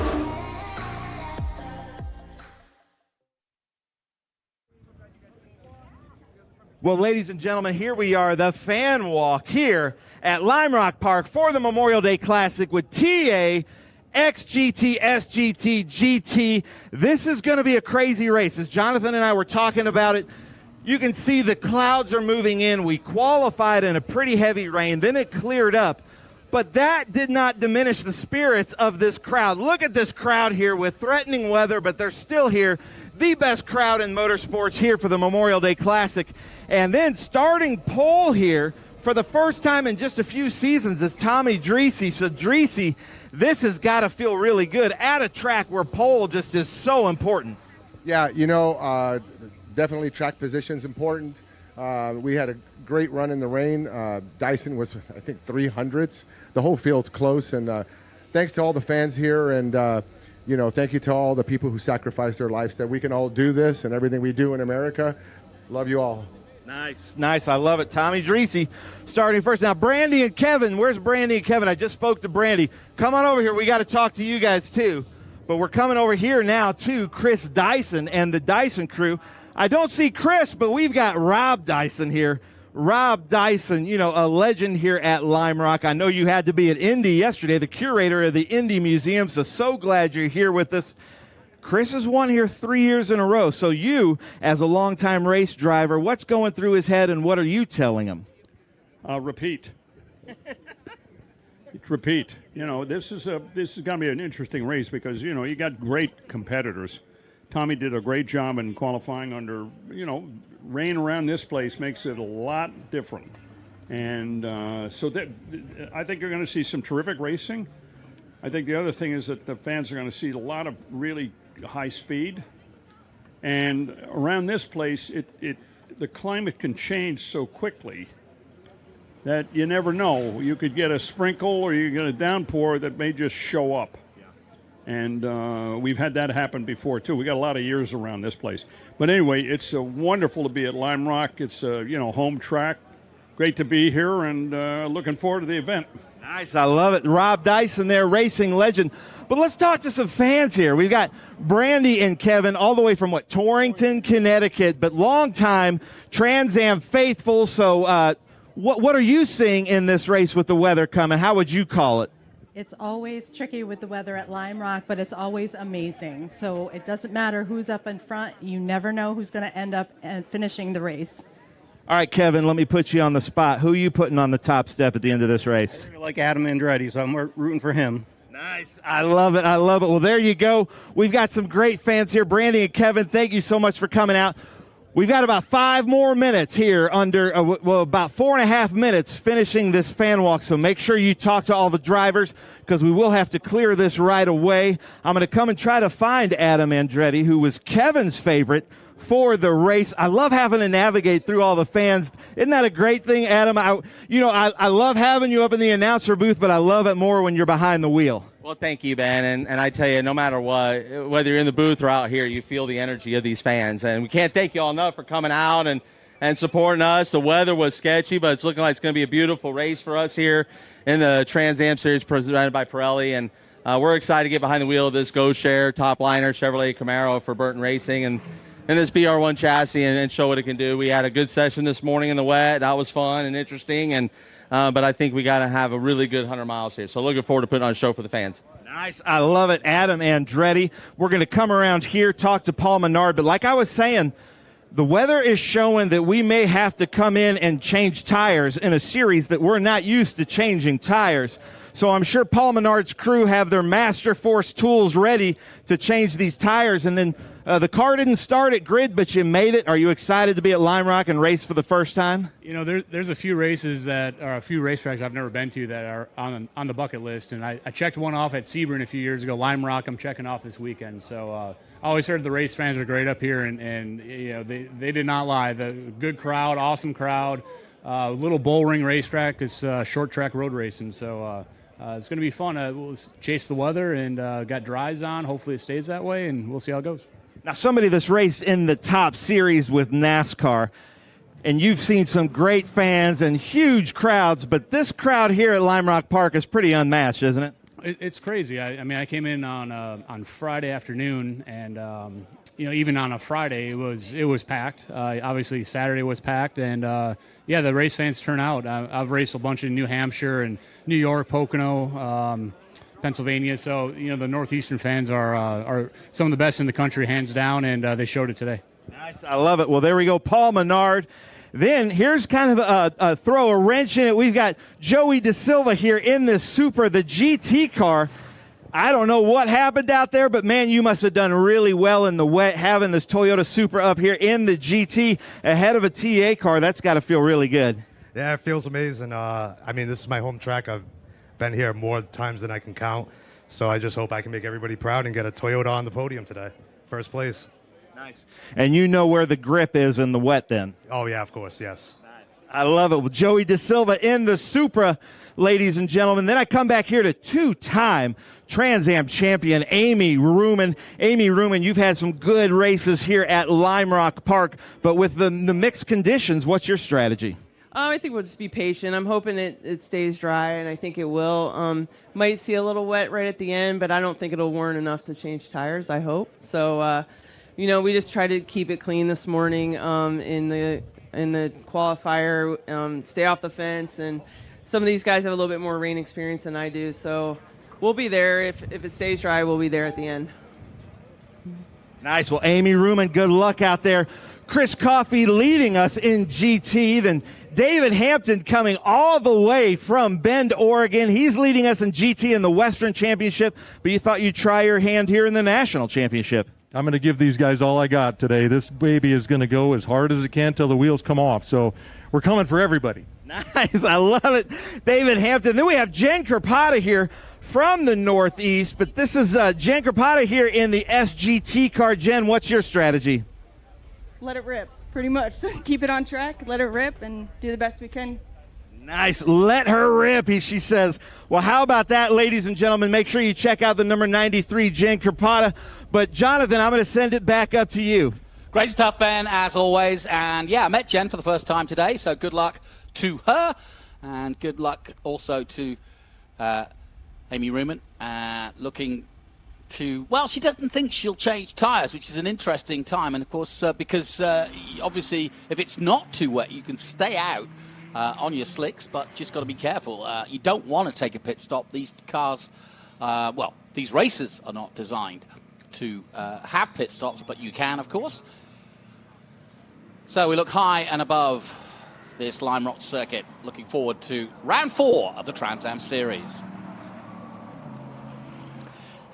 Well, ladies and gentlemen, here we are, the fan walk here at Lime Rock Park for the Memorial Day Classic with TA, XGT, SGT, GT. This is going to be a crazy race. As Jonathan and I were talking about it, you can see the clouds are moving in. We qualified in a pretty heavy rain. Then it cleared up. But that did not diminish the spirits of this crowd. Look at this crowd here with threatening weather, but they're still here. The best crowd in motorsports here for the Memorial Day Classic. And then starting pole here for the first time in just a few seasons is Tommy Dreese. So Dreese, this has got to feel really good at a track where pole just is so important. Yeah, definitely track position's important. We had a great run in the rain. Dyson was, I think, 300ths. The whole field's close, and thanks to all the fans here, and thank you to all the people who sacrificed their lives that we can all do this and everything we do in America. Love you all. Nice. I love it. Tommy Dreese starting first. Now, Brandy and Kevin. Where's Brandy and Kevin? I just spoke to Brandy. Come on over here. We got to talk to you guys, too. But we're coming over here now to Chris Dyson and the Dyson crew. I don't see Chris, but we've got Rob Dyson here. Rob Dyson, a legend here at Lime Rock. I know you had to be at Indy yesterday, the curator of the Indy Museum, so glad you're here with us. Chris has won here 3 years in a row. So you, as a longtime race driver, what's going through his head and what are you telling him? Repeat. Repeat. This is going to be an interesting race because, you got great competitors. Tommy did a great job in qualifying under, rain around this place makes it a lot different. And so I think you're going to see some terrific racing. I think the other thing is that the fans are going to see a lot of really high speed. And around this place, the climate can change so quickly that you never know. You could get a sprinkle or you get a downpour that may just show up. And we've had that happen before, too. We got a lot of years around this place. But anyway, it's wonderful to be at Lime Rock. It's a home track. Great to be here and looking forward to the event. Nice. I love it. Rob Dyson there, racing legend. But let's talk to some fans here. We've got Brandy and Kevin all the way from, Torrington, Connecticut, but long-time Trans Am faithful. So what are you seeing in this race with the weather coming? How would you call it? It's always tricky with the weather at Lime Rock, but it's always amazing. So it doesn't matter who's up in front. You never know who's going to end up finishing the race. All right, Kevin, let me put you on the spot. Who are you putting on the top step at the end of this race? I like Adam Andretti, so I'm rooting for him. Nice. I love it. Well, there you go. We've got some great fans here. Brandy and Kevin, thank you so much for coming out. We've got about 5 more minutes here about 4.5 minutes finishing this fan walk. So make sure you talk to all the drivers because we will have to clear this right away. I'm going to come and try to find Adam Andretti, who was Kevin's favorite for the race. I love having to navigate through all the fans. Isn't that a great thing, Adam? I love having you up in the announcer booth, but I love it more when you're behind the wheel. Well, thank you, Ben. And I tell you, no matter what, whether you're in the booth or out here, you feel the energy of these fans. And we can't thank you all enough for coming out and supporting us. The weather was sketchy, but it's looking like it's going to be a beautiful race for us here in the Trans Am Series presented by Pirelli. And we're excited to get behind the wheel of this Go Share top liner Chevrolet Camaro for Burton Racing and this BR1 chassis and show what it can do. We had a good session this morning in the wet. That was fun and interesting. But I think we got to have a really good 100 miles here. So looking forward to putting on a show for the fans. Nice. I love it. Adam Andretti. We're going to come around here, talk to Paul Menard. But like I was saying, the weather is showing that we may have to come in and change tires in a series that we're not used to changing tires. So I'm sure Paul Menard's crew have their Master Force tools ready to change these tires. And then the car didn't start at Grid, but you made it. Are you excited to be at Lime Rock and race for the first time? You know, there's a few races that are a few racetracks I've never been to that are on the bucket list. And I checked one off at Sebring a few years ago. Lime Rock I'm checking off this weekend. So I always heard the race fans are great up here, and you know, they did not lie. The good crowd, awesome crowd. Little bull ring racetrack. It's short track road racing. So it's going to be fun. We'll chase the weather and got dries on. Hopefully it stays that way, and we'll see how it goes. Now, somebody that's raced in the top series with NASCAR, and you've seen some great fans and huge crowds, but this crowd here at Lime Rock Park is pretty unmatched, isn't it? It's crazy. I mean, I came in on Friday afternoon, and you know, even on a Friday, it was packed. Obviously, Saturday was packed, and yeah, the race fans turn out. I've raced a bunch in New Hampshire and New York, Pocono, Pennsylvania. So, you know, the Northeastern fans are some of the best in the country, hands down, and they showed it today. Nice. I love it. Well, there we go. Paul Menard. Then here's kind of a throw a wrench in it. We've got Joey DeSilva here in this Supra, the GT car. I don't know what happened out there, but, man, you must have done really well in the wet having this Toyota Supra up here in the GT ahead of a TA car. That's got to feel really good. Yeah, it feels amazing. I mean, this is my home track. I've been here more times than I can count, so I just hope I can make everybody proud and get a Toyota on the podium today. First place. Nice. And you know where the grip is in the wet then? Oh, yeah, of course, yes. Nice. I love it. Well, Joey DeSilva in the Supra, ladies and gentlemen. Then I come back here to two-time Trans Am champion Amy Ruman. Amy Ruman, you've had some good races here at Lime Rock Park, but with the mixed conditions, what's your strategy? I think we'll just be patient. I'm hoping it stays dry, and I think it will. Might see a little wet right at the end, but I don't think it'll warrant enough to change tires, I hope. So, you know, we just try to keep it clean this morning in the qualifier, stay off the fence, and some of these guys have a little bit more rain experience than I do, so we'll be there. If it stays dry, we'll be there at the end. Nice. Well, Amy Ruman, good luck out there. Chris Coffey leading us in GT, then David Hampton coming all the way from Bend, Oregon. He's leading us in GT in the Western Championship, but you thought you'd try your hand here in the National Championship. I'm going to give these guys all I got today. This baby is going to go as hard as it can till the wheels come off, so we're coming for everybody. Nice. I love it. David Hampton. Then we have Jen Kerpata here from the Northeast, but this is Jen Kerpata here in the SGT car. Jen, what's your strategy? Let it rip, pretty much. Just keep it on track, let it rip, and do the best we can. Nice. Let her rip, she says. Well, how about that, ladies and gentlemen? Make sure you check out the number 93, Jen Kerpata. But, Jonathan, I'm going to send it back up to you. Great stuff, Ben, as always. And, yeah, I met Jen for the first time today, so good luck to her. And good luck also to Amy Ruman, looking to, well, she doesn't think she'll change tyres, which is an interesting time. And, of course, because obviously if it's not too wet, you can stay out on your slicks, but just got to be careful. You don't want to take a pit stop. These cars, well, these races are not designed to have pit stops, but you can, of course. So we look high and above this Lime Rock circuit, looking forward to round 4 of the Trans Am Series.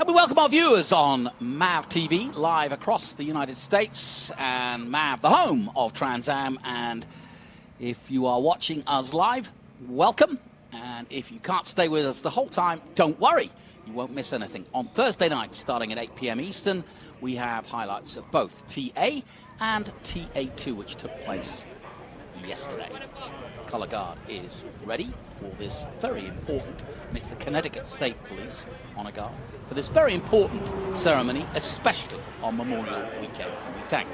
And we welcome our viewers on MAV TV, live across the United States, and MAV, the home of Trans Am. And if you are watching us live, welcome. And if you can't stay with us the whole time, don't worry. You won't miss anything. On Thursday night, starting at 8 p.m. Eastern, we have highlights of both TA and TA2, which took place yesterday. Color Guard is ready for this very important, and it's the Connecticut State Police Honor Guard, for this very important ceremony, especially on Memorial Weekend. And we thank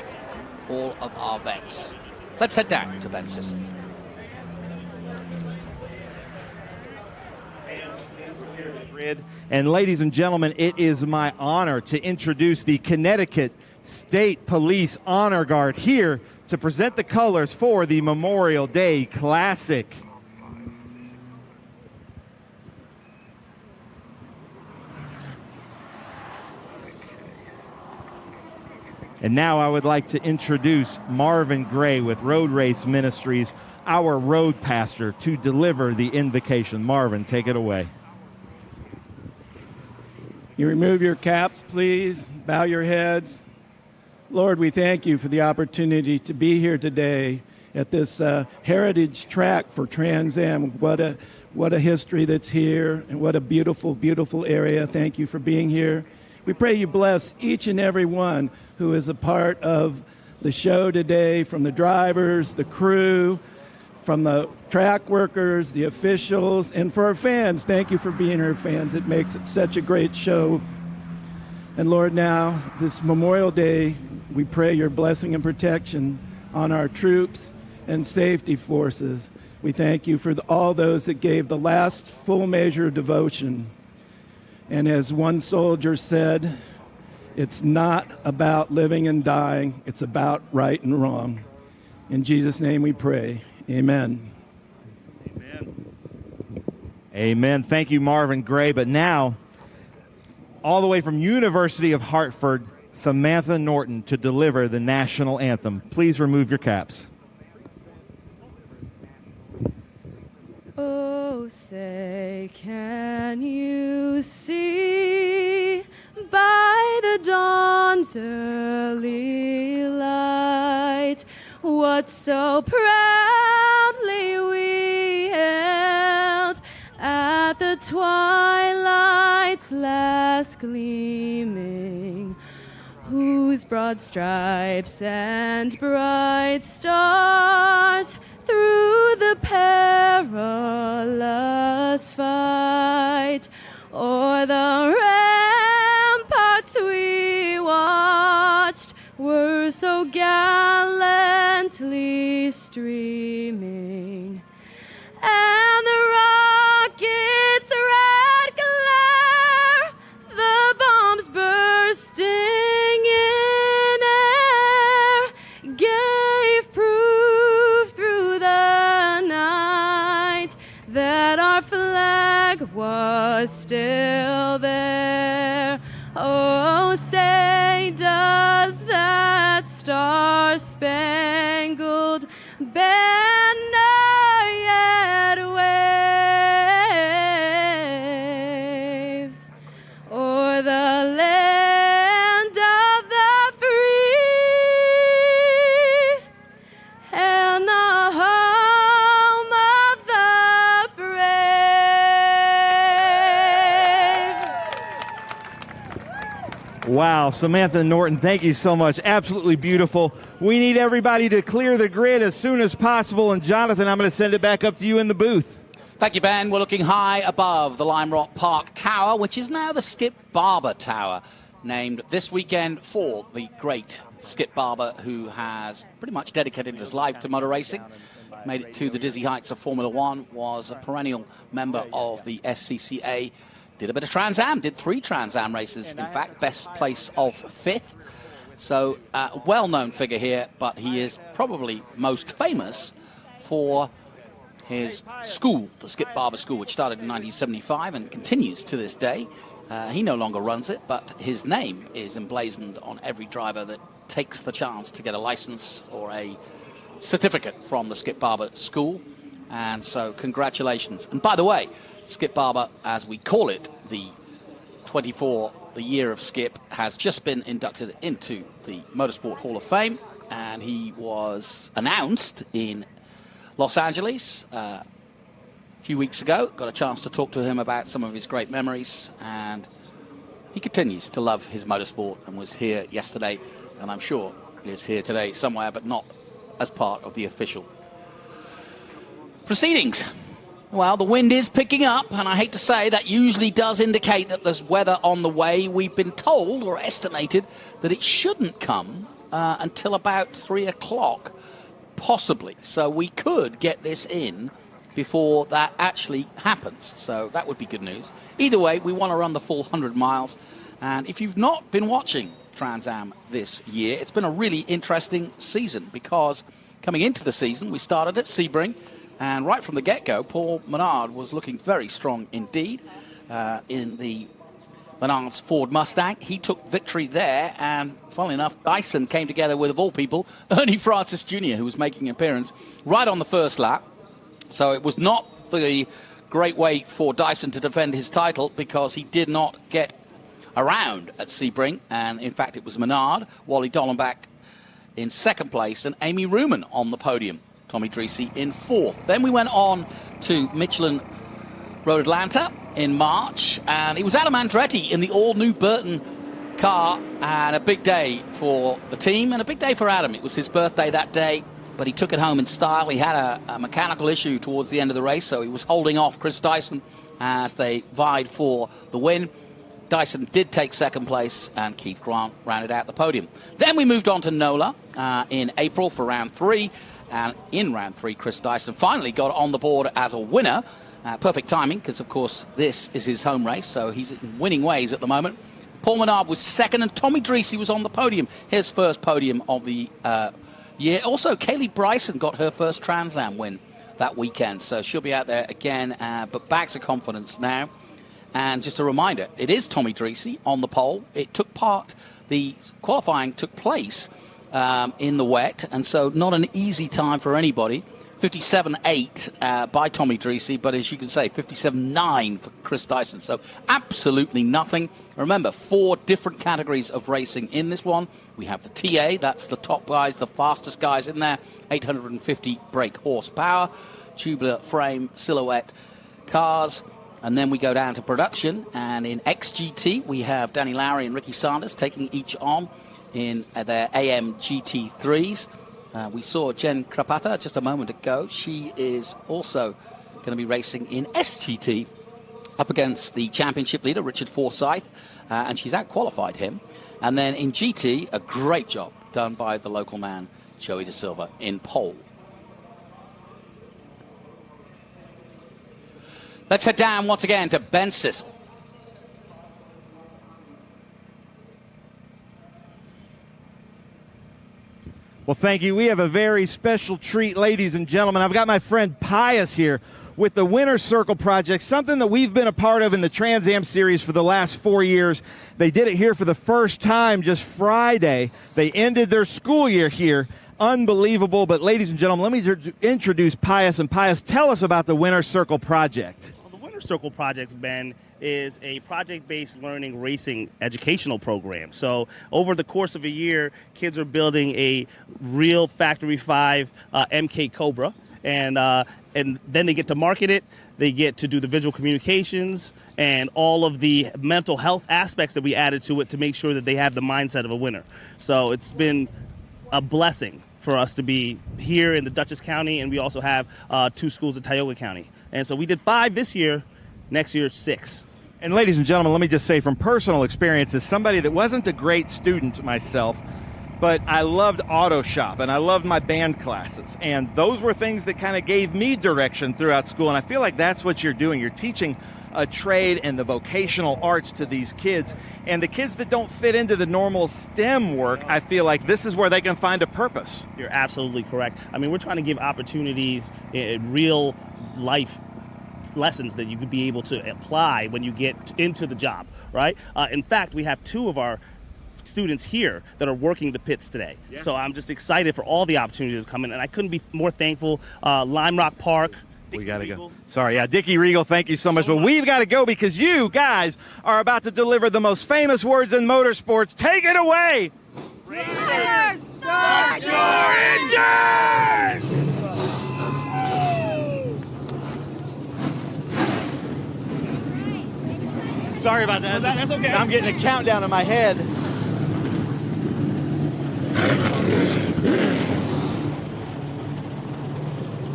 all of our vets. Let's head down to Ben Sisson. And ladies and gentlemen, it is my honor to introduce the Connecticut State Police Honor Guard here to present the colors for the Memorial Day Classic. And now I would like to introduce Marvin Gray with Road Race Ministries, our road pastor, to deliver the invocation. Marvin, take it away. You remove your caps, please. Bow your heads. Lord, we thank you for the opportunity to be here today at this heritage track for Trans Am. What a history that's here, and what a beautiful, beautiful area. Thank you for being here. We pray you bless each and every one who is a part of the show today, from the drivers, the crew, from the track workers, the officials, and for our fans. Thank you for being here, fans. It makes it such a great show. And Lord, now, this Memorial Day, we pray your blessing and protection on our troops and safety forces. We thank you for all those that gave the last full measure of devotion. And as one soldier said, it's not about living and dying, it's about right and wrong. In Jesus' name we pray. Amen. Amen. Thank you, Marvin Gray. But now, all the way from University of Hartford, Samantha Norton to deliver the national anthem. Please remove your caps. Oh, say, can you see by the dawn's early light what so proudly we held at the twilight's last gleaming, whose broad stripes and bright stars through the perilous fight o'er the ramparts we watched were so gallantly streaming, and the rocket's red glare, the bombs bursting in air, gave proof through the night that our flag was still there. Oh, say, does that star-spangled banner yet wave o'er the land of the free and the home of the brave? Wow, Samantha Norton, thank you so much. Absolutely beautiful. We need everybody to clear the grid as soon as possible. And Jonathan, I'm going to send it back up to you in the booth. Thank you, Ben. We're looking high above the Lime Rock Park Tower, which is now the Skip Barber Tower, named this weekend for the great Skip Barber, who has pretty much dedicated his life to motor racing, made it to the dizzy heights of Formula One, was a perennial member of the SCCA, did a bit of Trans Am, did 3 Trans Am races, in fact, best place of 5th. So, well-known figure here, but he is probably most famous for his school, the Skip Barber School, which started in 1975 and continues to this day. He no longer runs it, but his name is emblazoned on every driver that takes the chance to get a license or a certificate from the Skip Barber School. And so, congratulations. And by the way, Skip Barber, as we call it, the 24, the year of Skip, has just been inducted into the Motorsport Hall of Fame, and he was announced in Los Angeles a few weeks ago. Got a chance to talk to him about some of his great memories, and he continues to love his motorsport and was here yesterday, and I'm sure is here today somewhere, but not as part of the official proceedings. Well, the wind is picking up, and I hate to say that usually does indicate that there's weather on the way. We've been told or estimated that it shouldn't come until about 3 o'clock, possibly. So we could get this in before that actually happens. So that would be good news. Either way, we want to run the full 100 miles. And if you've not been watching Trans Am this year, it's been a really interesting season, because coming into the season, we started at Sebring. And right from the get-go, Paul Menard was looking very strong indeed in the Menard's Ford Mustang. He took victory there, and funnily enough, Dyson came together with, of all people, Ernie Francis Jr., who was making an appearance right on the first lap. So it was not the great way for Dyson to defend his title, because he did not get around at Sebring. And in fact, it was Menard, Wally Dollenbach in second place, and Amy Ruman on the podium. Tommy Dreese in fourth. Then we went on to Michelin Road Atlanta in March, and it was Adam Andretti in the all-new Burton car, and a big day for the team and a big day for Adam. It was his birthday that day, but he took it home in style. He had a mechanical issue towards the end of the race, so he was holding off Chris Dyson as they vied for the win. Dyson did take second place, and Keith Grant rounded out the podium. Then we moved on to NOLA in April for round 3, and in round 3, Chris Dyson finally got on the board as a winner. Perfect timing, because, of course, this is his home race, so he's in winning ways at the moment. Paul Menard was second, and Tommy Dreese was on the podium, his first podium of the year. Also, Kaylee Bryson got her first Trans Am win that weekend, so she'll be out there again, but bags of confidence now. And just a reminder, it is Tommy Dreese on the pole. The qualifying took place in the wet, and so not an easy time for anybody. 57.8 by Tommy Dreese, but as you can say, 57.9 for Chris Dyson. So absolutely nothing. Remember, 4 different categories of racing in this one. We have the TA, that's the top guys, the fastest guys in there, 850 brake horsepower, tubular frame, silhouette cars. And then we go down to production, and in XGT, we have Danny Lowry and Ricky Sanders taking each on in their AM GT3s. We saw Jen Krapata just a moment ago. She is also going to be racing in SGT up against the championship leader, Richard Forsyth, and she's out-qualified him. And then in GT, a great job done by the local man, Joey De Silva, in pole. Let's head down once again to Ben Sissel. Well, thank you. We have a very special treat, ladies and gentlemen. I've got my friend Pius here with the Winner's Circle Project, something that we've been a part of in the Trans Am Series for the last 4 years. They did it here for the first time just Friday. They ended their school year here. Unbelievable. But, ladies and gentlemen, let me introduce Pius. And, Pius, tell us about the Winner's Circle Project. Well, the Winner's Circle Project, Ben, is a project-based learning racing educational program. So over the course of a year, kids are building a real Factory 5 MK Cobra, and then they get to market it. They get to do the visual communications and all of the mental health aspects that we added to it to make sure that they have the mindset of a winner. So it's been a blessing for us to be here in the Dutchess County, and we also have 2 schools in Tioga County. And so we did 5 this year. Next year, 6. And ladies and gentlemen, let me just say from personal experience, as somebody that wasn't a great student myself, but I loved auto shop and I loved my band classes. And those were things that kind of gave me direction throughout school. And I feel like that's what you're doing. You're teaching a trade and the vocational arts to these kids. And the kids that don't fit into the normal STEM work, I feel like this is where they can find a purpose. You're absolutely correct. I mean, we're trying to give opportunities in real life lessons that you could be able to apply when you get into the job, right? In fact, we have 2 of our students here that are working the pits today. Yeah. So I'm just excited for all the opportunities coming, and I couldn't be more thankful. Lime Rock Park. We got to go. Sorry, yeah, Dickie Regal, thank you so much. But we've got to go because you guys are about to deliver the most famous words in motorsports. Take it away! Racers, start your engines! Sorry about that. That's okay. I'm getting a countdown in my head.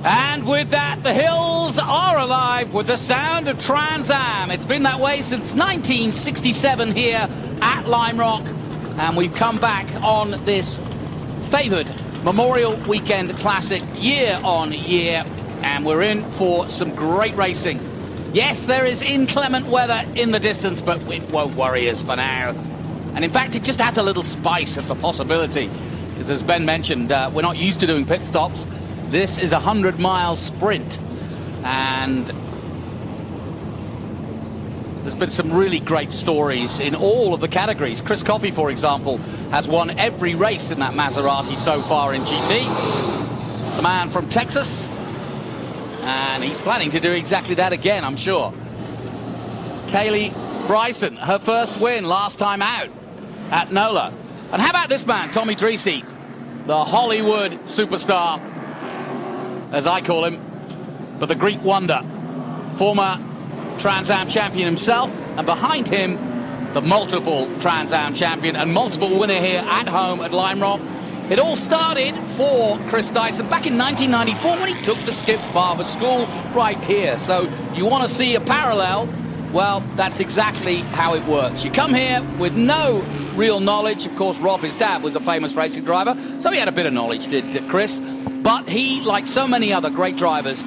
And with that, the hills are alive with the sound of Trans Am. It's been that way since 1967 here at Lime Rock, and we've come back on this favoured Memorial Weekend Classic year on year, and we're in for some great racing. Yes, there is inclement weather in the distance, but it won't worry us for now. And in fact, it just adds a little spice of the possibility. Because as Ben mentioned, we're not used to doing pit stops. This is a 100-mile sprint. And there's been some really great stories in all of the categories. Chris Coffey, for example, has won every race in that Maserati so far in GT. The man from Texas. And he's planning to do exactly that again, I'm sure. Kaylee Bryson, her first win last time out at NOLA. And how about this man, Tommy Dreese, the Hollywood superstar, as I call him, but the Greek wonder, former Trans Am champion himself, and behind him, the multiple Trans Am champion and multiple winner here at home at Lime Rock. It all started for Chris Dyson back in 1994 when he took the Skip Barber School right here. So you want to see a parallel? Well, that's exactly how it works. You come here with no real knowledge. Of course, Rob, his dad, was a famous racing driver, so he had a bit of knowledge, did Chris. But he, like so many other great drivers,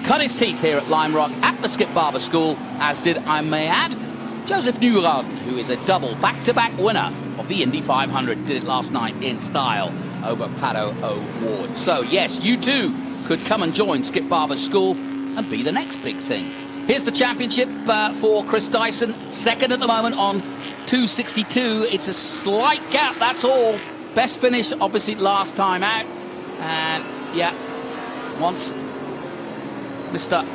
cut his teeth here at Lime Rock at the Skip Barber School, as did, I may add, Joseph Newgarden, who is a double back-to-back winner of the Indy 500, did it last night in style over Pato O'Ward. So, yes, you too could come and join Skip Barber's school and be the next big thing. Here's the championship for Chris Dyson, second at the moment on 262. It's a slight gap, that's all. Best finish, obviously, last time out. And, yeah, once Mr.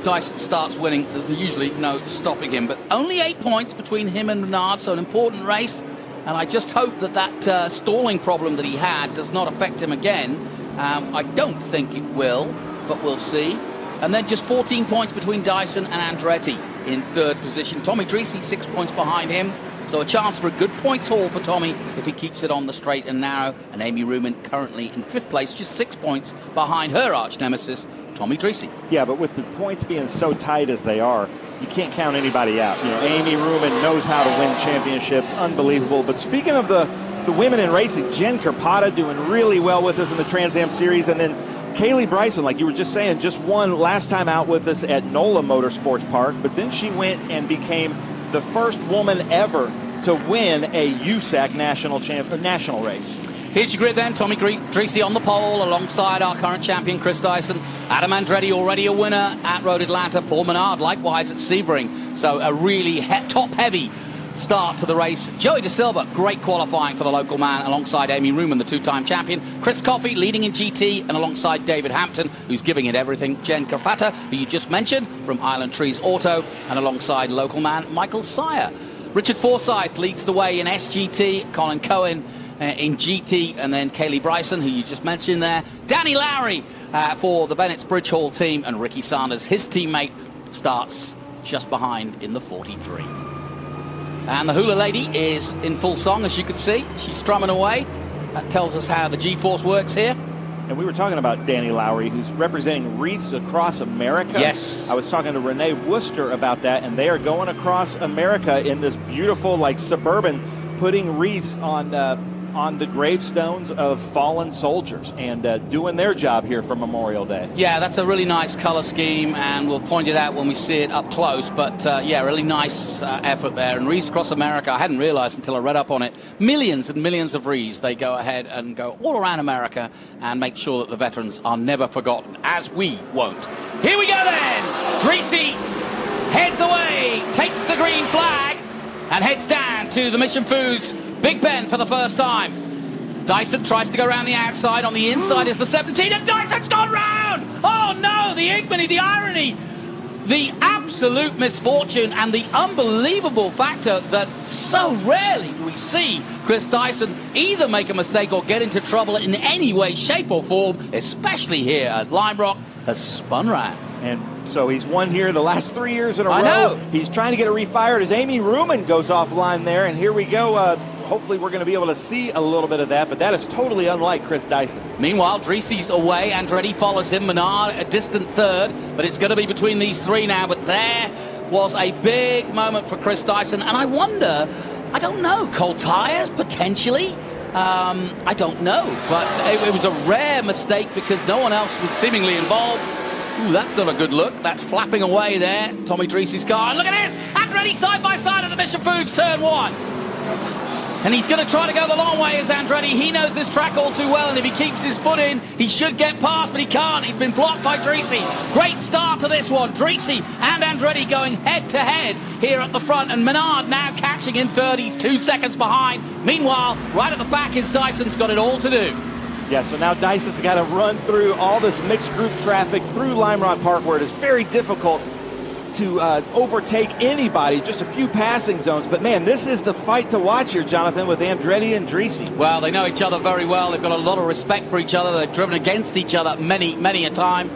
Dyson starts winning, there's usually no stopping him. But only 8 points between him and Menard, so an important race. And I just hope that that stalling problem that he had does not affect him again. I don't think it will, but we'll see. And then just 14 points between Dyson and Andretti in third position. Tommy Dreese 6 points behind him. So a chance for a good points haul for Tommy if he keeps it on the straight and narrow. And Amy Ruman currently in fifth place, just 6 points behind her arch nemesis, Tommy Dreese. Yeah, but with the points being so tight as they are, you can't count anybody out. You know, Amy Ruman knows how to win championships. Unbelievable. But speaking of the women in racing, Jen Carpata doing really well with us in the Trans Am Series. And then Kaylee Bryson, like you were just saying, just won last time out with us at NOLA Motorsports Park. But then she went and became the first woman ever to win a USAC national race. Here's your grid then. Tommy Dreese on the pole alongside our current champion, Chris Dyson. Adam Andretti already a winner at Road Atlanta. Paul Menard likewise at Sebring. So a really top-heavy start to the race. Joey De Silva, great qualifying for the local man alongside Amy Ruman, the two-time champion. Chris Coffey leading in GT and alongside David Hampton, who's giving it everything. Jen Carpata, who you just mentioned, from Island Trees Auto, and alongside local man Michael Sire. Richard Forsyth leads the way in SGT. Colin Cohen in GT, and then Kaylee Bryson, who you just mentioned there. Danny Lowry for the Bennett's Bridge Hall team, and Ricky Sanders, his teammate, starts just behind in the 43. And the Hula Lady is in full song, as you can see. She's strumming away. That tells us how the G-force works here. And we were talking about Danny Lowry, who's representing wreaths across America. Yes. I was talking to Renee Worcester about that, and they are going across America in this beautiful, like, Suburban, putting wreaths on the gravestones of fallen soldiers and doing their job here for Memorial Day. Yeah, that's a really nice color scheme, and we'll point it out when we see it up close. But yeah, really nice effort there. And Wreaths Across America, I hadn't realized until I read up on it, millions and millions of wreaths. They go ahead and go all around America and make sure that the veterans are never forgotten, as we won't. Here we go then. Dreese heads away, takes the green flag, and heads down to the Mission Foods Big Ben for the first time. Dyson tries to go around the outside. On the inside is the 17, and Dyson's gone round! Oh no, the ignominy, the irony, the absolute misfortune, and the unbelievable factor that so rarely do we see Chris Dyson either make a mistake or get into trouble in any way, shape or form, especially here at Lime Rock, has spun round. And so he's won here the last 3 years in a row. I know. He's trying to get it refired as Amy Ruman goes offline there. And here we go. Hopefully we're going to be able to see a little bit of that, but that is totally unlike Chris Dyson. Meanwhile, Dreese's away. Andretti follows him. Menard a distant third, but it's going to be between these three now. But there was a big moment for Chris Dyson. And I wonder, I don't know, cold tires potentially? I don't know. But it was a rare mistake because no one else was seemingly involved. Ooh, that's not a good look. That's flapping away there. Tommy Dreese's car. And look at this! Andretti side by side at the Mission Foods turn one. And he's going to try to go the long way as Andretti. He knows this track all too well, and if he keeps his foot in, he should get past, but he can't. He's been blocked by Dreese. Great start to this one. Dreese and Andretti going head-to-head here at the front, and Menard now catching in 32 seconds behind. Meanwhile, right at the back is Dyson's got it all to do. Yeah, so now Dyson's got to run through all this mixed group traffic through Lime Rock Park, where it is very difficult to overtake anybody, just a few passing zones. But, man, this is the fight to watch here, Jonathan, with Andretti and Dreese. Well, they know each other very well. They've got a lot of respect for each other. They've driven against each other many, many a time.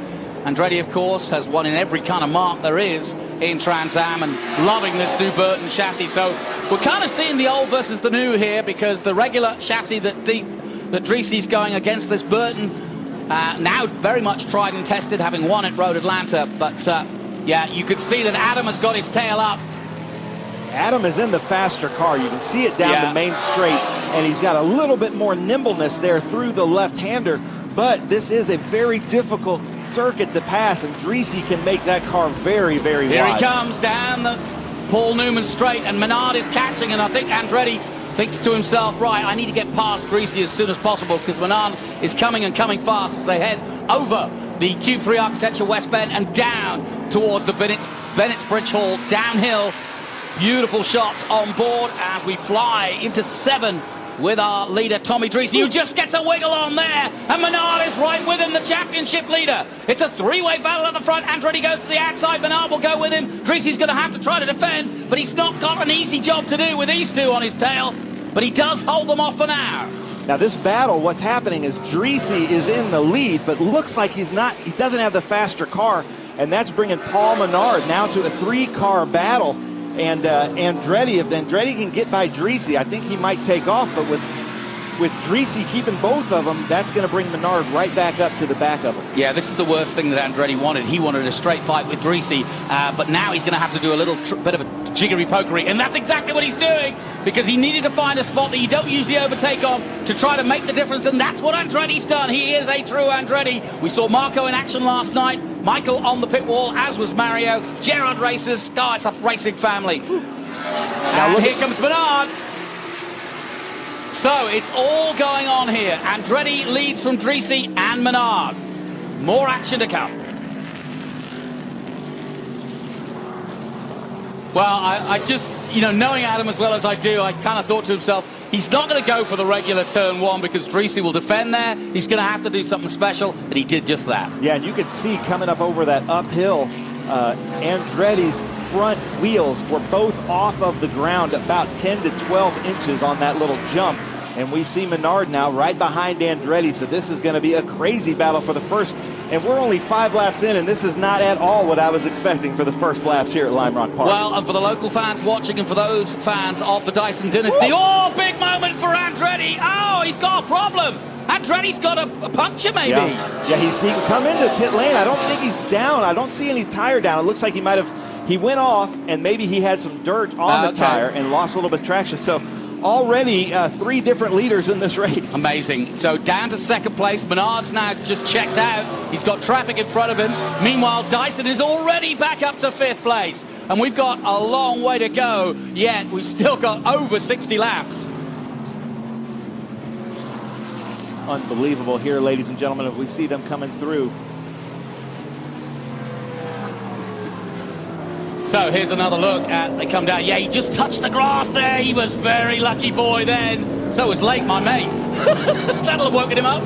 Andretti, of course, has won in every kind of mark there is in Trans Am and loving this new Burton chassis. So we're kind of seeing the old versus the new here, because the regular chassis that Dreese's going against this Burton, now very much tried and tested, having won at Road Atlanta. But, yeah, you could see that Adam has got his tail up. Adam is in the faster car. You can see it down the main straight, and he's got a little bit more nimbleness there through the left-hander. But this is a very difficult circuit to pass, and Dreese can make that car very, very wide. Here he comes down the Paul Newman straight, and Menard is catching, and I think Andretti thinks to himself, right, I need to get past Dreese as soon as possible, because Menard is coming and coming fast as they head over the Cube 3 Architecture West Bend and down towards the Bennett's Bridge Hall, downhill. Beautiful shots on board as we fly into 7 with our leader, Tommy Dreese, who just gets a wiggle on there, and Menard is right with him, the championship leader. It's a three-way battle at the front. Andretti goes to the outside. Menard will go with him. Dreese's going to have to try to defend, but he's not got an easy job to do with these two on his tail, but he does hold them off for now. Now this battle, what's happening is Dreese is in the lead, but looks like he doesn't have the faster car, and that's bringing Paul Menard now to a 3-car battle. And Andretti, if Andretti can get by Dreese, I think he might take off. But with Dreese keeping both of them, that's going to bring Menard right back up to the back of him. Yeah, this is the worst thing that Andretti wanted. He wanted a straight fight with Dreese, but now he's going to have to do a little bit of a jiggery-pokery, and that's exactly what he's doing, because he needed to find a spot that you don't usually overtake on to try to make the difference, and that's what Andretti's done. He is a true Andretti. We saw Marco in action last night, Michael on the pit wall, as was Mario, Gerard races. Oh, it's a racing family. Now here comes Menard. So it's all going on here. Andretti leads from Dreese and Menard. More action to come. Well, I just, knowing Adam as well as I do, I kind of thought to himself, he's not going to go for the regular turn 1 because Dreese will defend there. He's going to have to do something special, and he did just that. Yeah, and you could see coming up over that uphill, Andretti's front wheels were both off of the ground about 10 to 12 inches on that little jump. And we see Menard now right behind Andretti, so this is going to be a crazy battle for the first. And we're only 5 laps in, and this is not at all what I was expecting for the first laps here at Lime Rock Park. Well, and for the local fans watching, and for those fans of the Dyson Dynasty, oh, big moment for Andretti. Oh, he's got a problem. Andretti's got a puncture, maybe. Yeah, he can come into pit lane. I don't think he's down. I don't see any tire down. It looks like he went off, and maybe he had some dirt on the tire and lost a little bit of traction. So already 3 different leaders in this race. Amazing. So down to second place. Menard's now just checked out. He's got traffic in front of him. Meanwhile, Dyson is already back up to 5th place. And we've got a long way to go, yet we've still got over 60 laps. Unbelievable here, ladies and gentlemen, if we see them coming through. So here's another look at, they come down. Yeah, he just touched the grass there. He was very lucky boy then. So was Lake, my mate. That'll have woken him up.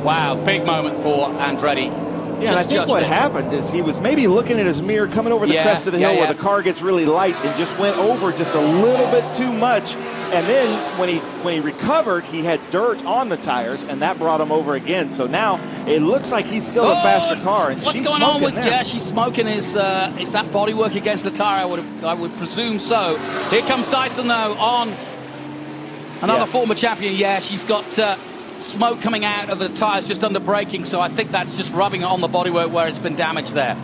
Wow, big moment for Andretti. Yeah, and I think what happened is he was maybe looking at his mirror coming over the crest of the hill where the car gets really light, and just went over just a little bit too much. And then when he recovered, he had dirt on the tires, and that brought him over again. So now it looks like he's still a faster car. And what's going on with there. Yeah, she's smoking. Is that bodywork against the tire? I would presume so. Here comes Dyson though on another former champion. Yeah, she's got smoke coming out of the tires just under braking, so I think that's just rubbing on the bodywork where it's been damaged there.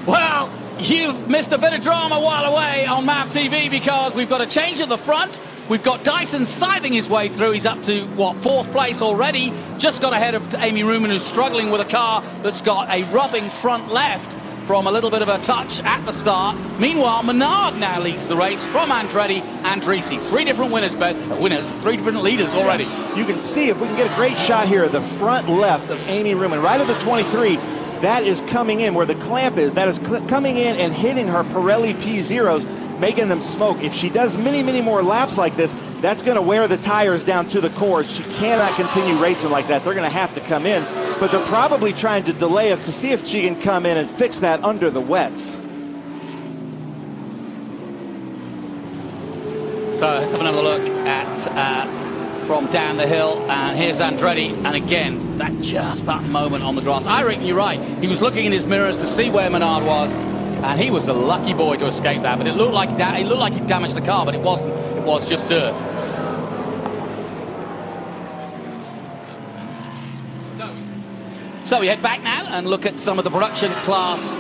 Well, you've missed a bit of drama while away on MAV TV, because we've got a change at the front. We've got Dyson scything his way through. He's up to, 4th place already. Just got ahead of Amy Ruman, who's struggling with a car that's got a rubbing front left from a little bit of a touch at the start. Meanwhile, Menard now leads the race from Andretti and Dreese. 3 different winners, 3 different leaders already. You can see, if we can get a great shot here, the front left of Amy Ruman, right at the 23, that is coming in where the clamp is. That is coming in and hitting her Pirelli P0s, making them smoke. If she does many, many more laps like this, that's going to wear the tires down to the core. She cannot continue racing like that. They're going to have to come in. but they're probably trying to delay it to see if she can come in and fix that under the wets. So let's have another look at from down the hill, and here's Andretti, and again, that moment on the grass. I reckon you're right. He was looking in his mirrors to see where Menard was, and he was a lucky boy to escape that. But it looked like he damaged the car, but it wasn't. It was just dirt. So we head back now and look at some of the production class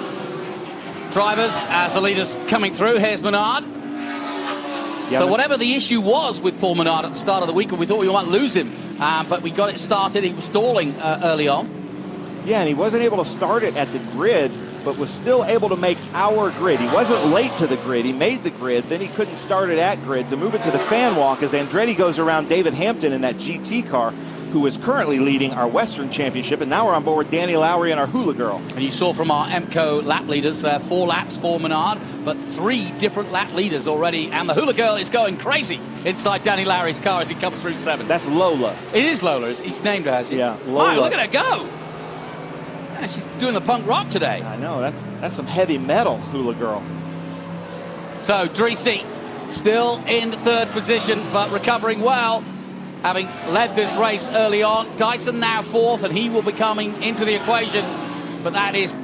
drivers as the leaders coming through. Here's Menard. Yeah, so whatever the issue was with Paul Menard at the start of the week, we thought we might lose him, but we got it started. He was stalling early on. Yeah, and he wasn't able to start it at the grid, but was still able to make our grid. He wasn't late to the grid. He made the grid. Then he couldn't start it at grid to move it to the fan walk as Andretti goes around David Hampton in that GT car, who is currently leading our Western Championship. And now we're on board Danny Lowry and our Hula Girl. And you saw from our MCO lap leaders, 4 laps for Menard, but 3 different lap leaders already. And the Hula Girl is going crazy inside Danny Lowry's car as he comes through 7. That's Lola. It is Lola. He's named her, has he? Yeah, Lola. My, look at her go. Yeah, she's doing the punk rock today. I know. That's some heavy metal, Hula Girl. So Dreesy still in 3rd position, but recovering well, having led this race early on. Dyson now 4th, and he will be coming into the equation. But that is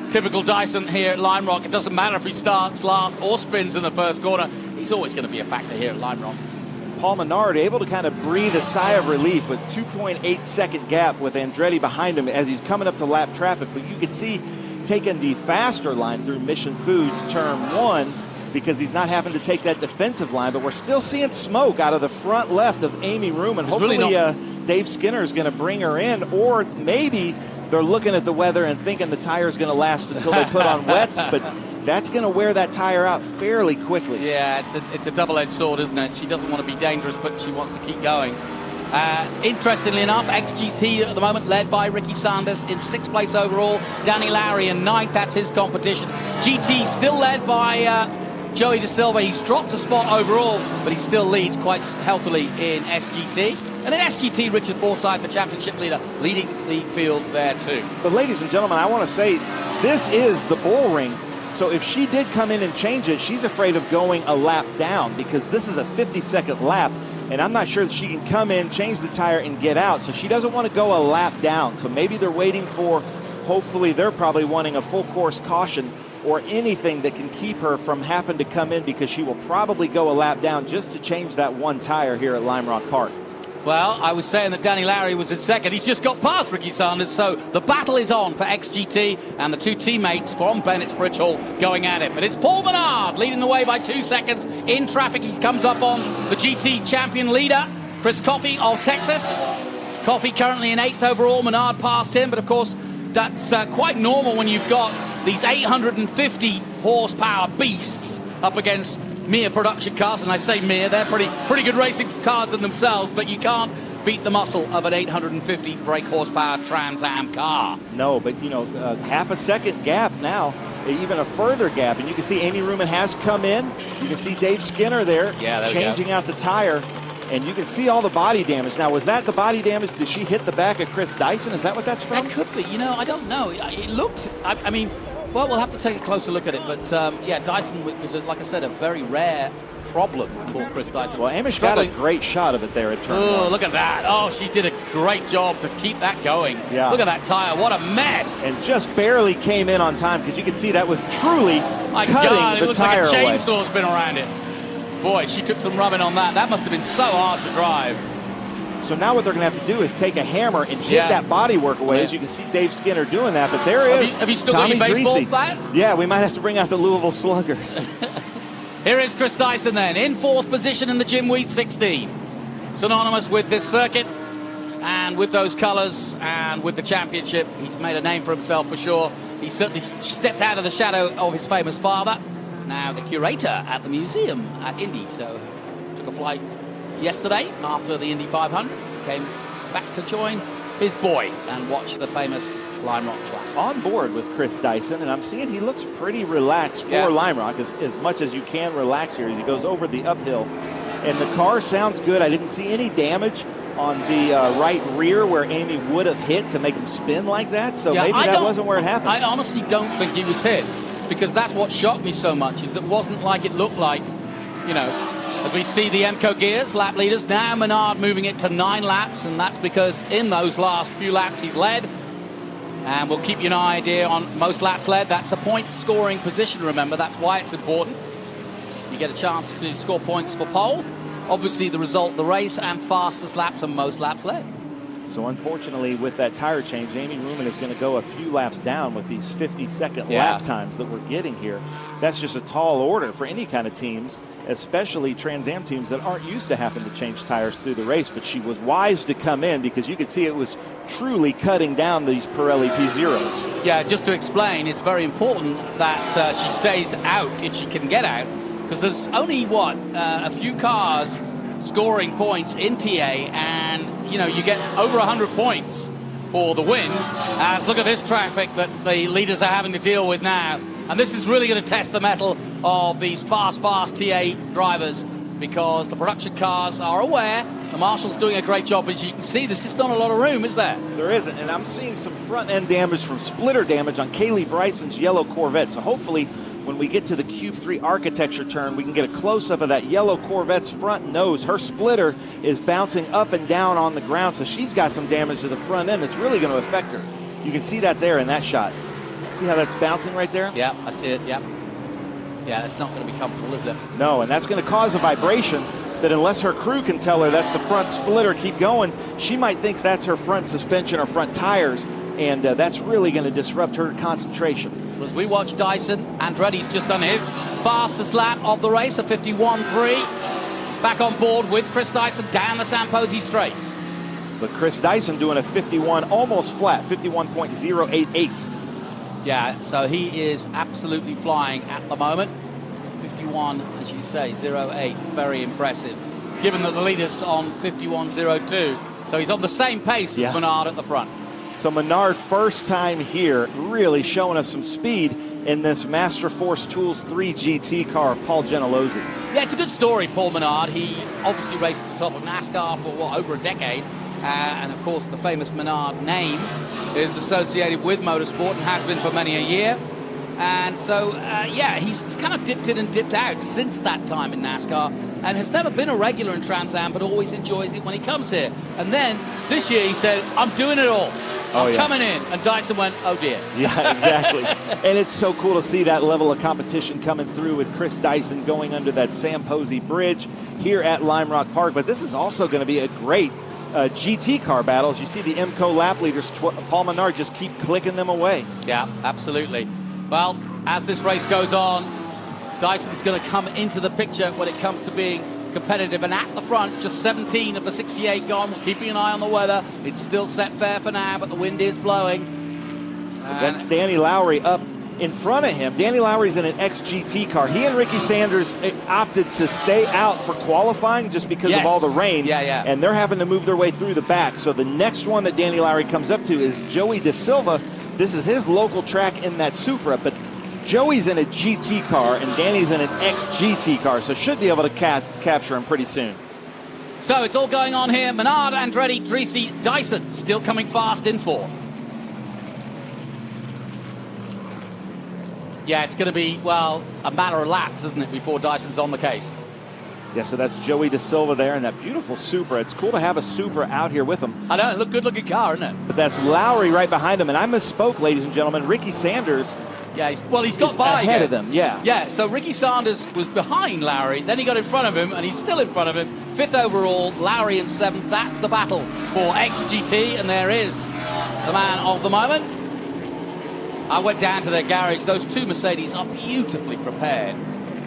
typical Dyson here at Lime Rock. It doesn't matter if he starts last or spins in the first corner. He's always going to be a factor here at Lime Rock. Paul Menard able to kind of breathe a sigh of relief with 2.8 second gap with Andretti behind him as he's coming up to lap traffic. But you could see taking the faster line through Mission Foods turn 1, because he's not having to take that defensive line, but we're still seeing smoke out of the front left of Amy Ruman. Hopefully Dave Skinner is going to bring her in, or maybe they're looking at the weather and thinking the tire is going to last until they put on wets, but that's going to wear that tire out fairly quickly. Yeah, it's a double-edged sword, isn't it? She doesn't want to be dangerous, but she wants to keep going. Interestingly enough, XGT at the moment led by Ricky Sanders in 6th place overall. Danny Lowry in 9th, that's his competition. GT still led by Joey De Silva. He's dropped a spot overall, but he still leads quite healthily in SGT. And in SGT, Richard Forsyth, the championship leader, leading the field there too. But ladies and gentlemen, I want to say this is the bull ring. So if she did come in and change it, she's afraid of going a lap down, because this is a 50-second lap, and I'm not sure that she can come in, change the tire, and get out. So she doesn't want to go a lap down. So maybe they're waiting for, hopefully they're probably wanting a full course caution or anything that can keep her from having to come in, because she will probably go a lap down just to change that one tire here at Lime Rock Park. Well, I was saying that Danny Lowry was in 2nd. He's just got past Ricky Sanders, so the battle is on for XGT, and the 2 teammates from Bennett's Bridge Hall going at it. But it's Paul Menard leading the way by 2 seconds in traffic. He comes up on the GT champion leader, Chris Coffey of Texas. Coffey currently in 8th overall. Menard passed him, but of course that's quite normal when you've got these 850 horsepower beasts up against mere production cars. And I say mere, they're pretty good racing cars in themselves, but you can't beat the muscle of an 850 brake horsepower Trans Am car. No, but half a second gap now, even a further gap. And you can see Amy Ruman has come in. You can see Dave Skinner there, changing out the tire. And you can see all the body damage. Now, was that the body damage? Did she hit the back of Chris Dyson? Is that what that's from? That could be. I don't know. It looked, I mean, well, we'll have to take a closer look at it. But, yeah, Dyson was, like I said, a very rare problem for Chris Dyson. Well, Amish got a great shot of it there at turn 1. Look at that. Oh, she did a great job to keep that going. Yeah. Look at that tire. What a mess. And just barely came in on time, because you can see that was truly cutting the tire away. It looks like a chainsaw's been around it. Boy, she took some rubbing on that. That must have been so hard to drive. So now what they're going to have to do is take a hammer and hit that bodywork away. As you can see Dave Skinner doing that. But there is Have you still Tommy got your baseball Dreesy. bat? Yeah, we might have to bring out the Louisville Slugger. Here is Chris Dyson then, in 4th position in the Jim Wheat 16. Synonymous with this circuit and with those colours and with the championship. He's made a name for himself for sure. He certainly stepped out of the shadow of his famous father. Now the curator at the museum at Indy. So took a flight yesterday after the Indy 500. Came back to join his boy and watch the famous Lime Rock class. On board with Chris Dyson, and I'm seeing he looks pretty relaxed for Lime Rock, as much as you can relax here as he goes over the uphill. And the car sounds good. I didn't see any damage on the right rear where Amy would have hit to make him spin like that. So maybe that wasn't where it happened. I honestly don't think he was hit, because that's what shocked me so much, is that it wasn't like it looked like, you know, as we see the MCO gears, lap leaders, now Menard moving it to 9 laps, and that's because in those last few laps he's led. And we'll keep you an idea on most laps led. That's a point-scoring position, remember. That's why it's important. You get a chance to score points for pole. Obviously, the result of the race and fastest laps and most laps led. So unfortunately, with that tire change, Amy Ruman is going to go a few laps down with these 50-second lap times that we're getting here. That's just a tall order for any kind of teams, especially Trans Am teams that aren't used to having to change tires through the race. But she was wise to come in, because you could see it was truly cutting down these Pirelli P0s. Yeah, just to explain, it's very important that she stays out if she can get out, because there's only, a few cars scoring points in TA, and you know, you get over 100 points for the win. As look at this traffic that the leaders are having to deal with now, and this is really going to test the mettle of these fast TA drivers, because the production cars are aware the marshal's doing a great job. As you can see, there's just not a lot of room, is there? There isn't, and I'm seeing some front end damage from splitter damage on Kaylee Bryson's yellow Corvette. So hopefully when we get to the Cube 3 architecture turn, we can get a close-up of that yellow Corvette's front nose. Her splitter is bouncing up and down on the ground, so she's got some damage to the front end that's really going to affect her. You can see that there in that shot. See how that's bouncing right there? Yeah, I see it, yeah. Yeah, that's not going to be comfortable, is it? No, and that's going to cause a vibration that unless her crew can tell her that's the front splitter, keep going, she might think that's her front suspension or front tires, and that's really going to disrupt her concentration. As we watch Dyson, Andretti's just done his fastest lap of the race, a 51.3. Back on board with Chris Dyson down the San Posey straight. But Chris Dyson doing a 51 almost flat, 51.088. Yeah, so he is absolutely flying at the moment. 51, as you say, 08, very impressive. Given that the leader's on 51.02, so he's on the same pace as Menard at the front. So Menard, first time here, really showing us some speed in this Master Force Tools 3 GT car of Paul Gentilozzi. Yeah, it's a good story, Paul Menard. He obviously raced at the top of NASCAR for, over a decade. And, of course, the famous Menard name is associated with motorsport and has been for many a year. And so, he's kind of dipped in and dipped out since that time in NASCAR and has never been a regular in Trans Am, but always enjoys it when he comes here. And then this year he said, I'm doing it all. I'm coming in. And Dyson went, oh, dear. Yeah, exactly. And it's so cool to see that level of competition coming through with Chris Dyson going under that San Posey Bridge here at Lime Rock Park. But this is also going to be a great GT car battle. As you see the IMCO lap leaders, Paul Menard, just keep clicking them away. Yeah, absolutely. Well, as this race goes on, Dyson's going to come into the picture when it comes to being competitive. And at the front, just 17 of the 68 gone. We're keeping an eye on the weather. It's still set fair for now, but the wind is blowing. That's Danny Lowry up in front of him. Danny Lowry's in an XGT car. He and Ricky Sanders opted to stay out for qualifying just because of all the rain. Yeah. And they're having to move their way through the back. So the next one that Danny Lowry comes up to is Joey Da Silva. This is his local track in that Supra, but Joey's in a GT car and Danny's in an XGT car, so should be able to capture him pretty soon. So it's all going on here. Menard, Andretti, Treacy, Dyson still coming fast in fourth. Yeah, it's going to be, well, a matter of laps, isn't it, before Dyson's on the case. Yeah, so that's Joey Da Silva there in that beautiful Supra. It's cool to have a Supra out here with him. I know, good-looking car, isn't it? But that's Lowry right behind him, and I misspoke, ladies and gentlemen. Ricky Sanders. Yeah, he's got by ahead of them. Yeah. Yeah, so Ricky Sanders was behind Lowry, then he got in front of him, and he's still in front of him. Fifth overall, Lowry in seventh. That's the battle for XGT, and there is the man of the moment. I went down to their garage. Those two Mercedes are beautifully prepared.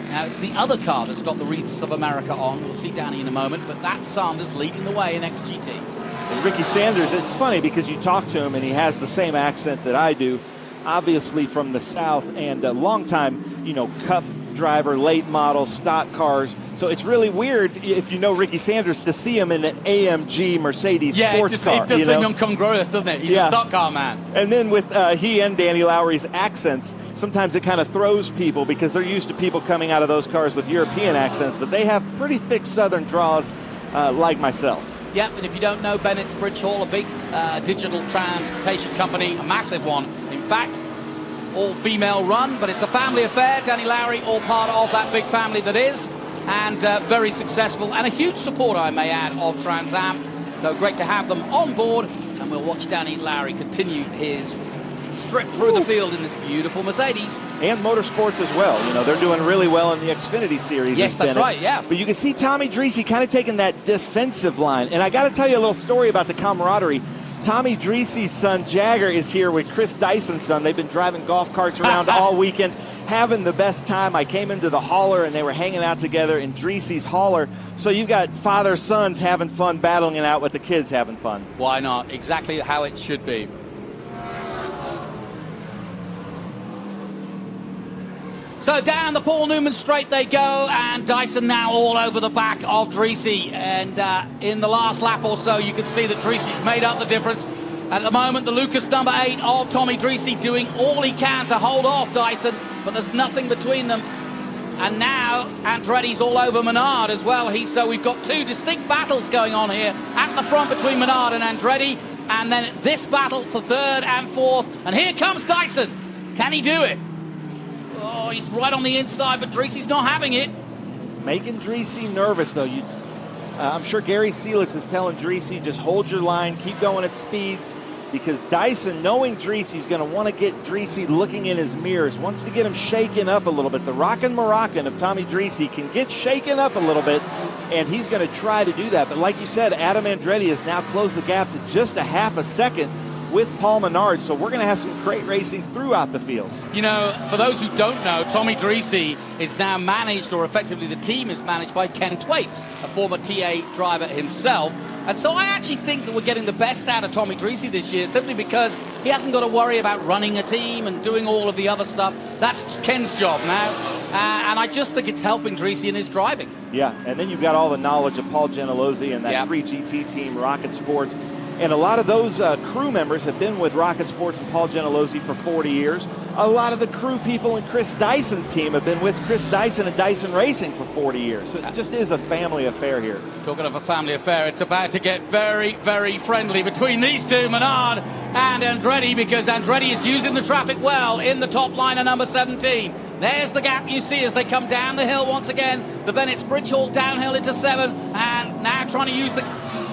Now, it's the other car that's got the Wreaths of America on. We'll see Danny in a moment, but that's Sanders leading the way in XGT. And Ricky Sanders, it's funny because you talk to him and he has the same accent that I do, obviously from the South, and a long-time, Cup driver, late model, stock cars. So it's really weird if you know Ricky Sanders to see him in an AMG Mercedes sports car. It does seem incongruous, doesn't it? He's a stock car man. And then with he and Danny Lowry's accents, sometimes it kind of throws people because they're used to people coming out of those cars with European accents, but they have pretty thick Southern draws like myself. Yep, and if you don't know Bennett's Bridge Hall, a big digital transportation company, a massive one, in fact, all-female run, but it's a family affair. Danny Lowry, all part of that big family that is, and very successful, and a huge supporter, I may add, of Trans Am. So great to have them on board, and we'll watch Danny Lowry continue his strip through the field in this beautiful Mercedes. And motorsports as well. You know, they're doing really well in the Xfinity series. Yes, that's right, yeah. But you can see Tommy Dreese kind of taking that defensive line. And I got to tell you a little story about the camaraderie. Tommy Dreese's son, Jagger, is here with Chris Dyson's son. They've been driving golf carts around all weekend, having the best time. I came into the hauler, and they were hanging out together in Dreese's hauler. So you got father-sons having fun, battling it out with the kids having fun. Why not? Exactly how it should be. So down the Paul Newman straight they go, and Dyson now all over the back of Dreese. And in the last lap or so, you can see that Dreese's made up the difference. At the moment, the Lucas number 8 of Tommy Dreese doing all he can to hold off Dyson, but there's nothing between them. And now Andretti's all over Menard as well. So we've got two distinct battles going on here at the front between Menard and Andretti, and then this battle for third and fourth. And here comes Dyson. Can he do it? Oh, he's right on the inside, but Dreese's not having it. Making Dreese nervous, though. I'm sure Gary Seelix is telling Dreese, just hold your line, keep going at speeds, because Dyson, knowing Dreese's going to want to get Dreese looking in his mirrors, wants to get him shaken up a little bit. The rockin' Moroccan of Tommy Dreese can get shaken up a little bit, and he's going to try to do that. But like you said, Adam Andretti has now closed the gap to just a half a second with Paul Menard, so we're going to have some great racing throughout the field. You know, for those who don't know, Tommy Dreese is now managed, or effectively the team is managed by Ken Thwaites, a former TA driver himself. And so I actually think that we're getting the best out of Tommy Dreese this year, simply because he hasn't got to worry about running a team and doing all of the other stuff. That's Ken's job now. And I just think it's helping Dreese in his driving. Yeah, and then you've got all the knowledge of Paul Gentilozzi and that 3GT team, Rocket Sports. And a lot of those crew members have been with Rocket Sports and Paul Gentilozzi for 40 years. A lot of the crew people in Chris Dyson's team have been with Chris Dyson and Dyson Racing for 40 years. So it just is a family affair here. Talking of a family affair, it's about to get very, very friendly between these two, Menard and Andretti, because Andretti is using the traffic well in the top line of number 17. There's the gap you see as they come down the hill once again. The Bennett's Bridge Hall downhill into 7, and now trying to use the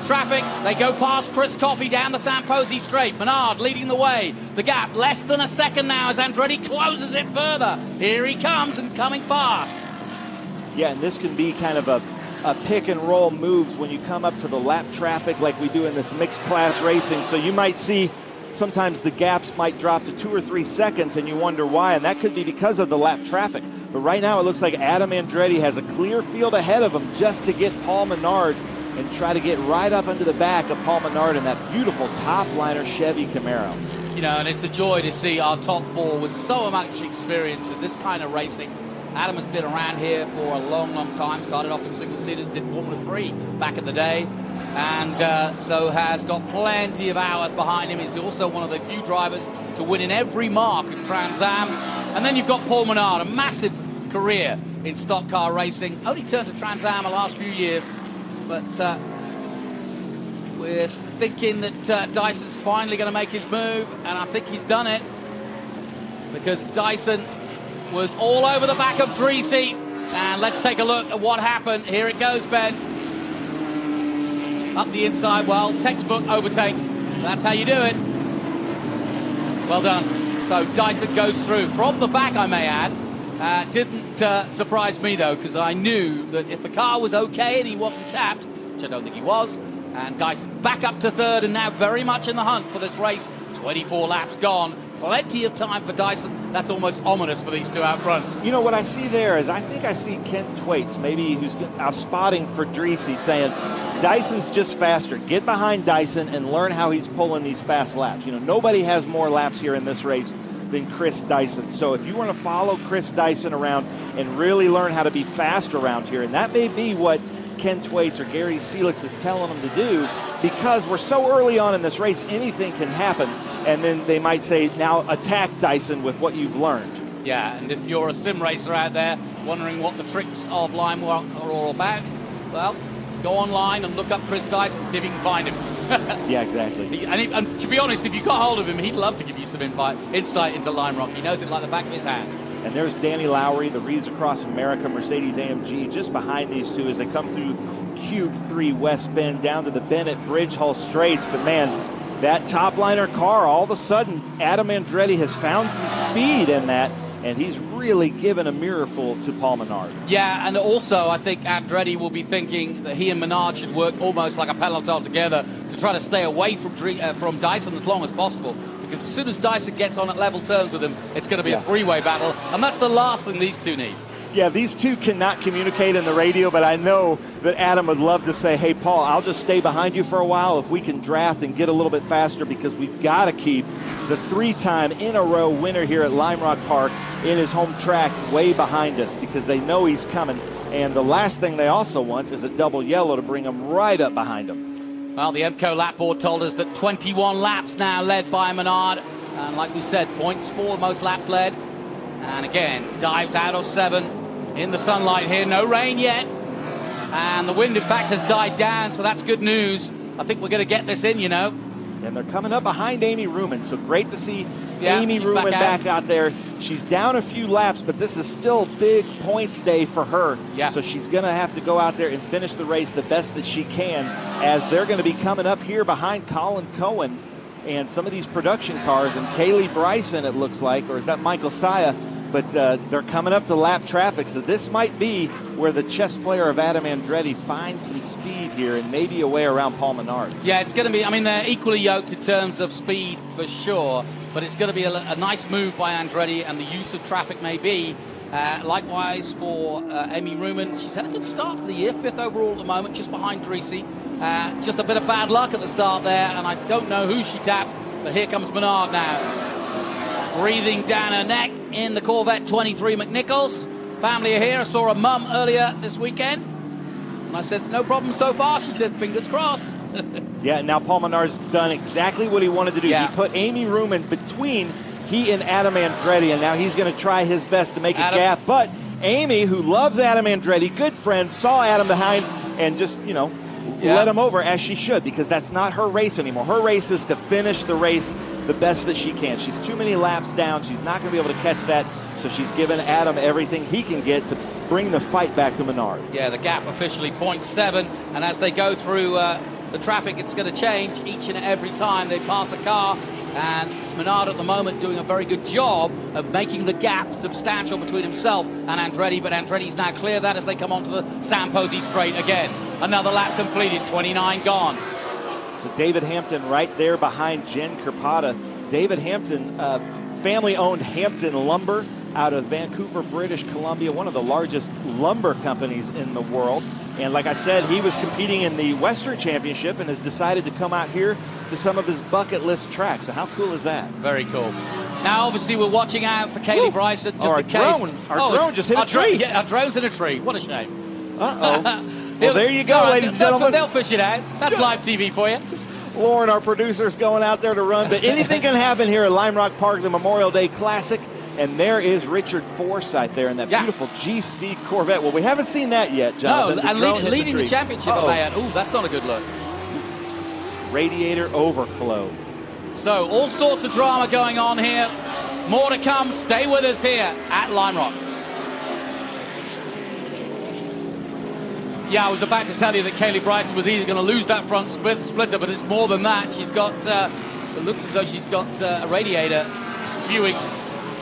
traffic. They go past Chris Coffey down the San Posi straight. Menard leading the way. The gap less than a second now as Andretti closes it further. Here he comes, and coming fast. Yeah, and this can be kind of a pick and roll moves when you come up to the lap traffic like we do in this mixed class racing. So you might see sometimes the gaps might drop to 2 or 3 seconds, and you wonder why, and that could be because of the lap traffic. But right now it looks like Adam Andretti has a clear field ahead of him just to get Paul Menard and try to get right up into the back of Paul Menard in that beautiful top-liner Chevy Camaro. You know, and it's a joy to see our top four with so much experience in this kind of racing. Adam has been around here for a long, long time. Started off in single-seaters, did Formula 3 back in the day, and so has got plenty of hours behind him. He's also one of the few drivers to win in every mark of Trans Am. And then you've got Paul Menard, a massive career in stock car racing. Only turned to Trans Am the last few years. But we're thinking that Dyson's finally going to make his move, and I think he's done it, because Dyson was all over the back of Dreese. And let's take a look at what happened. Here it goes, Ben. Up the inside, well, textbook overtake. That's how you do it. Well done. So Dyson goes through from the back, I may add. Didn't surprise me, though, because I knew that if the car was okay and he wasn't tapped, which I don't think he was, and Dyson back up to third and now very much in the hunt for this race. 24 laps gone. Plenty of time for Dyson. That's almost ominous for these two out front. You know, what I see there is I think I see Ken Thwaites, maybe who's out spotting for Dreese, saying, Dyson's just faster. Get behind Dyson and learn how he's pulling these fast laps. You know, nobody has more laps here in this race than Chris Dyson. So if you want to follow Chris Dyson around and really learn how to be fast around here, and that may be what Ken Thwaites or Gary Seelix is telling them to do, because we're so early on in this race, anything can happen. And then they might say, now attack Dyson with what you've learned. Yeah, and if you're a sim racer out there wondering what the tricks of Lime Rock are all about, well, go online and look up Chris Dyson, see if you can find him. Yeah, exactly. And to be honest, if you got hold of him, he'd love to give you some insight into Lime Rock. He knows it like the back of his hand. And there's Danny Lowry, the Reeds Across America Mercedes-AMG, just behind these two as they come through Cube 3 West Bend down to the Bennett Bridge Hull Straights. But man, that top liner car, all of a sudden, Adam Andretti has found some speed in that, and he's really given a mirrorful to Paul Menard. Yeah, and also I think Andretti will be thinking that he and Menard should work almost like a peloton together to try to stay away from Dyson as long as possible. Because as soon as Dyson gets on at level terms with him, it's going to be a three-way battle, and that's the last thing these two need. Yeah, these two cannot communicate in the radio, but I know that Adam would love to say, hey, Paul, I'll just stay behind you for a while if we can draft and get a little bit faster, because we've got to keep the 3-time in a row winner here at Lime Rock Park in his home track way behind us, because they know he's coming. And the last thing they also want is a double yellow to bring him right up behind him. Well, the EMCO lap board told us that 21 laps now led by Menard. And like we said, points for most laps led. And again, dives out of 7 in the sunlight here. No rain yet. And the wind, in fact, has died down, so that's good news. I think we're going to get this in, you know. And they're coming up behind Amy Ruman, so great to see Amy she's Ruman back out there. She's down a few laps, but this is still big points day for her. Yeah. So she's going to have to go out there and finish the race the best that she can, as they're going to be coming up here behind Colin Cohen and some of these production cars, and Kaylee Bryson, it looks like, or is that Michael Saya? But they're coming up to lap traffic, so this might be where the chess player of Adam Andretti finds some speed here and maybe a way around Paul Menard. Yeah, it's going to be, I mean, they're equally yoked in terms of speed for sure, but it's going to be a nice move by Andretti, and the use of traffic may be. Likewise for Amy Ruman. She's had a good start to the year, 5th overall at the moment, just behind Dreesy. Just a bit of bad luck at the start there, and I don't know who she tapped, but here comes Menard now. Breathing down her neck in the Corvette 23 McNichols. Family are here. I saw a mum earlier this weekend. And I said, no problem so far. She said, fingers crossed. Yeah, now Paul Menard's done exactly what he wanted to do. Yeah. He put Amy Ruman between he and Adam Andretti, and now he's going to try his best to make a gap. But Amy, who loves Adam Andretti, good friend, saw Adam behind and just, you know, let him over, as she should, because that's not her race anymore. Her race is to finish the race the best that she can. She's too many laps down. She's not going to be able to catch that, so she's given Adam everything he can get to bring the fight back to Menard. Yeah, the gap officially 0.7, and as they go through the traffic, it's going to change each and every time they pass a car. And Menard at the moment doing a very good job of making the gap substantial between himself and Andretti, but Andretti's now clear that as they come onto the Sam Posey straight again. Another lap completed, 29 gone. So David Hampton right there behind Jen Kirkpada. David Hampton, family-owned Hampton Lumber out of Vancouver, British Columbia, one of the largest lumber companies in the world. And like I said, he was competing in the Western Championship and has decided to come out here to some of his bucket list tracks. So how cool is that? Very cool. Now, obviously, we're watching out for Kaylee Bryson just in case. Our drone just hit a tree. Yeah, our drone's in a tree. What a shame. Uh-oh. Well, there you go, ladies and gentlemen. They'll fish it out. That's live TV for you. Lauren, our producer, is going out there to run. But anything can happen here at Lime Rock Park, the Memorial Day Classic. And there is Richard Forsythe there in that beautiful G-Speed Corvette. Well, we haven't seen that yet, Jonathan. No, and leading the championship, man. Ooh, that's not a good look. Radiator overflow. So, all sorts of drama going on here. More to come. Stay with us here at Lime Rock. Yeah, I was about to tell you that Kaylee Bryson was either going to lose that front splitter, but it's more than that. She's got, it looks as though she's got a radiator spewing.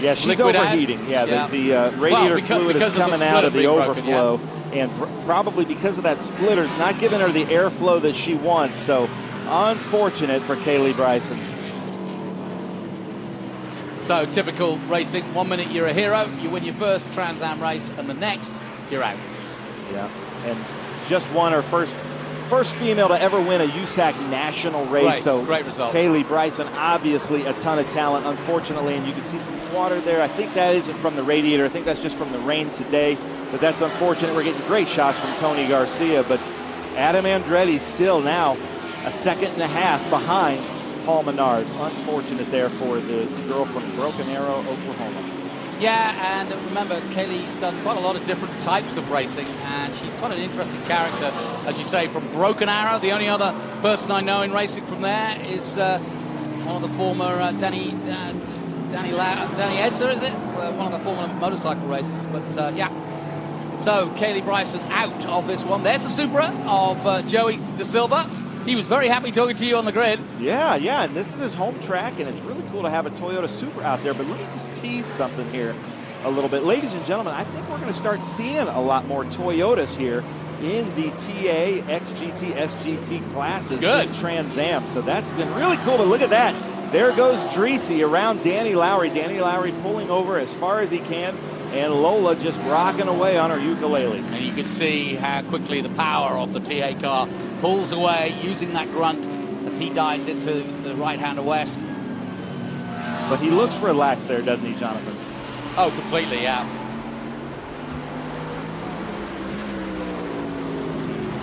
Yeah, she's overheating. The radiator fluid is coming out of the overflow, and probably because of that splitter, it's not giving her the airflow that she wants. So, unfortunate for Kaylee Bryson. So, typical racing. 1 minute you're a hero, you win your first Trans Am race, and the next you're out. Yeah, and just won her first female to ever win a USAC national race. Right, so great result. Kaylee Bryson, obviously a ton of talent, unfortunately, and you can see some water there. I think that isn't from the radiator. I think that's just from the rain today, but that's unfortunate. We're getting great shots from Tony Garcia, but Adam Andretti still now a second and a half behind Paul Menard. Unfortunate there for the girl from Broken Arrow, Oklahoma. Yeah, and remember, Kaylee's done quite a lot of different types of racing, and she's quite an interesting character, as you say, from Broken Arrow. The only other person I know in racing from there is one of the former Danny Edzer, is it? One of the former motorcycle racers. But yeah, so Kaylee Bryson out of this one. There's the Supra of Joey De Silva. He was very happy talking to you on the grid. Yeah, and this is his home track, and it's really cool to have a Toyota Supra out there. But let me just tease something here a little bit. Ladies and gentlemen, I think we're going to start seeing a lot more Toyotas here in the TA, XGT, SGT classes in Trans Am. So that's been really cool. But look at that. There goes Dreesy around Danny Lowry. Danny Lowry pulling over as far as he can, and Lola just rocking away on her ukulele. And you can see how quickly the power of the TA car pulls away using that grunt as he dives into the right-hander west. But he looks relaxed there, doesn't he, Jonathan? Oh, completely, yeah.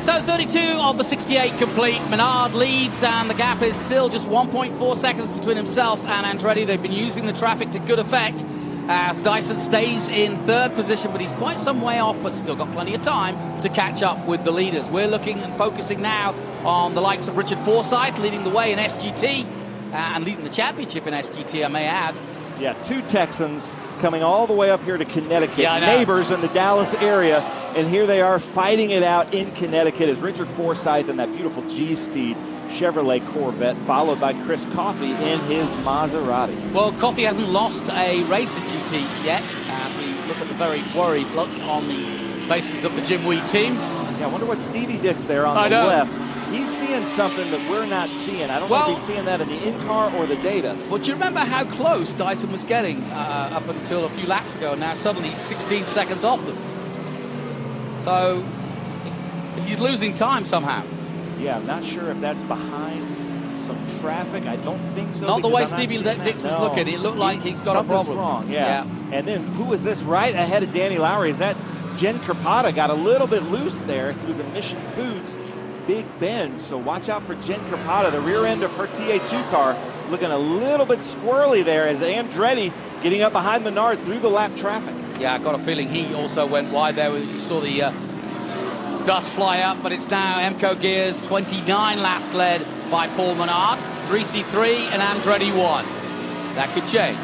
So 32 of the 68 complete. Menard leads, and the gap is still just 1.4 seconds between himself and Andretti. They've been using the traffic to good effect as Dyson stays in third position, but he's quite some way off, but still got plenty of time to catch up with the leaders. We're looking and focusing now on the likes of Richard Forsyth leading the way in SGT and leading the championship in SGT, I may add. Yeah, 2 Texans coming all the way up here to Connecticut, neighbors in the Dallas area, and here they are fighting it out in Connecticut as Richard Forsyth in that beautiful G-Speed Chevrolet Corvette, followed by Chris Coffey in his Maserati. Well, Coffey hasn't lost a race at GT yet, as we look at the very worried look on the faces of the Jim Weed team. Yeah, I wonder what Stevie Dick's there on the left. He's seeing something that we're not seeing. I don't know if he's seeing that in the in-car or the data. Well, do you remember how close Dyson was getting up until a few laps ago? Now suddenly he's 16 seconds off them. So he's losing time somehow. Yeah, I'm not sure if that's behind some traffic. I don't think so. Not the way Stevie Dix was looking. It looked like he's got a problem. Something's wrong, yeah. And then who is this right ahead of Danny Lowry? Is that Jen Carpata? Got a little bit loose there through the Mission Foods Big Bend. So watch out for Jen Carpata. The rear end of her TA2 car looking a little bit squirrely there as Andretti getting up behind Menard through the lap traffic. Yeah, I got a feeling he also went wide there. You saw the dust fly up, but it's now Emco Gears 29 laps led by Paul Menard, Dreesy 3 and Andretti 1. That could change.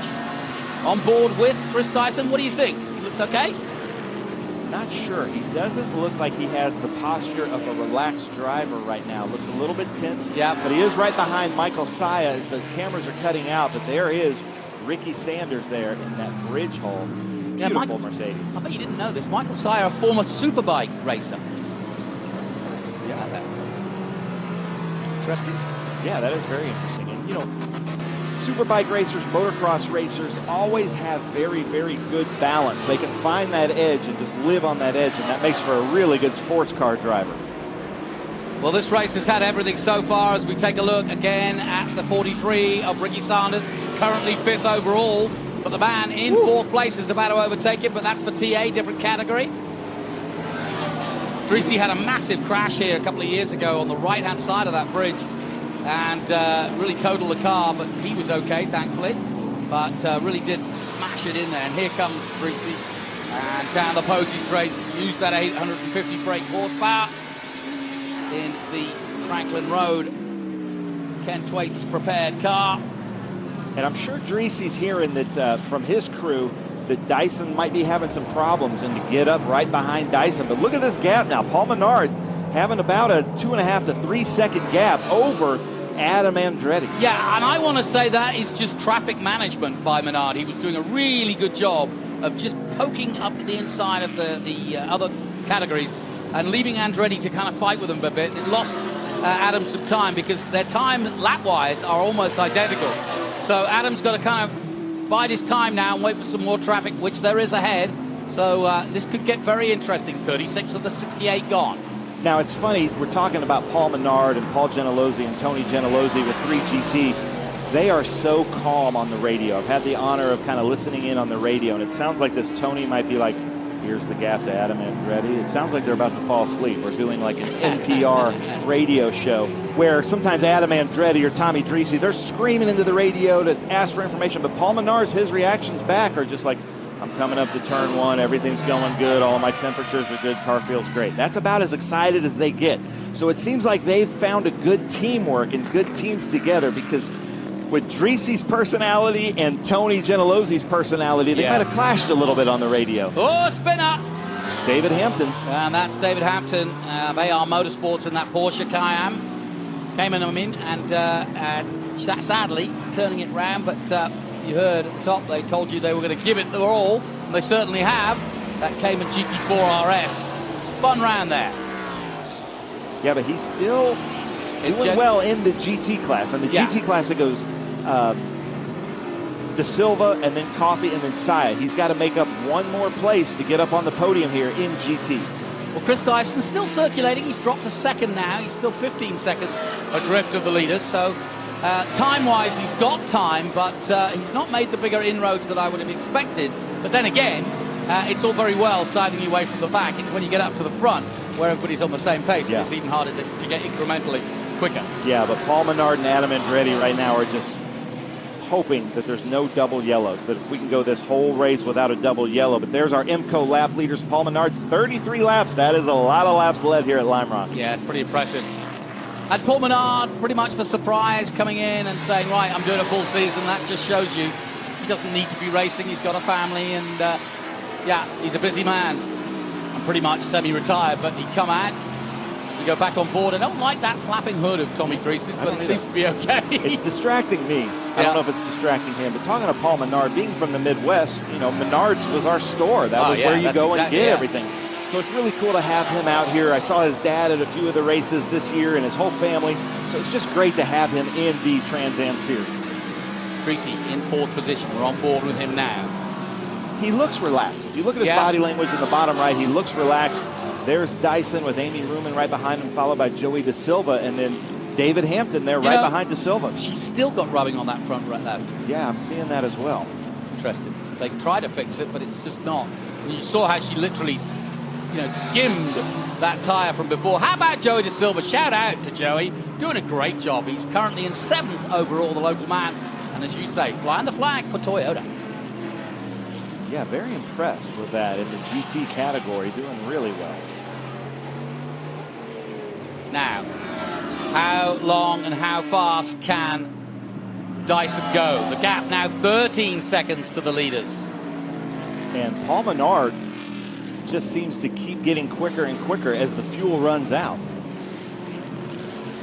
On board with Chris Dyson, what do you think? He looks okay? Not sure. He doesn't look like he has the posture of a relaxed driver right now. Looks a little bit tense. Yeah. But he is right behind Michael Saya as the cameras are cutting out. But there is Ricky Sanders there in that bridge hole. Beautiful Mercedes. I bet you didn't know this. Michael Saya, a former superbike racer. Yeah. Interesting. Yeah, that is very interesting. And, you know, superbike racers, motocross racers always have very, very good balance. They can find that edge and just live on that edge, and that makes for a really good sports car driver. Well, this race has had everything so far as we take a look again at the 43 of Ricky Sanders, currently 5th overall, but the man in 4th place is about to overtake him, but that's for TA, different category. Dreesy had a massive crash here a couple of years ago on the right-hand side of that bridge and really totaled the car, but he was okay, thankfully. But really did smash it in there. And here comes Dreesy. And down the Posey Straight, used that 850 brake horsepower in the Franklin Road. Ken Twait's prepared car. And I'm sure Dreesy's hearing that from his crew that Dyson might be having some problems and to get up right behind Dyson. But look at this gap now. Paul Menard having about a 2.5 to 3 second gap over Adam Andretti. Yeah, and I want to say that is just traffic management by Menard. He was doing a really good job of just poking up the inside of the other categories and leaving Andretti to kind of fight with him a bit. It lost Adam some time because their time lap-wise are almost identical. So Adam's got to kind of bide his time now and wait for some more traffic, which there is ahead. So this could get very interesting. 36 of the 68 gone. Now, it's funny, we're talking about Paul Menard and Paul Gentilozzi and Tony Gentilozzi with 3GT. They are so calm on the radio. I've had the honor of kind of listening in on the radio, and it sounds like this Tony might be like, here's the gap to Adam Andretti. It sounds like they're about to fall asleep. We're doing like an NPR radio show where sometimes Adam Andretti or Tommy Dreesy, they're screaming into the radio to ask for information, but Paul Menard's, his reactions back are just like, I'm coming up to turn 1. Everything's going good. All my temperatures are good. Car feels great. That's about as excited as they get. So it seems like they've found a good teamwork and good teams together, because with Dreesy's personality and Tony Gentilozzi's personality, they might have clashed a little bit on the radio. Oh, spinner! David Hampton. And that's David Hampton of AR Motorsports in that Porsche Cayenne. Came in, and sadly turning it round, but you heard at the top they told you they were going to give it their all, and they certainly have. That Cayman GT4 RS spun round there. Yeah, but he's still doing well in the GT class. And the GT class, it goes De Silva and then Coffey and then Saya. He's got to make up one more place to get up on the podium here in GT. Well, Chris Dyson's still circulating. He's dropped to second now. He's still 15 seconds adrift of the leaders. So time-wise, he's got time, but he's not made the bigger inroads that I would have expected. But then again, it's all very well siding you away from the back. It's when you get up to the front where everybody's on the same pace, and it's even harder to get incrementally quicker. Yeah, but Paul Menard and Adam Andretti right now are just hoping that there's no double yellows, that if we can go this whole race without a double yellow. But there's our IMCO lap leaders. Paul Menard, 33 laps. That is a lot of laps led here at Lime Rock. Yeah, it's pretty impressive. And Paul Menard, pretty much the surprise, coming in and saying, right, I'm doing a full season. That just shows you he doesn't need to be racing. He's got a family, and yeah, he's a busy man. I'm pretty much semi-retired, but he'd come out to go back on board. I don't like that flapping hood of Tommy Creases, but it seems to be okay. It's distracting me. I don't know if it's distracting him, but talking to Paul Menard, being from the Midwest, you know, Menard's was our store. That was where you go and get everything. So it's really cool to have him out here. I saw his dad at a few of the races this year and his whole family. So it's just great to have him in the Trans Am Series. Creasy in fourth position. We're on board with him now. He looks relaxed. If you look at his body language in the bottom right, he looks relaxed. There's Dyson with Amy Ruman right behind him, followed by Joey De Silva, and then David Hampton there right behind De Silva. She's still got rubbing on that front right left. Yeah, I'm seeing that as well. Interesting. They try to fix it, but it's just not. And you saw how she literally skimmed that tyre from before. How about Joey De Silva? Shout out to Joey. Doing a great job. He's currently in 7th overall, the local man. And as you say, flying the flag for Toyota. Yeah, very impressed with that in the GT category, doing really well. Now, how long and how fast can Dyson go? The gap now 13 seconds to the leaders. And Paul Menard just seems to keep getting quicker and quicker as the fuel runs out.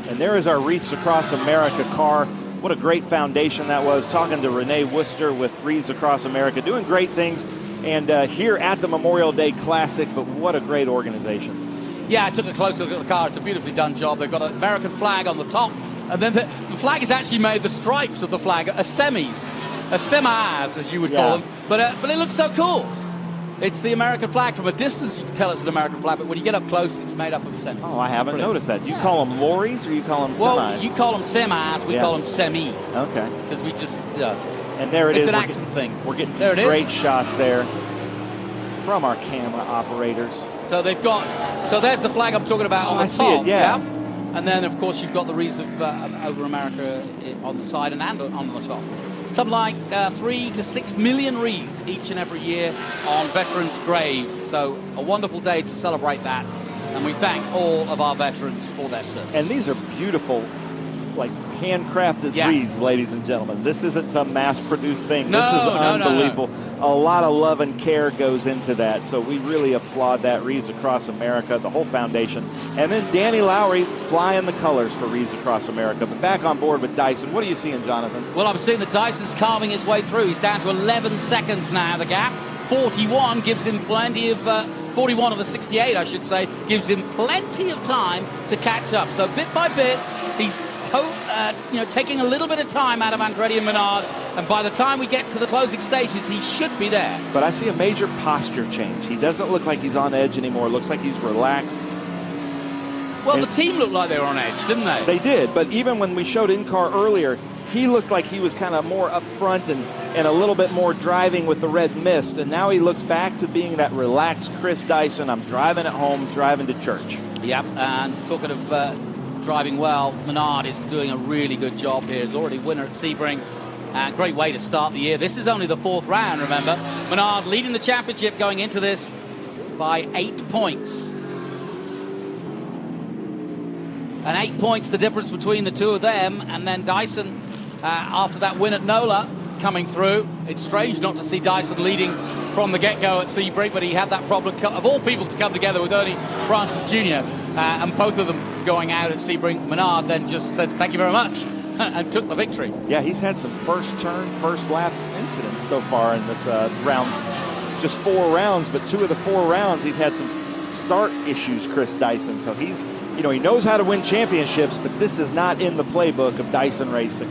And there is our Wreaths Across America car. What a great foundation that was. Talking to Renee Worcester with Wreaths Across America, doing great things. And here at the Memorial Day Classic, but what a great organization. Yeah, I took a close look at the car. It's a beautifully done job. They've got an American flag on the top, and then the flag is actually made, the stripes of the flag are semis, as you would call them. But it looks so cool. It's the American flag. From a distance, you can tell it's an American flag, but when you get up close, it's made up of semis. Oh, I haven't noticed that. You call them lorries or you call them semis? Well, you call them semis, we call them semis. Okay. Because we just... and there it is. It's an accent thing. We're getting some great shots there from our camera operators. So they've got... So there's the flag I'm talking about on the top. I see it, yeah. And then, of course, you've got the wreaths of over America on the side and on the top. Something like 3 to 6 million wreaths each and every year on veterans' graves. So a wonderful day to celebrate that. And we thank all of our veterans for their service. And these are beautiful, like handcrafted wreaths, ladies and gentlemen. This isn't some mass-produced thing. This is unbelievable. A lot of love and care goes into that. So we really applaud that. Wreaths Across America, the whole foundation. And then Danny Lowry flying the colors for Wreaths Across America. But back on board with Dyson. What are you seeing, Jonathan? Well, I'm seeing that Dyson's carving his way through. He's down to 11 seconds now, the gap. 41 gives him plenty of... 41 of the 68, I should say, gives him plenty of time to catch up. So bit by bit, he's taking a little bit of time out of Andretti and Menard, and by the time we get to the closing stages, he should be there. But I see a major posture change. He doesn't look like he's on edge anymore. It looks like he's relaxed. Well, the team looked like they were on edge, didn't they? They did, but even when we showed in-car earlier, he looked like he was kind of more up front and a little bit more driving with the red mist, and now he looks back to being that relaxed Chris Dyson. I'm driving at home, driving to church. Yep, and talking of driving well, Menard is doing a really good job here. He's already winner at Sebring. Great way to start the year. This is only the 4th round, remember. Menard leading the championship going into this by 8 points. And 8 points the difference between the two of them. And then Dyson, after that win at Nola, coming through. It's strange not to see Dyson leading from the get-go at Sebring, but he had that problem of all people to come together with Ernie Francis Jr. And both of them going out at Sebring. Menard then just said, thank you very much, and took the victory. Yeah, he's had some first turn, first lap incidents so far in this round. Just 4 rounds, but 2 of the 4 rounds he's had some start issues, Chris Dyson. So he's, you know, he knows how to win championships, but this is not in the playbook of Dyson Racing.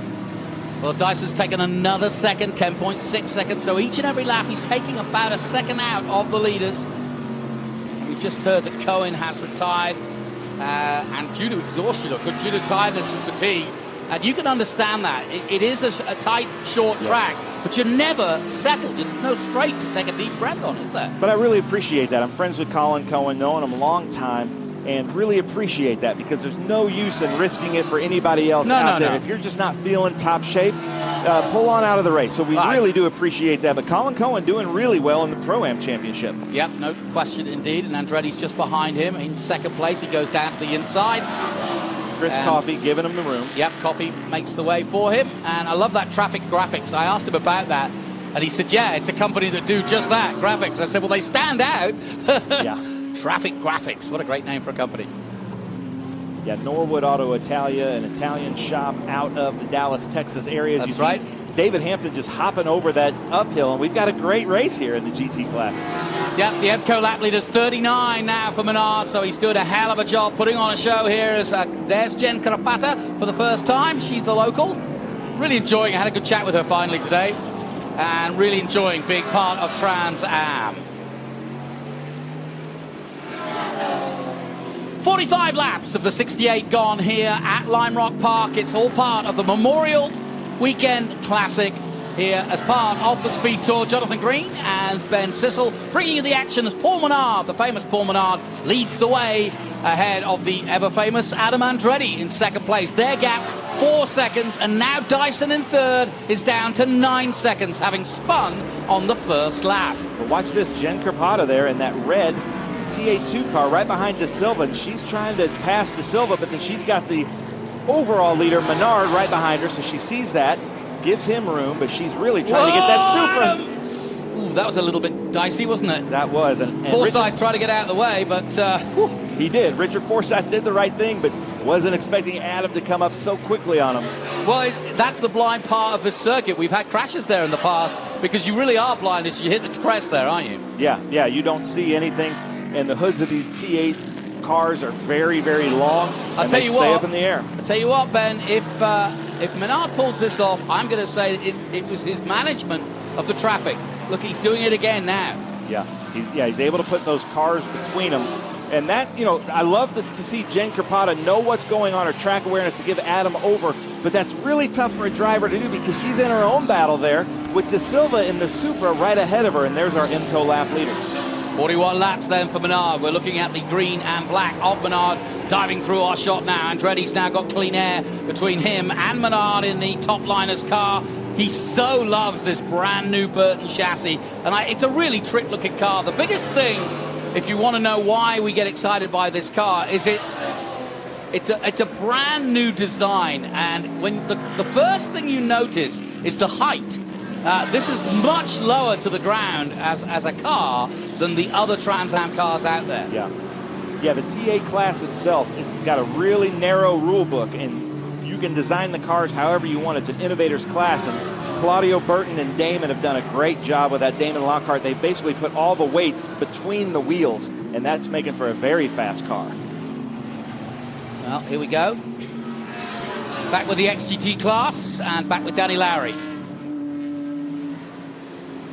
Well, Dyson's taken another second, 10.6 seconds. So each and every lap he's taking about a second out of the leaders. We've just heard that Cohen has retired, and due to exhaustion, or due to tiredness and fatigue. And you can understand that. It is a tight, short track, but you're never settled. There's no straight to take a deep breath on, is there? But I really appreciate that. I'm friends with Colin Cohen, known him a long time, and really appreciate that, because there's no use in risking it for anybody else out there. If you're just not feeling top shape, pull on out of the race. So we really do appreciate that. But Colin Cohen doing really well in the Pro-Am Championship. Yep, no question indeed. And Andretti's just behind him in second place. He goes down to the inside. Chris Coffey giving him the room. Yep, Coffey makes the way for him. And I love that traffic graphics. I asked him about that, and he said, yeah, it's a company that do just that, graphics. I said, well, they stand out. Yeah. Traffic Graphics. What a great name for a company. Yeah, Norwood Auto Italia, an Italian shop out of the Dallas, Texas area. That's right. David Hampton just hopping over that uphill, and we've got a great race here in the GT classes. Yep, the EBCO lap leader's 39 now for Menard, so he's doing a hell of a job putting on a show here. As there's Jen Carapata for the first time. She's the local. Really enjoying it. I had a good chat with her finally today, and really enjoying being part of Trans Am. 45 laps of the 68 gone here at Lime Rock Park. It's all part of the Memorial Weekend Classic here as part of the SpeedTour. Jonathan Green and Ben Sissel bringing you the action as Paul Menard, the famous Paul Menard, leads the way ahead of the ever-famous Adam Andretti in second place. Their gap, 4 seconds, and now Dyson in third is down to 9 seconds, having spun on the first lap. But watch this, Jen Carpata there in that red TA2 car right behind De Silva, and she's trying to pass De Silva, but then she's got the overall leader, Menard, right behind her, so she sees that, gives him room, but she's really trying to get that Supra. Ooh, that was a little bit dicey, wasn't it? That was. And Forsyth tried to get out of the way, but... he did. Richard Forsyth did the right thing, but wasn't expecting Adam to come up so quickly on him. Well, that's the blind part of this circuit. We've had crashes there in the past, because you really are blind as you hit the crest there, aren't you? Yeah, you don't see anything. And the hoods of these T8 cars are very, very long. I'll tell you what, stay up in the air. I'll tell you what, Ben, if Menard pulls this off, I'm going to say it was his management of the traffic. Look, he's doing it again now. Yeah, he's able to put those cars between them. And that, you know, I love to see Jen Carpata know what's going on, her track awareness to give Adam over. But that's really tough for a driver to do, because she's in her own battle there with De Silva in the Supra right ahead of her. And there's our IMCO lap leaders. 41 laps then for Menard. We're looking at the green and black of Menard diving through our shot now. Andretti's now got clean air between him and Menard in the top liner's car. He so loves this brand new Burton chassis, and it's a really trick-looking car. The biggest thing, if you want to know why we get excited by this car, is it's a brand new design, and when the first thing you notice is the height. This is much lower to the ground as a car than the other Trans Am cars out there. Yeah, the TA class itself, it's got a really narrow rule book, and you can design the cars however you want. It's an innovator's class, and Claudio Burton and Damon have done a great job with that. Damon Lockhart, they basically put all the weights between the wheels, and that's making for a very fast car. Well, here we go. Back with the XGT class, and back with Danny Lowry.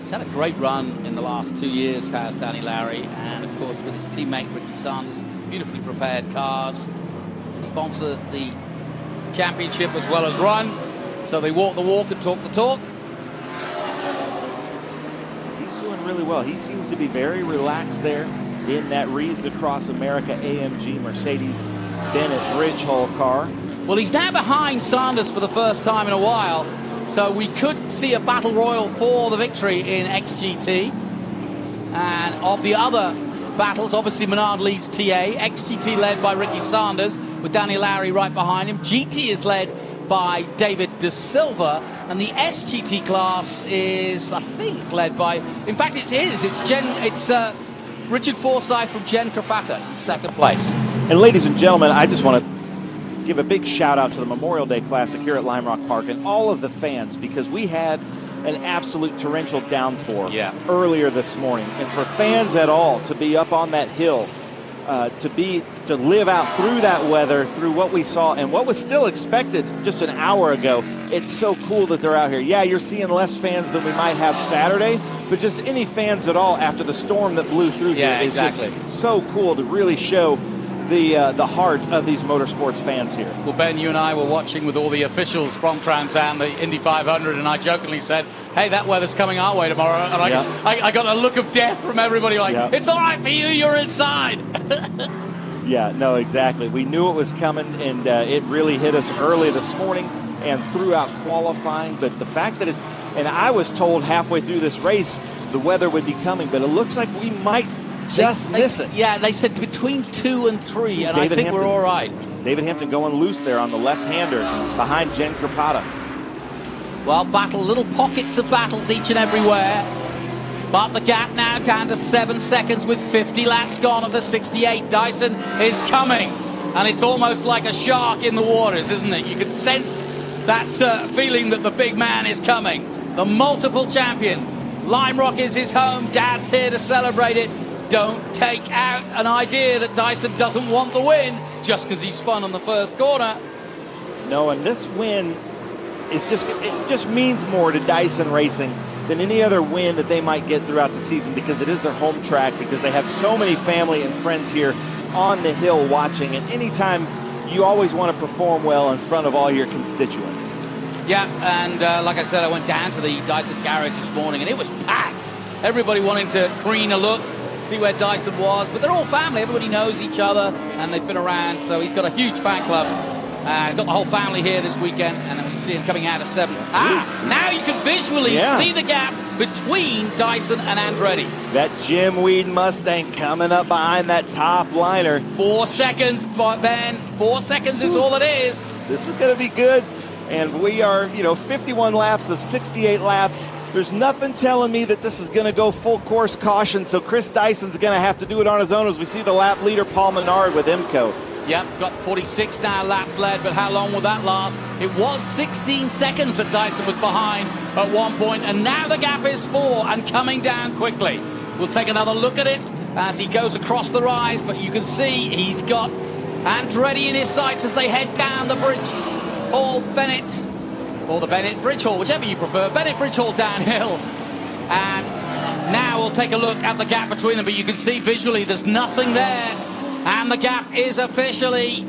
He's had a great run in the last 2 years, has Danny Lowry, and of course with his teammate Ricky Sanders, beautifully prepared cars. They sponsor the championship as well as run, so they walk the walk and talk the talk. He's doing really well. He seems to be very relaxed there in that Reeds Across America AMG Mercedes Bennett Bridge Hull car. Well, he's now behind Sanders for the first time in a while. So we could see a battle royal for the victory in XGT. And of the other battles, obviously Menard leads TA. XGT led by Ricky Sanders with Danny Lowry right behind him. GT is led by David De Silva. And the SGT class is, I think, led by... In fact, it's Richard Forsyth from Jen Carpata in second place. And ladies and gentlemen, I just want to give a big shout out to the Memorial Day Classic here at Lime Rock Park and all of the fans, because we had an absolute torrential downpour earlier this morning. And for fans at all to be up on that hill, to live out through that weather, through what we saw and what was still expected just an hour ago, it's so cool that they're out here. Yeah, you're seeing less fans than we might have Saturday, but just any fans at all after the storm that blew through here is just so cool to really show the heart of these motorsports fans here. Well, Ben, you and I were watching with all the officials from Trans Am, the Indy 500, and I jokingly said, hey, that weather's coming our way tomorrow. And I got a look of death from everybody like, it's all right for you, you're inside. Yeah, no, exactly. We knew it was coming, and it really hit us early this morning and throughout qualifying. But the fact that it's, and I was told halfway through this race the weather would be coming, but it looks like we might just miss it. Yeah, they said between 2 and 3, and David I think Hampton, we're all right. David Hampton going loose there on the left-hander behind Jen Carpata. Well, little pockets of battles each and everywhere. But the gap now down to 7 seconds with 50 laps gone of the 68. Dyson is coming, and it's almost like a shark in the waters, isn't it? You can sense that feeling that the big man is coming. The multiple champion. Lime Rock is his home. Dad's here to celebrate it. Don't take out an idea that Dyson doesn't want the win just because he spun on the first corner. No, and this win is just means more to Dyson Racing than any other win that they might get throughout the season, because it is their home track, because they have so many family and friends here on the hill watching. And anytime, you always want to perform well in front of all your constituents. Yeah, and like I said, I went down to the Dyson garage this morning, and it was packed. Everybody wanting to green a look, see where Dyson was, but they're all family. Everybody knows each other, and they've been around, so he's got a huge fan club. Got the whole family here this weekend, and we see him coming out of 7. Now you can visually see the gap between Dyson and Andretti. That Jim Weed Mustang coming up behind that top liner. 4 seconds, Ben. 4 seconds is all it is. This is going to be good. And we are, 51 laps of 68 laps. There's nothing telling me that this is going to go full course caution, so Chris Dyson's going to have to do it on his own as we see the lap leader, Paul Menard, with IMCO. Yep, got 46 now laps led, but how long will that last? It was 16 seconds that Dyson was behind at one point, and now the gap is 4 and coming down quickly. We'll take another look at it as he goes across the rise, but you can see he's got Andretti in his sights as they head down the bridge. Hall Bennett, or the Bennett Bridge Hall, whichever you prefer. Bennett Bridge Hall downhill. And now we'll take a look at the gap between them, but you can see visually there's nothing there. And the gap is officially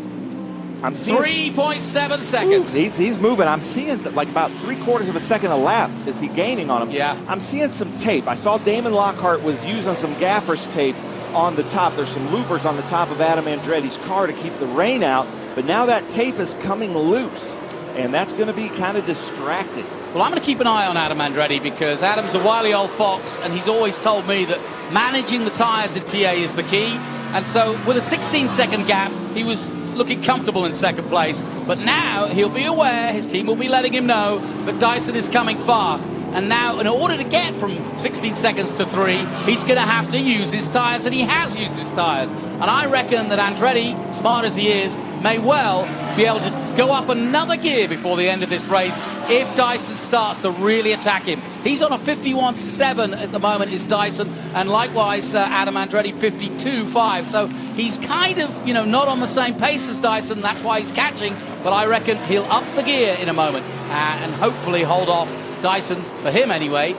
3.7 seconds. Ooh, he's moving. I'm seeing like about 3/4 of a second a lap. Is he gaining on him? Yeah. I'm seeing some tape. I saw Damon Lockhart was using some gaffer's tape on the top. There's some loopers on the top of Adam Andretti's car to keep the rain out. But now that tape is coming loose, and that's going to be kind of distracting. Well, I'm going to keep an eye on Adam Andretti, because Adam's a wily old fox, and he's always told me that managing the tyres in TA is the key. And so with a 16-second gap, he was looking comfortable in second place. But now he'll be aware, his team will be letting him know that Dyson is coming fast. And now, in order to get from 16 seconds to 3, he's going to have to use his tyres, and he has used his tyres. And I reckon that Andretti, smart as he is, may well be able to go up another gear before the end of this race if Dyson starts to really attack him. He's on a 51.7 at the moment, is Dyson, and likewise Adam Andretti 52.5. So he's kind of, not on the same pace as Dyson. That's why he's catching, but I reckon he'll up the gear in a moment and hopefully hold off Dyson, for him anyway,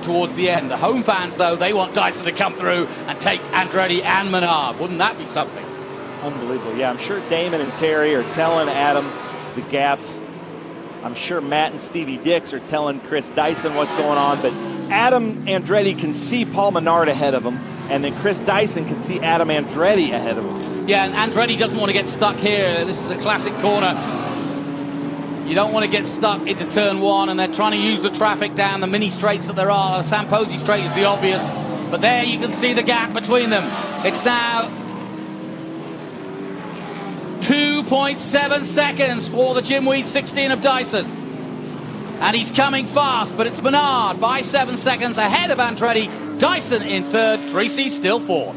towards the end. The home fans, though, they want Dyson to come through and take Andretti and Menard. Wouldn't that be something? Unbelievable. Yeah, I'm sure Damon and Terry are telling Adam the gaps. I'm sure Matt and Stevie Dix are telling Chris Dyson what's going on, but Adam Andretti can see Paul Menard ahead of him, and then Chris Dyson can see Adam Andretti ahead of him. Yeah, and Andretti doesn't want to get stuck here. This is a classic corner. You don't want to get stuck into turn one, and they're trying to use the traffic down the mini straights that there are. The Samposi straight is the obvious, but there you can see the gap between them. It's now 2.7 seconds for the Jim Weed 16 of Dyson. And he's coming fast, but it's Menard by 7 seconds ahead of Andretti. Dyson in third, Tracy still fourth.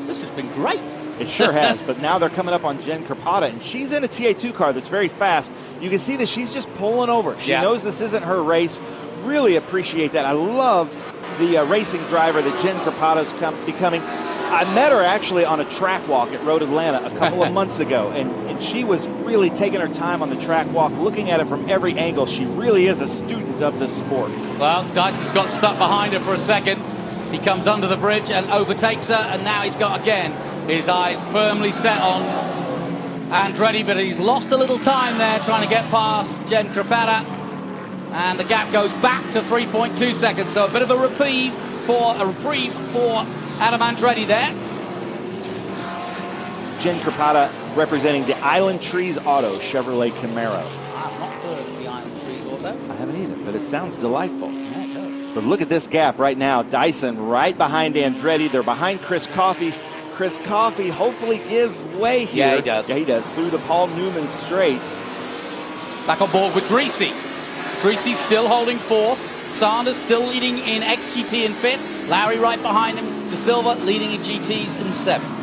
This has been great. It sure has, but now they're coming up on Jen Carpata, and she's in a TA2 car that's very fast. You can see that she's just pulling over. She knows this isn't her race. Really appreciate that. I love the racing driver that Jen Carpata's becoming. I met her actually on a track walk at Road Atlanta a couple of months ago, and she was really taking her time on the track walk, looking at it from every angle. She really is a student of this sport. Well, Dyson's got stuck behind her for a second. He comes under the bridge and overtakes her, and now he's got, again, his eyes firmly set on Andretti, but he's lost a little time there trying to get past Jen Carpata, and the gap goes back to 3.2 seconds, so a bit of a reprieve for Adam Andretti there. Jen Carpata representing the Island Trees Auto Chevrolet Camaro. I've not heard of the Island Trees Auto. I haven't either, but it sounds delightful. Yeah, it does. But look at this gap right now. Dyson right behind Andretti. They're behind Chris Coffey. Chris Coffey hopefully gives way here. Yeah, he does. Yeah, he does. Through the Paul Newman straight. Back on board with Greasy. Greasy still holding fourth. Sanders still leading in XGT in fifth. Larry right behind him. De Silva leading in GTs in seventh.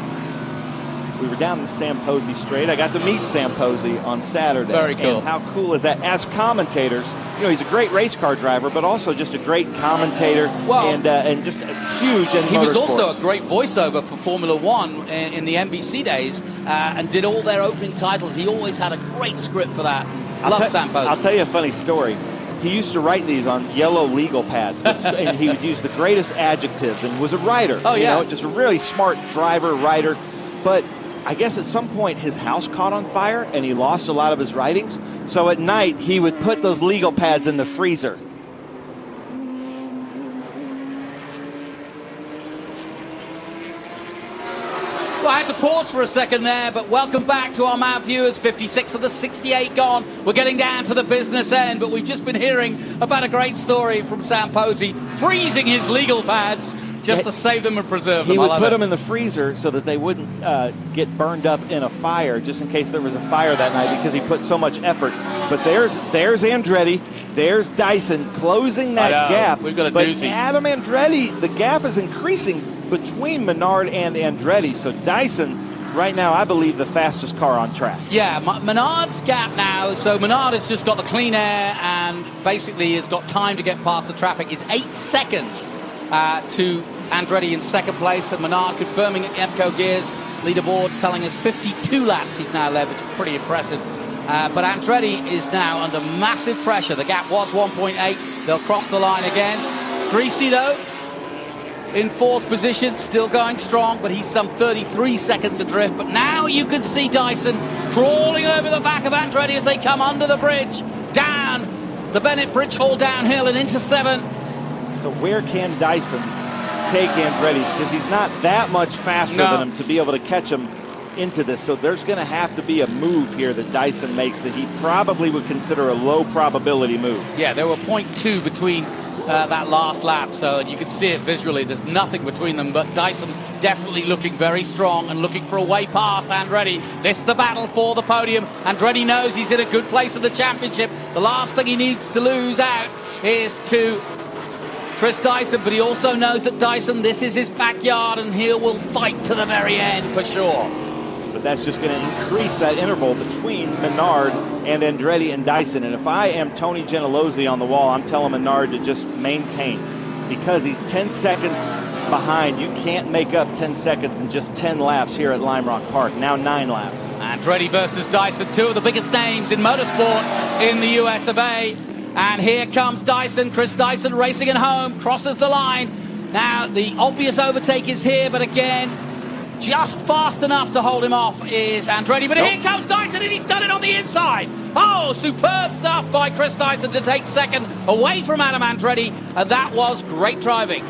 We were down the Samposi straight. I got to meet Samposi on Saturday. Very cool. And how cool is that? As commentators, you know, he's a great race car driver, but also just a great commentator and just huge in He was motorsports. also a great voiceover for Formula One in the NBC days and did all their opening titles. He always had a great script for that. Love Samposi. I'll tell you a funny story. He used to write these on yellow legal pads, and he would use the greatest adjectives, and was a writer. Oh, yeah. You know, just a really smart driver, writer. But I guess at some point his house caught on fire, and he lost a lot of his writings. So at night, he would put those legal pads in the freezer. Well, I had to pause for a second there, but welcome back to our mad viewers. 56 of the 68 gone. We're getting down to the business end, but we've just been hearing about a great story from Samposi, freezing his legal pads just to save them and preserve them. He would put them in the freezer so that they wouldn't get burned up in a fire, just in case there was a fire that night, because he put so much effort. But there's Andretti. There's Dyson closing that gap. We've got a but doozy. Adam Andretti, the gap is increasing between Menard and Andretti. So Dyson, right now, I believe the fastest car on track. Yeah, Menard's gap now. So Menard has just got the clean air and basically has got time to get past the traffic. Is 8 seconds to Andretti in second place. And Menard confirming at EMCO Gears leaderboard, telling us 52 laps he's now led, which is pretty impressive. But Andretti is now under massive pressure. The gap was 1.8. They'll cross the line again. Greasy, though, in fourth position, still going strong, but he's some 33 seconds adrift. But now you can see Dyson crawling over the back of Andretti as they come under the bridge, down the Bennett Bridge Hall downhill and into 7. So where can Dyson take Andretti? Because he's not that much faster than him to be able to catch him into this. So there's going to have to be a move here that Dyson makes that he probably would consider a low probability move. Yeah, there were 0.2 between that last lap, so you can see it visually. There's nothing between them, but Dyson definitely looking very strong and looking for a way past Andretti. This is the battle for the podium. Andretti knows he's in a good place in the championship. The last thing he needs to lose out is to Chris Dyson, but he also knows that Dyson, this is his backyard, and he will fight to the very end for sure. But that's just going to increase that interval between Menard and Andretti and Dyson. And if I am Tony Gentilozzi on the wall, I'm telling Menard to just maintain, because he's 10 seconds behind. You can't make up 10 seconds in just 10 laps here at Lime Rock Park. Now 9 laps. Andretti versus Dyson, two of the biggest names in motorsport in the US of A. And here comes Dyson. Chris Dyson racing at home, crosses the line. Now the obvious overtake is here, but again, just fast enough to hold him off is Andretti. But here comes Dyson, and he's done it on the inside. Oh, superb stuff by Chris Dyson to take second away from Adam Andretti. And that was great driving.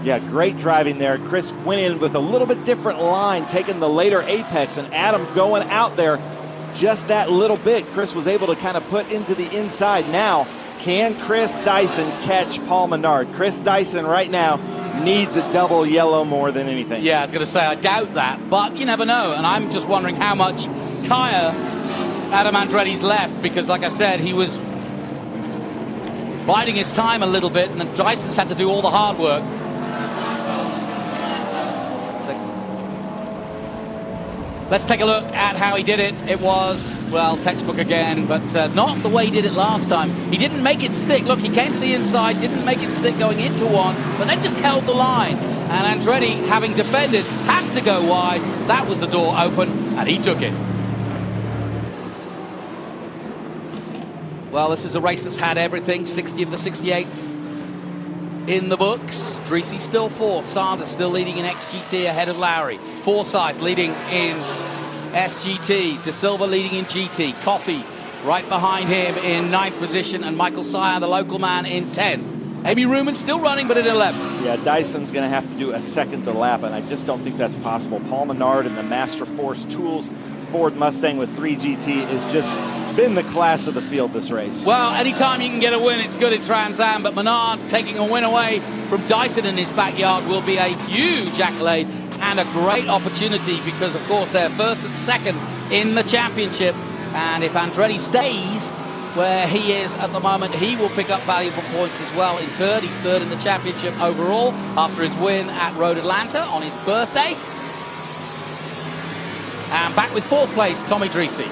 Yeah, great driving there. Chris went in with a little bit different line, taking the later apex, and Adam going out there just that little bit. Chris was able to kind of put into the inside. Now, can Chris Dyson catch Paul Menard? Chris Dyson right now needs a double yellow more than anything. Yeah, I was going to say, I doubt that, but you never know. And I'm just wondering how much tire Adam Andretti's left, because like I said, he was biding his time a little bit, and Dyson's had to do all the hard work. Let's take a look at how he did it. It was, well, textbook again, but not the way he did it last time. He didn't make it stick. Look, he came to the inside, didn't make it stick going into one, but then just held the line. And Andretti, having defended, had to go wide. That was the door open, and he took it. Well, this is a race that's had everything. 60 of the 68 in the books. Dreesy still fourth. Sanders still leading in XGT ahead of Lowry. Forsyth leading in SGT. De Silva leading in GT. Coffey right behind him in 9th position. And Michael Sire, the local man, in 10th. Amy Ruman still running, but in 11th. Yeah, Dyson's going to have to do a second to lap, and I just don't think that's possible. Paul Menard and the Master Force Tools Ford Mustang with 3GT has just been the class of the field this race. Well, anytime you can get a win, it's good in Trans Am, but Menard taking a win away from Dyson in his backyard will be a huge accolade and a great opportunity, because, of course, they're first and second in the championship. And if Andretti stays where he is at the moment, he will pick up valuable points as well in third. He's third in the championship overall after his win at Road Atlanta on his birthday. And back with fourth place, Tommy Dreesy.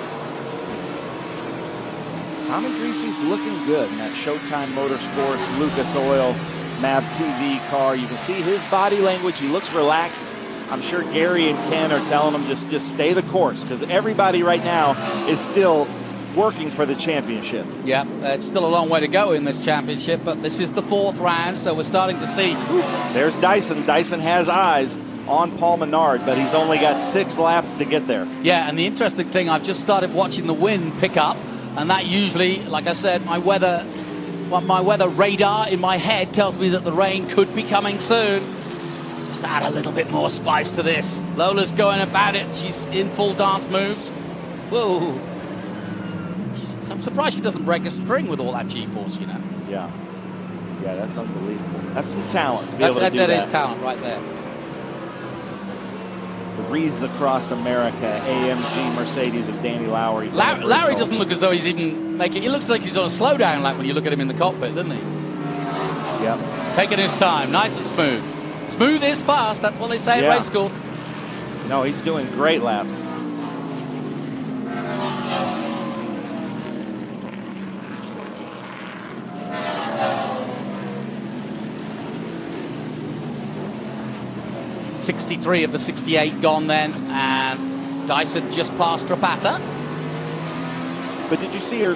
Tommy Dreesy's looking good in that Showtime Motorsports Lucas Oil MAV TV car. You can see his body language. He looks relaxed. I'm sure Gary and Ken are telling him just stay the course, because everybody right now is still working for the championship. Yeah, it's still a long way to go in this championship, but this is the fourth round, so we're starting to see. There's Dyson. Dyson has eyes on Paul Menard, but he's only got 6 laps to get there. Yeah, and the interesting thing, I've just started watching the wind pick up, and that usually, like I said, my weather radar in my head tells me that the rain could be coming soon. Just add a little bit more spice to this. Lola's going about it. She's in full dance moves. Whoa. I'm surprised she doesn't break a string with all that G-force, you know. Yeah. Yeah, that's unbelievable. That's some talent to be able to do that. That is talent right there. The Wreaths Across America, AMG Mercedes with Danny Lowry. Lowry doesn't look as though he's even making... He looks like he's on a slowdown lap when you look at him in the cockpit, doesn't he? Yep. Taking his time, nice and smooth. Smooth is fast, that's what they say in race school. No, he's doing great laps. .63 of the 68 gone then, and Dyson just passed Rapata. But did you see her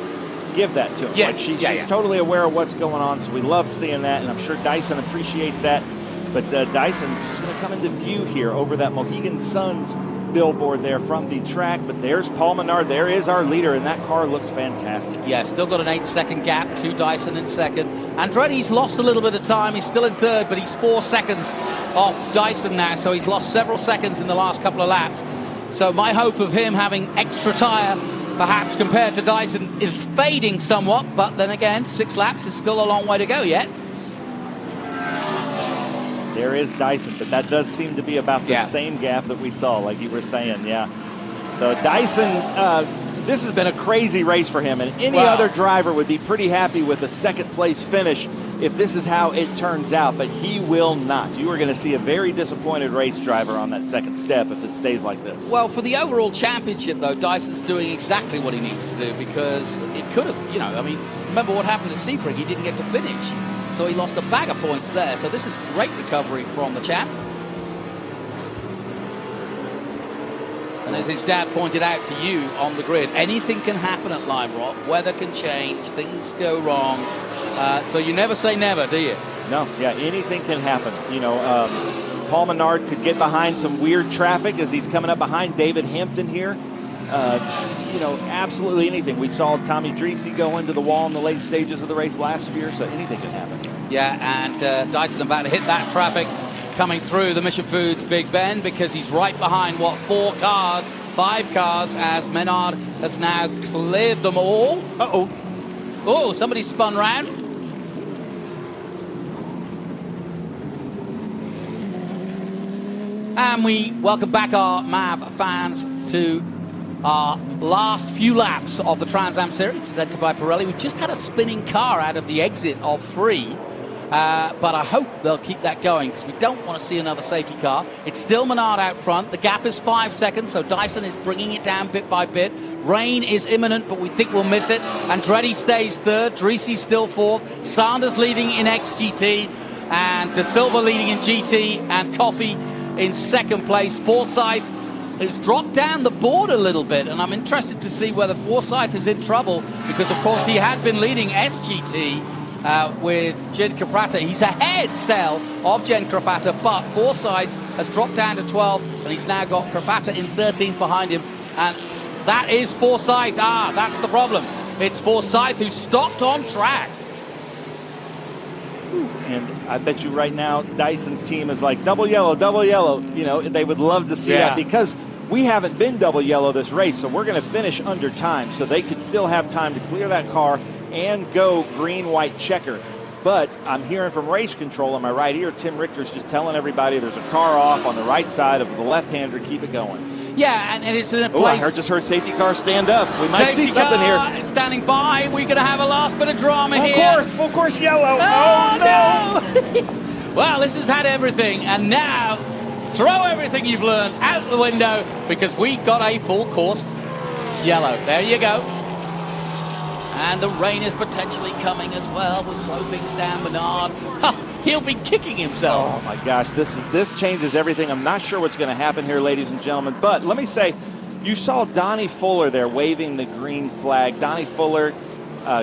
give that to him? Yes. Like she's totally aware of what's going on, so we love seeing that, and I'm sure Dyson appreciates that. But Dyson's just going to come into view here over that Mohegan Suns billboard there from the track. But there's Paul Menard. There is our leader, and that car looks fantastic. Yeah, still got an 8-second gap to Dyson in second. Andretti's lost a little bit of time. He's still in third, but he's 4 seconds off Dyson now, so he's lost several seconds in the last couple of laps. So my hope of him having extra tire, perhaps compared to Dyson, is fading somewhat. But then again, 6 laps is still a long way to go yet. There is Dyson, but that does seem to be about the same gap that we saw, like you were saying, So Dyson, this has been a crazy race for him, and any other driver would be pretty happy with a second-place finish if this is how it turns out, but he will not. You are going to see a very disappointed race driver on that second step if it stays like this. Well, for the overall championship, though, Dyson's doing exactly what he needs to do, because it could have, remember what happened to Sebring? He didn't get to finish. So he lost a bag of points there. So this is great recovery from the champ. And as his dad pointed out to you on the grid, anything can happen at Lime Rock. Weather can change. Things go wrong. So you never say never, do you? No, anything can happen. Paul Menard could get behind some weird traffic as he's coming up behind David Hampton here. absolutely anything. We saw Tommy Dreese go into the wall in the late stages of the race last year, so anything can happen. Yeah, and Dyson about to hit that traffic coming through the Mission Foods Big Bend because he's right behind, 5 cars, as Menard has now cleared them all. Uh-oh. Oh, somebody spun round. And we welcome back our MAV fans to our last few laps of the Trans Am Series presented by Pirelli. We just had a spinning car out of the exit of 3. But I hope they'll keep that going because we don't want to see another safety car. It's still Menard out front. The gap is 5 seconds, so Dyson is bringing it down bit by bit. Rain is imminent, but we think we'll miss it. Andretti stays 3rd. Dreese still 4th. Sanders leading in XGT. And De Silva leading in GT. And Coffey in 2nd place. Forsyth has dropped down the board a little bit, and I'm interested to see whether Forsyth is in trouble because, of course, he had been leading SGT with Jen Caprata. He's ahead still of Jen Caprata, but Forsyth has dropped down to 12th, and he's now got Caprata in 13th behind him, and that is Forsyth. That's the problem. It's Forsyth who stopped on track. And I bet you right now Dyson's team is like, double yellow, double yellow. They would love to see that because we haven't been double yellow this race, so we're going to finish under time, so they could still have time to clear that car and go green-white checker. But I'm hearing from race control in my right ear, Tim Richter's just telling everybody there's a car off on the right side of the left-hander, keep it going. Yeah, and it's in a place. I just heard safety car stand up. We might see something here. Standing by. We're going to have a last bit of drama here. Full course yellow. Oh no! Well, this has had everything, and now throw everything you've learned out the window because we got a full course yellow. There you go. And the rain is potentially coming as well. We'll slow things down. Menard, he'll be kicking himself. Oh my gosh, this changes everything. I'm not sure what's going to happen here, ladies and gentlemen. But let me say, you saw Donnie Fuller there waving the green flag. Donnie Fuller,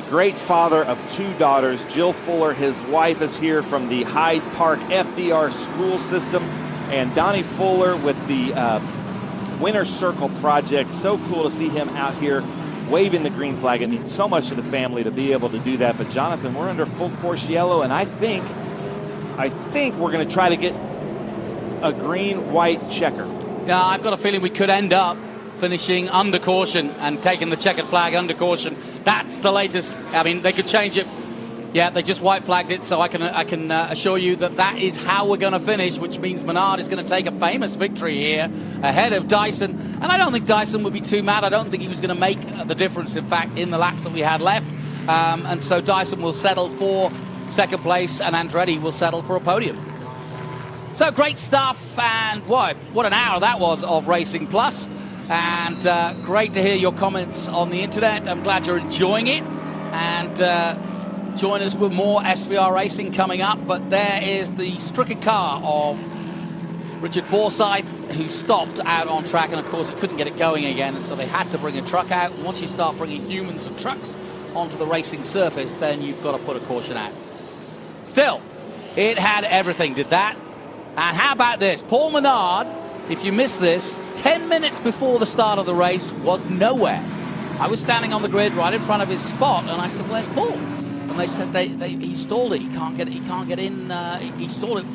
great father of 2 daughters. Jill Fuller, his wife, is here from the Hyde Park FDR school system. And Donnie Fuller with the Winter Circle Project. So cool to see him out here waving the green flag. It means so much to the family to be able to do that. But Jonathan, we're under full course yellow, and I think we're going to try to get a green-white checker. Now, I've got a feeling we could end up finishing under caution and taking the checkered flag under caution. That's the latest. I mean, they could change it. Yeah, they just white flagged it, so I can assure you that is how we're going to finish, which means Menard is going to take a famous victory here ahead of Dyson. And I don't think Dyson would be too mad. I don't think he was going to make the difference, in fact, in the laps that we had left. And so Dyson will settle for 2nd place, and Andretti will settle for a podium. So great stuff, and what an hour that was of Racing Plus. And great to hear your comments on the internet. I'm glad you're enjoying it. And join us with more SVR racing coming up. But there is the stricken car of Richard Forsyth, who stopped out on track, and of course he couldn't get it going again, and so they had to bring a truck out. And once you start bringing humans and trucks onto the racing surface, then you've got to put a caution out. Still, it had everything, did that. And how about this? Paul Menard, if you missed this, 10 minutes before the start of the race, was nowhere. I was standing on the grid right in front of his spot, and I said, "Where's Paul?" And they said he stalled it. He can't get in. He stalled it,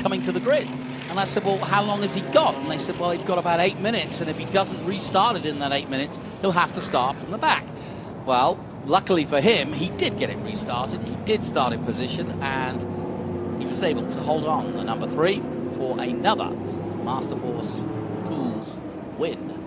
coming to the grid. And I said, "Well, how long has he got?" And they said, "Well, he's got about 8 minutes, and if he doesn't restart it in that 8 minutes, he'll have to start from the back." Well, luckily for him, he did get it restarted. He did start in position, and he was able to hold on the number 3 for another Masterforce Tools win.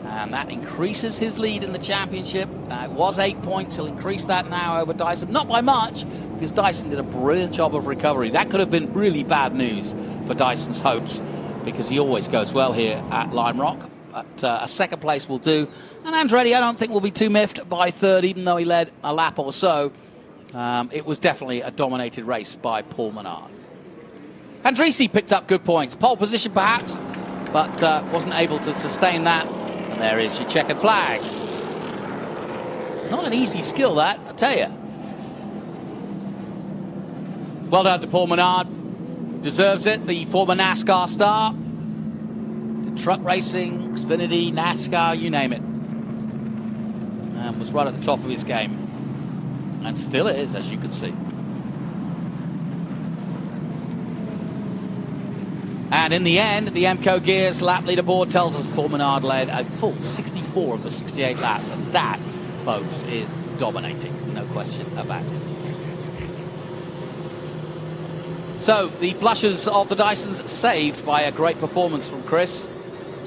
And that increases his lead in the championship. It was 8 points. He'll increase that now over Dyson. Not by much, because Dyson did a brilliant job of recovery. That could have been really bad news for Dyson's hopes, because he always goes well here at Lime Rock. But a 2nd place will do. And Andretti, I don't think, will be too miffed by 3rd, even though he led a lap or so. It was definitely a dominated race by Paul Menard. Andretti picked up good points. Pole position, perhaps, but wasn't able to sustain that. And there is your checkered flag. Not an easy skill, that, I tell you. Well done to Paul Menard. Deserves it. The former NASCAR star. Did truck racing, Xfinity, NASCAR, you name it. And was right at the top of his game. And still is, as you can see. And in the end, the MCO Gears lap leaderboard tells us Paul Menard led a full 64 of the 68 laps. And that, folks, is dominating. No question about it. So, the blushes of the Dysons saved by a great performance from Chris.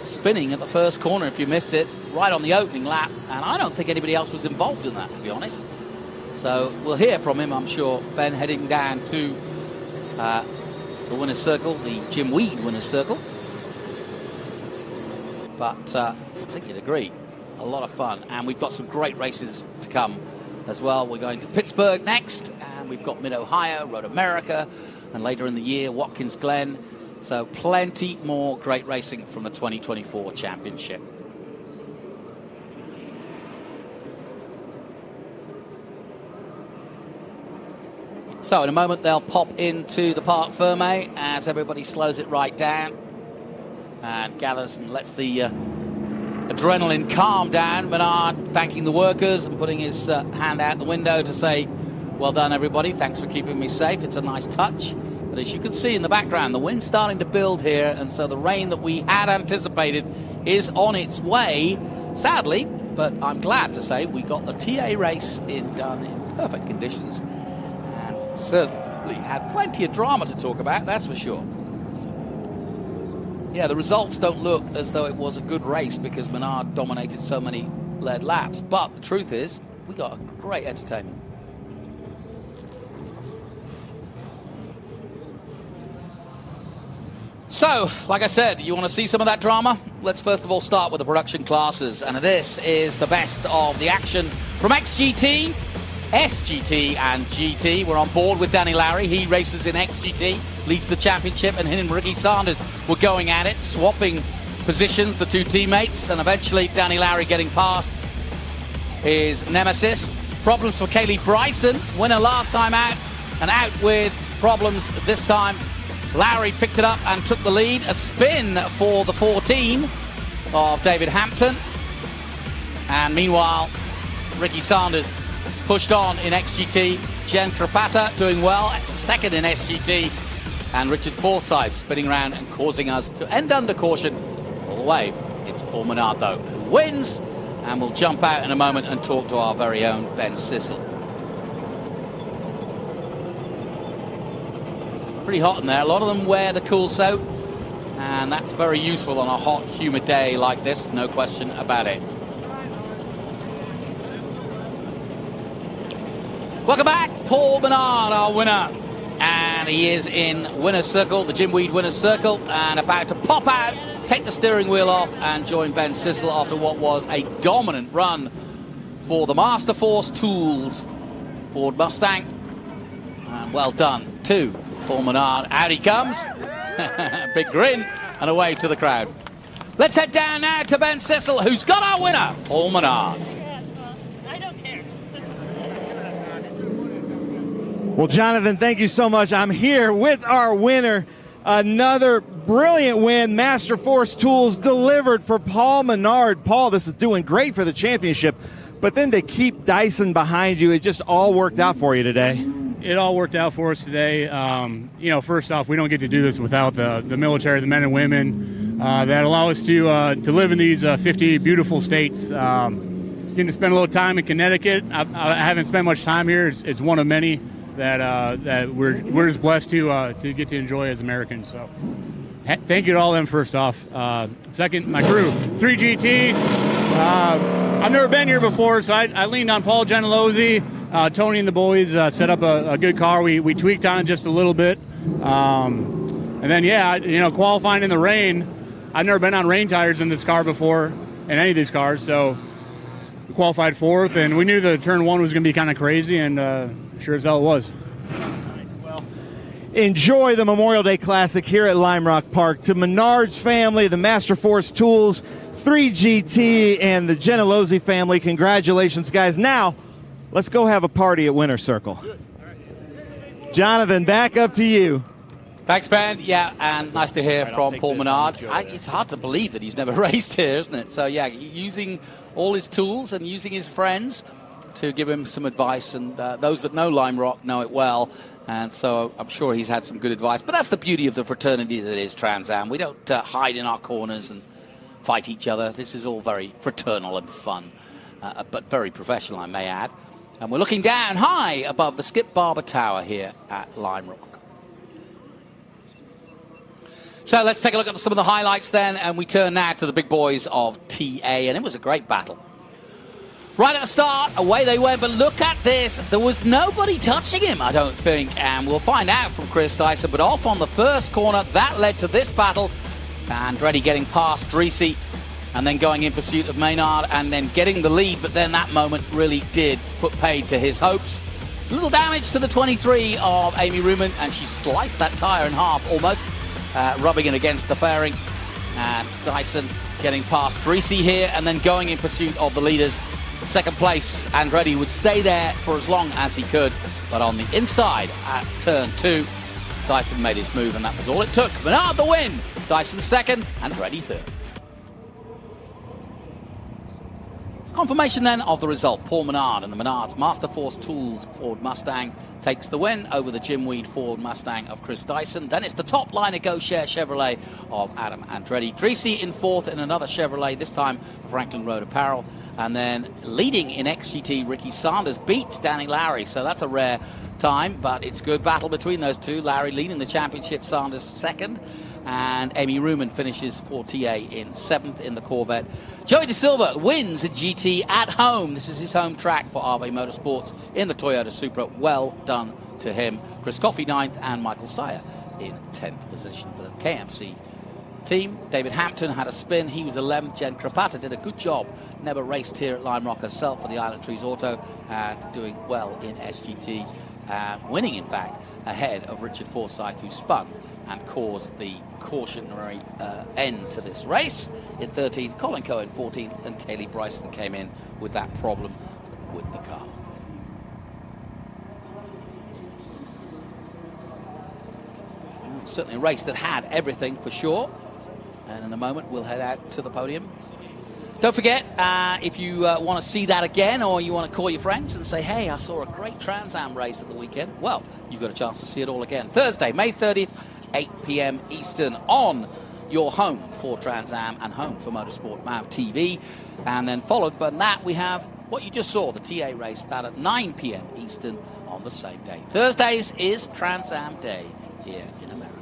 Spinning at the first corner, if you missed it, right on the opening lap. And I don't think anybody else was involved in that, to be honest. So, we'll hear from him, I'm sure. Ben heading down to the winner's circle, the Jim Weed winner's circle. But I think you'd agree, a lot of fun. And we've got some great races to come as well. We're going to Pittsburgh next, and we've got Mid-Ohio, Road America, and later in the year, Watkins Glen. So plenty more great racing from the 2024 championship. So in a moment, they'll pop into the Parc Fermé as everybody slows it right down and gathers and lets the adrenaline calm down. Menard thanking the workers and putting his hand out the window to say, well done, everybody. Thanks for keeping me safe. It's a nice touch. But as you can see in the background, the wind's starting to build here, and so the rain that we had anticipated is on its way, sadly. But I'm glad to say we got the TA race done in perfect conditions. Certainly had plenty of drama to talk about, that's for sure. Yeah, the results don't look as though it was a good race because Menard dominated so many led laps, but the truth is we got a great entertainment. So, like I said, you want to see some of that drama? Let's first of all start with the production classes, and this is the best of the action from XGT, SGT and GT. We're on board with Danny Lowry. He races in XGT, leads the championship, and him and Ricky Sanders were going at it, swapping positions, the two teammates, and eventually Danny Lowry getting past his nemesis. Problems for Kaylee Bryson, winner last time out, and out with problems this time. Lowry picked it up and took the lead. A spin for the 14 of David Hampton. And meanwhile, Ricky Sanders pushed on in XGT. Jen Krapata doing well at second in SGT. And Richard Forsyth spinning around and causing us to end under caution all the way. It's Paul Menard, though, who wins. And we'll jump out in a moment and talk to our very own Ben Sissel. Pretty hot in there. A lot of them wear the cool soap. And that's very useful on a hot, humid day like this. No question about it. Welcome back, Paul Menard, our winner. And he is in winner's circle, the Jim Weed winner's circle, and about to pop out, take the steering wheel off, and join Ben Sissel after what was a dominant run for the Master Force Tools Ford Mustang. And well done to Paul Menard. Out he comes. Big grin and a wave to the crowd. Let's head down now to Ben Sissel, who's got our winner, Paul Menard. Well, Jonathan, thank you so much. I'm here with our winner. Another brilliant win. Master Force Tools delivered for Paul Menard. Paul, this is doing great for the championship. But then to keep Dyson behind you, it just all worked out for you today. It all worked out for us today. First off, we don't get to do this without the military, the men and women that allow us to live in these 50 beautiful states. Getting to spend a little time in Connecticut. I haven't spent much time here. It's one of many that we're just blessed to get to enjoy as Americans. So thank you to all of them first off. Second, my crew, 3GT. I've never been here before, so I leaned on Paul Gentilozzi. Tony and the boys set up a good car. We tweaked on it just a little bit. And then, qualifying in the rain. I've never been on rain tires in this car before, in any of these cars. So we qualified fourth, and we knew the turn one was going to be kind of crazy, and sure as hell it was. Nice. Well, enjoy the Memorial Day Classic here at Lime Rock Park. To Menard's family, the Master Force Tools, 3GT, and the Gentilozzi family, congratulations, guys. Now, let's go have a party at Winner's Circle. Jonathan, back up to you. Thanks, Ben. Yeah, and nice to hear from Paul Menard. Joe, It's hard to believe that he's never raced here, isn't it? So, yeah, using all his tools and using his friends to give him some advice. And those that know Lime Rock know it well. And so I'm sure he's had some good advice. But that's the beauty of the fraternity that is Trans Am. We don't hide in our corners and fight each other. This is all very fraternal and fun, but very professional, I may add. And we're looking down high above the Skip Barber Tower here at Lime Rock. So let's take a look at some of the highlights then, and we turn now to the big boys of TA, and it was a great battle. Right at the start, away they went, but look at this. There was nobody touching him, I don't think, and we'll find out from Chris Dyson, but off on the first corner, that led to this battle. Andretti getting past Dreesy, and then going in pursuit of Maynard, and then getting the lead, but then that moment really did put paid to his hopes. Little damage to the 23 of Amy Ruman, and she sliced that tyre in half almost. Rubbing it against the fairing, and Dyson getting past Dreesy here and then going in pursuit of the leaders. Second place, Andretti would stay there for as long as he could, but on the inside at turn 2, Dyson made his move and that was all it took. Menard the win, Dyson second, Andretti third. Confirmation then of the result. Paul Menard and the Menard's Master Force Tools Ford Mustang takes the win over the Jim Weed Ford Mustang of Chris Dyson. Then it's the top liner Go Share Chevrolet of Adam Andretti. Dreesy in fourth in another Chevrolet, this time for Franklin Road Apparel. And then leading in XGT, Ricky Sanders beats Danny Lowry. So that's a rare time, but it's a good battle between those two. Lowry leading the championship, Sanders second. And Amy Ruman finishes for TA in 7th in the Corvette. Joey De Silva wins a GT at home. This is his home track for RV Motorsports in the Toyota Supra. Well done to him. Chris Coffey 9th and Michael Sire in 10th position for the KMC team. David Hampton had a spin. He was 11th. Jen Krapata did a good job. Never raced here at Lime Rock herself for the Island Trees Auto and doing well in SGT. Winning, in fact, ahead of Richard Forsyth, who spun and caused the cautionary end to this race. In 13th, Colin Cohen 14th, and Kaylee Bryson came in with that problem with the car. Certainly a race that had everything for sure. And in a moment, we'll head out to the podium. Don't forget, if you want to see that again, or you want to call your friends and say, hey, I saw a great Trans Am race at the weekend, well, you've got a chance to see it all again. Thursday, May 30th, 8 p.m. Eastern on your home for Trans Am and home for Motorsport Mav TV. And then followed by that, we have what you just saw, the TA race, that at 9 p.m. Eastern on the same day. Thursdays is Trans Am Day here in America.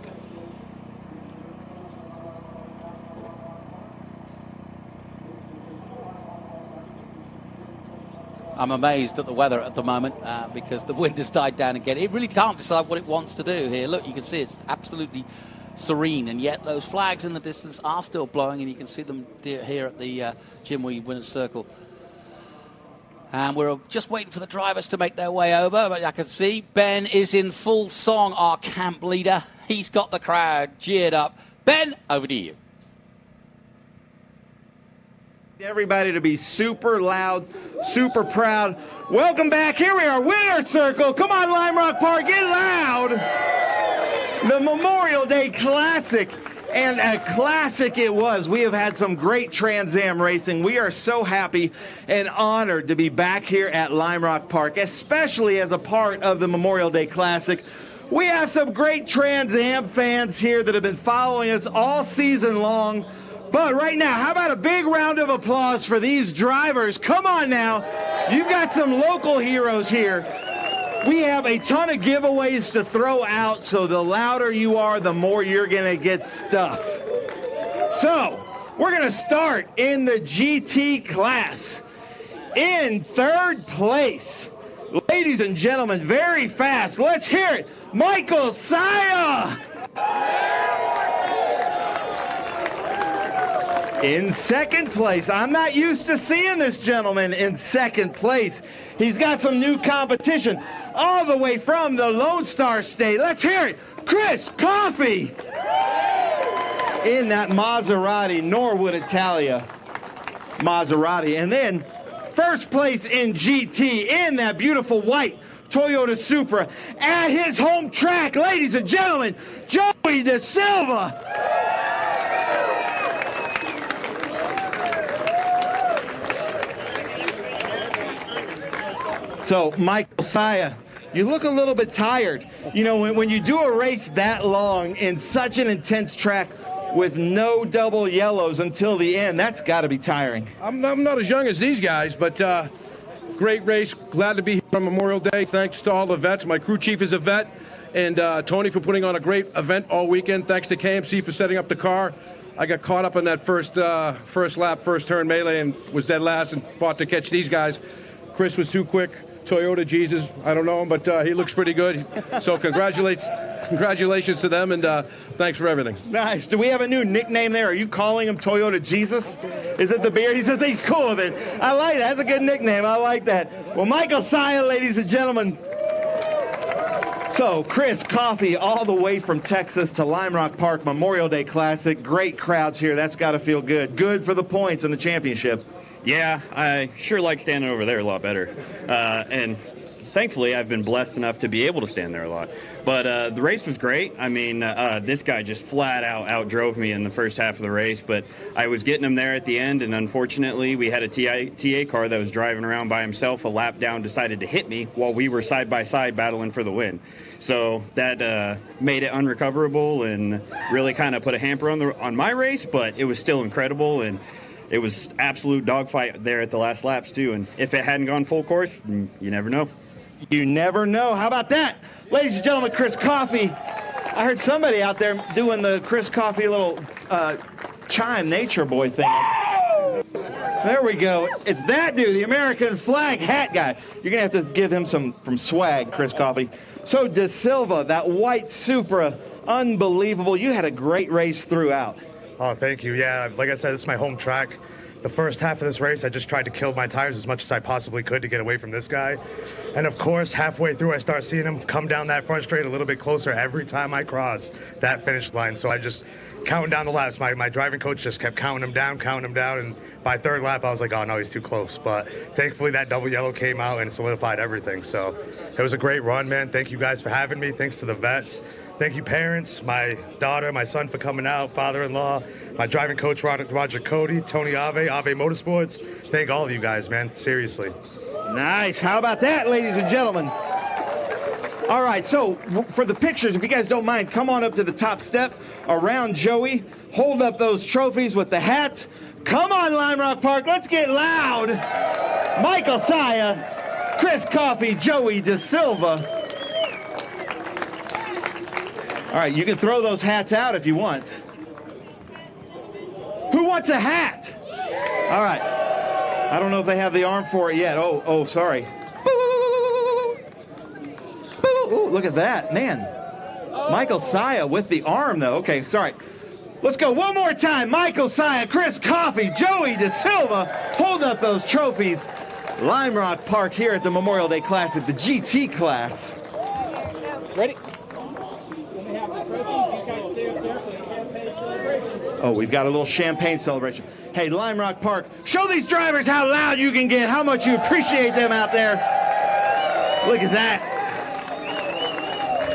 I'm amazed at the weather at the moment because the wind has died down again. It really can't decide what it wants to do here. Look, you can see it's absolutely serene, and yet those flags in the distance are still blowing, and you can see them here at the Jim Weed Winners Circle. And we're just waiting for the drivers to make their way over, but I can see Ben is in full song, our camp leader. He's got the crowd geared up. Ben, over to you. Everybody to be super loud, super proud. Welcome back. Here we are, Winner's Circle. Come on, Lime Rock Park, get loud. The Memorial Day Classic, and a classic it was. We have had some great Trans Am racing. We are so happy and honored to be back here at Lime Rock Park, especially as a part of the Memorial Day Classic. We have some great Trans Am fans here that have been following us all season long. But right now, how about a big round of applause for these drivers? Come on now. You've got some local heroes here. We have a ton of giveaways to throw out, so the louder you are, the more you're going to get stuff. So, we're going to start in the GT class. In third place, ladies and gentlemen, very fast. Let's hear it. Michael Sire. In second place, I'm not used to seeing this gentleman in second place. He's got some new competition all the way from the Lone Star State. Let's hear it. Chris Coffey in that Maserati, Norwood Italia Maserati. And then first place in GT in that beautiful white Toyota Supra at his home track. Ladies and gentlemen, Joe Joey De Silva. So, Michael Saya, you look a little bit tired. You know, when you do a race that long in such an intense track with no double yellows until the end, that's got to be tiring. I'm not as young as these guys, but great race. Glad to be here on Memorial Day. Thanks to all the vets. My crew chief is a vet. And Tony for putting on a great event all weekend. Thanks to KMC for setting up the car. I got caught up in that first lap, first turn melee and was dead last and fought to catch these guys. Chris was too quick. Toyota Jesus, I don't know him, but he looks pretty good. So congratulations to them, and thanks for everything. Nice. Do we have a new nickname there? Are you calling him Toyota Jesus? Is it the beard? He says he's cool with it. I like that. That's a good nickname. I like that. Well, Michael Saya, ladies and gentlemen. So, Chris Coffey, all the way from Texas to Lime Rock Park Memorial Day Classic. Great crowds here. That's got to feel good. Good for the points in the championship. Yeah, I sure like standing over there a lot better. And thankfully, I've been blessed enough to be able to stand there a lot. But the race was great. I mean, this guy just flat out outdrove me in the first half of the race. But I was getting him there at the end, and unfortunately, we had a TA car that was driving around by himself. A lap down, decided to hit me while we were side by side battling for the win. So that made it unrecoverable and really kind of put a hamper on my race. But it was still incredible, and it was absolute dogfight there at the last laps, too. And if it hadn't gone full course, you never know. You never know. How about that? Ladies and gentlemen, Chris Coffey. I heard somebody out there doing the Chris Coffey little chime nature boy thing. There we go. It's that dude, the American flag hat guy. You're going to have to give him some swag, Chris Coffey. So, De Silva, that white Supra, unbelievable. You had a great race throughout. Oh, thank you. Yeah, like I said, this is my home track. The first half of this race, I just tried to kill my tires as much as I possibly could to get away from this guy. And of course, halfway through, I start seeing him come down that front straight a little bit closer every time I cross that finish line. So I just counting down the laps. My driving coach just kept counting him down. And by third lap, I was like, oh, no, he's too close. But thankfully, that double yellow came out and solidified everything. So it was a great run, man. Thank you guys for having me. Thanks to the vets. Thank you, parents, my daughter, my son for coming out, father-in-law, my driving coach, Roger Cody, Tony Ave Motorsports. Thank all of you guys, man. Seriously. Nice. How about that, ladies and gentlemen? All right, so for the pictures, if you guys don't mind, come on up to the top step around Joey. Hold up those trophies with the hats. Come on, Lime Rock Park. Let's get loud. Michael Saya, Chris Coffey, Joey De Silva. All right, you can throw those hats out if you want. Who wants a hat? All right. I don't know if they have the arm for it yet. Oh, sorry. Ooh, look at that, man. Michael Saya with the arm, though. Okay, sorry. Let's go one more time. Michael Saya, Chris Coffey, Joey De Silva. Hold up those trophies. Lime Rock Park here at the Memorial Day Classic, the GT class. Ready? Oh, we've got a little champagne celebration. Hey, Lime Rock Park, show these drivers how loud you can get, how much you appreciate them out there. Look at that.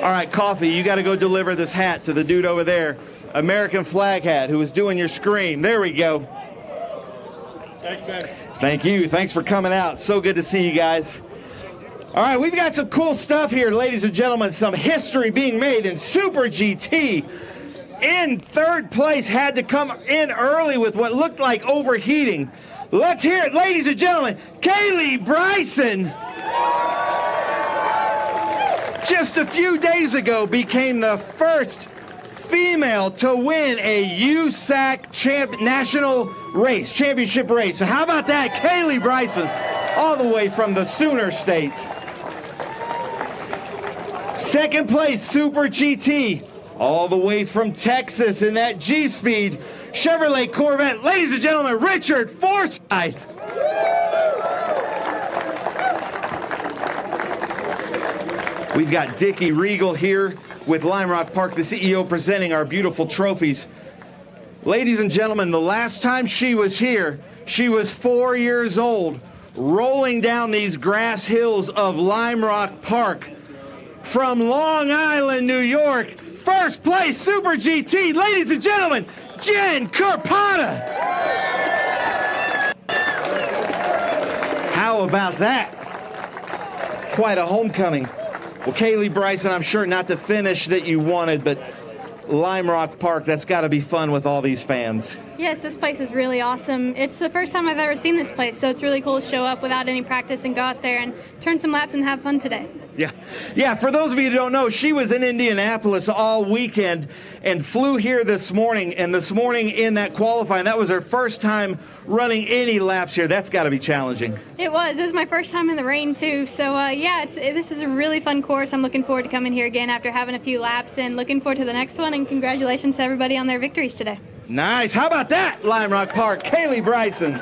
All right, Coffey, you got to go deliver this hat to the dude over there, American flag hat, who is doing your scream. There we go. Thanks, man. Thank you. Thanks for coming out. So good to see you guys. All right, we've got some cool stuff here, ladies and gentlemen. Some history being made in Super GT. In third place, had to come in early with what looked like overheating. Let's hear it, ladies and gentlemen. Kaylee Bryson, just a few days ago, became the first female to win a USAC national race, championship race. So how about that, Kaylee Bryson, all the way from the Sooner States. Second place, Super GT, all the way from Texas in that G-Speed Chevrolet Corvette. Ladies and gentlemen, Richard Forsyth. We've got Dickie Regal here with Lime Rock Park, the CEO, presenting our beautiful trophies. Ladies and gentlemen, the last time she was here, she was 4 years old, rolling down these grass hills of Lime Rock Park. from Long Island, New York, first place Super GT, ladies and gentlemen, Jen Carpata. How about that? Quite a homecoming. Well, Kaylee Bryson, I'm sure not the finish that you wanted, but Lime Rock Park, that's got to be fun with all these fans. Yes, this place is really awesome. It's the first time I've ever seen this place, so it's really cool to show up without any practice and go out there and turn some laps and have fun today. Yeah, for those of you who don't know, she was in Indianapolis all weekend and flew here this morning. And this morning in that qualifying, that was her first time running any laps here. That's got to be challenging. It was my first time in the rain too. So this is a really fun course. I'm looking forward to coming here again after having a few laps and looking forward to the next one. And congratulations to everybody on their victories today. Nice. How about that, Lime Rock Park? Kaylee Bryson.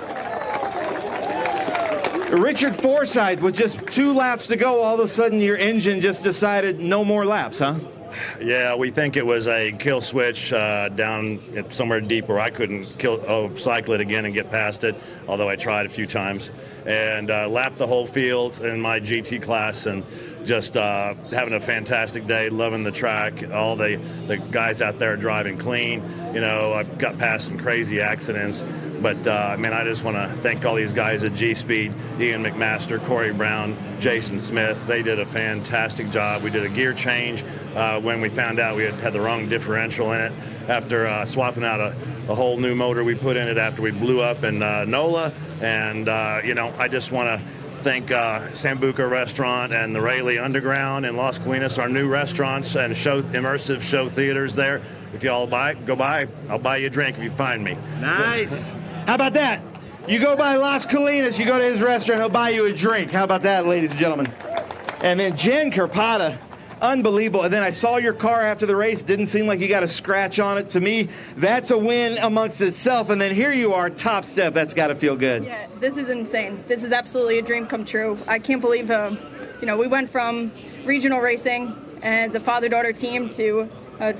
Richard Forsythe, with just 2 laps to go, all of a sudden your engine just decided no more laps, huh? Yeah, we think it was a kill switch down somewhere deep where I couldn't cycle it again and get past it, although I tried a few times. And lapped the whole field in my GT class and just having a fantastic day, loving the track. All the guys out there driving clean. You know, I've got past some crazy accidents. But, I just want to thank all these guys at G-Speed, Ian McMaster, Corey Brown, Jason Smith. They did a fantastic job. We did a gear change when we found out we had the wrong differential in it. After swapping out a whole new motor we put in it after we blew up in NOLA. And, I just want to thank Sambuca Restaurant and the Rayleigh Underground in Las Colinas, our new restaurants and immersive show theaters there. If you all go by, I'll buy you a drink if you find me. Nice. How about that? You go by Las Colinas, you go to his restaurant, he'll buy you a drink. How about that, ladies and gentlemen? And then Jen Carpata, unbelievable. And then I saw your car after the race. Didn't seem like you got a scratch on it. To me, that's a win amongst itself. And then here you are, top step. That's got to feel good. Yeah, this is insane. This is absolutely a dream come true. I can't believe, we went from regional racing as a father-daughter team to a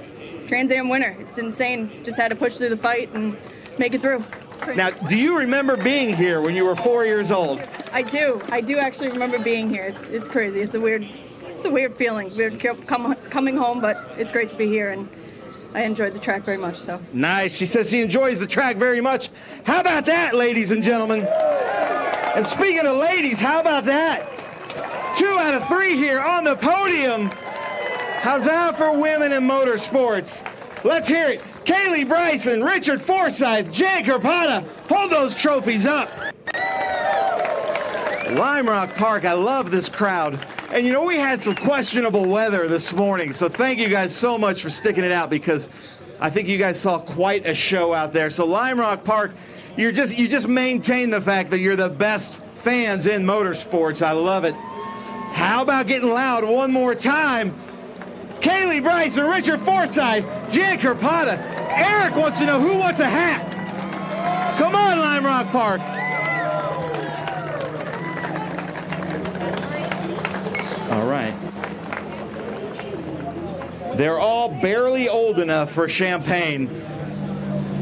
Trans Am winner. It's insane. Just had to push through the fight and make it through. It's crazy. Now, do you remember being here when you were 4 years old? I do. I do actually remember being here. It's crazy. It's a weird feeling. Weird coming home, but it's great to be here, and I enjoyed the track very much. So nice. She says she enjoys the track very much. How about that, ladies and gentlemen? And speaking of ladies, how about that? 2 out of 3 here on the podium. How's that for women in motorsports? Let's hear it. Kaylee Bryson, Richard Forsythe, Jen Carpata, hold those trophies up. Lime Rock Park, I love this crowd. And we had some questionable weather this morning, so thank you guys so much for sticking it out because I think you guys saw quite a show out there. So Lime Rock Park, you just maintain the fact that you're the best fans in motorsports. I love it. How about getting loud one more time? Kaylee Bryson, Richard Forsythe, Jen Carpata. Eric wants to know who wants a hat. Come on, Lime Rock Park. All right. They're all barely old enough for champagne.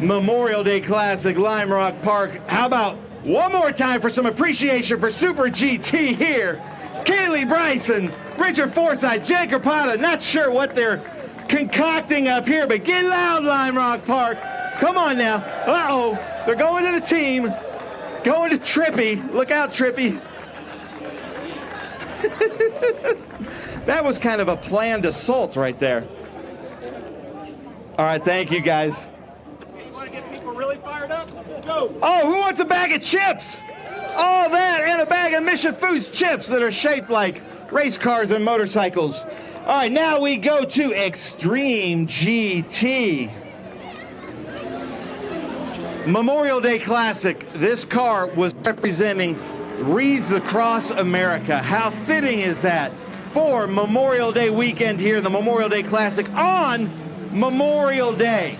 Memorial Day Classic, Lime Rock Park. How about one more time for some appreciation for Super GT here? Kaylee Bryson, Richard Forsythe, Jen Carpata. Not sure what they're concocting up here, but get loud, Lime Rock Park. Come on now. Uh-oh. They're going to the team. Going to Trippy. Look out, Trippy. That was kind of a planned assault right there. All right, thank you, guys. You want to get people really fired up? Let's go. Oh, who wants a bag of chips? All that and a bag of Mission Foods chips that are shaped like race cars and motorcycles. All right, now we go to Extreme GT. Memorial Day Classic. This car was representing Wreaths Across America. How fitting is that for Memorial Day weekend here, the Memorial Day Classic on Memorial Day.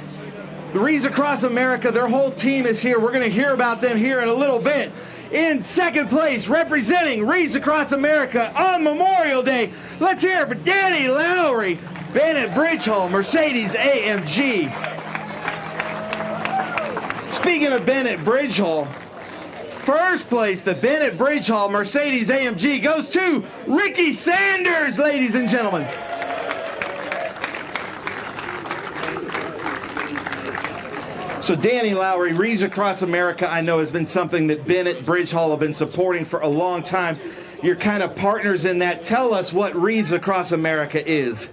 The Wreaths Across America, their whole team is here. We're going to hear about them here in a little bit. In second place, representing Wreaths Across America on Memorial Day, let's hear it for Danny Lowry, Bennett Bridgehall, Mercedes AMG. Speaking of Bennett Bridgehall, First place, the Bennett Bridge Hall Mercedes AMG goes to Ricky Sanders, ladies and gentlemen. So Danny Lowry, Rees Across America, I know has been something that Bennett Bridge Hall have been supporting for a long time. You're kind of partners in that. Tell us what Rees Across America is.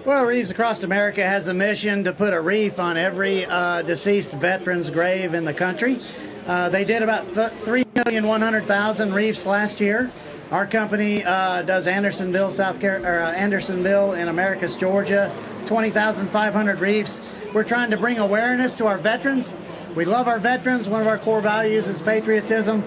Well, Reefs Across America has a mission to put a reef on every deceased veteran's grave in the country. They did about 3,100,000 reefs last year. Our company does Andersonville, Andersonville in Americus, Georgia, 20,500 reefs. We're trying to bring awareness to our veterans. We love our veterans. One of our core values is patriotism.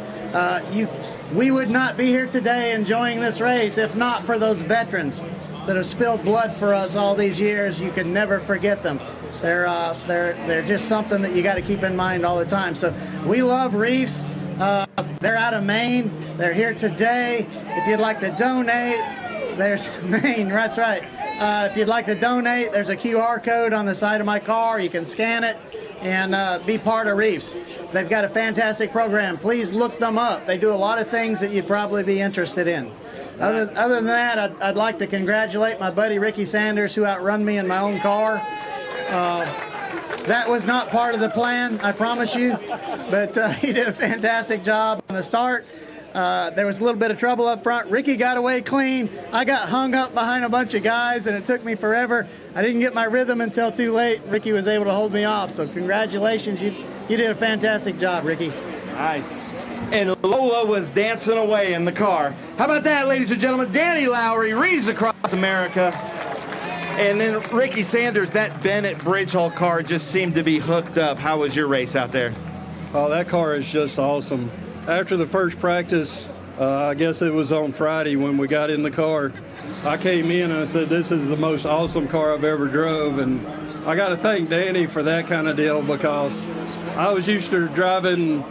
We would not be here today enjoying this race if not for those veterans that have spilled blood for us all these years. You can never forget them. They're just something that you got to keep in mind all the time. So we love reefs. They're out of Maine. They're here today. If you'd like to donate, there's Maine. That's right. If you'd like to donate, there's a QR code on the side of my car. You can scan it and be part of Reefs. They've got a fantastic program. Please look them up. They do a lot of things that you'd probably be interested in. Other than that, I'd like to congratulate my buddy Ricky Sanders, who outrun me in my own car. That was not part of the plan, I promise you, but he did a fantastic job on the start. There was a little bit of trouble up front. Ricky got away clean. I got hung up behind a bunch of guys, and it took me forever. I didn't get my rhythm until too late. Ricky was able to hold me off, so congratulations. You did a fantastic job, Ricky. Nice. And Lola was dancing away in the car. How about that, ladies and gentlemen? Danny Lowry, Rees Across America. And then Ricky Sanders, that Bennett Bridge Hall car just seemed to be hooked up. How was your race out there? Oh, that car is just awesome. After the first practice, I guess it was on Friday when we got in the car, I came in and I said, this is the most awesome car I've ever drove. And I got to thank Danny for that kind of deal, because I was used to driving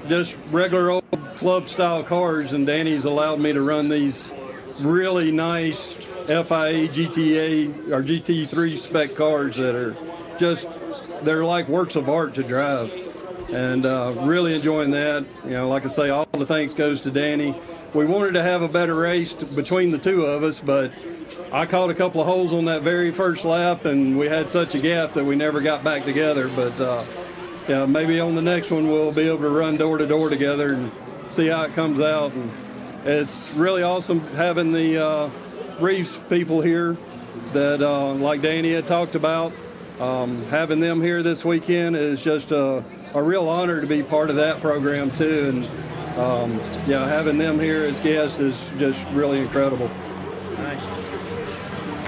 just regular old club style cars, and Danny's allowed me to run these really nice FIA GTA or GT3 spec cars that are just, they're like works of art to drive. And really enjoying that. You know, like I say, all the thanks goes to Danny. We wanted to have a better race between the two of us, but I caught a couple of holes on that very first lap, and we had such a gap that we never got back together. But yeah, maybe on the next one we'll be able to run door to door together and see how it comes out. And it's really awesome having the Reefs people here that, like Danny had talked about. Having them here this weekend is just a real honor to be part of that program too. And yeah, having them here as guests is just really incredible. Nice.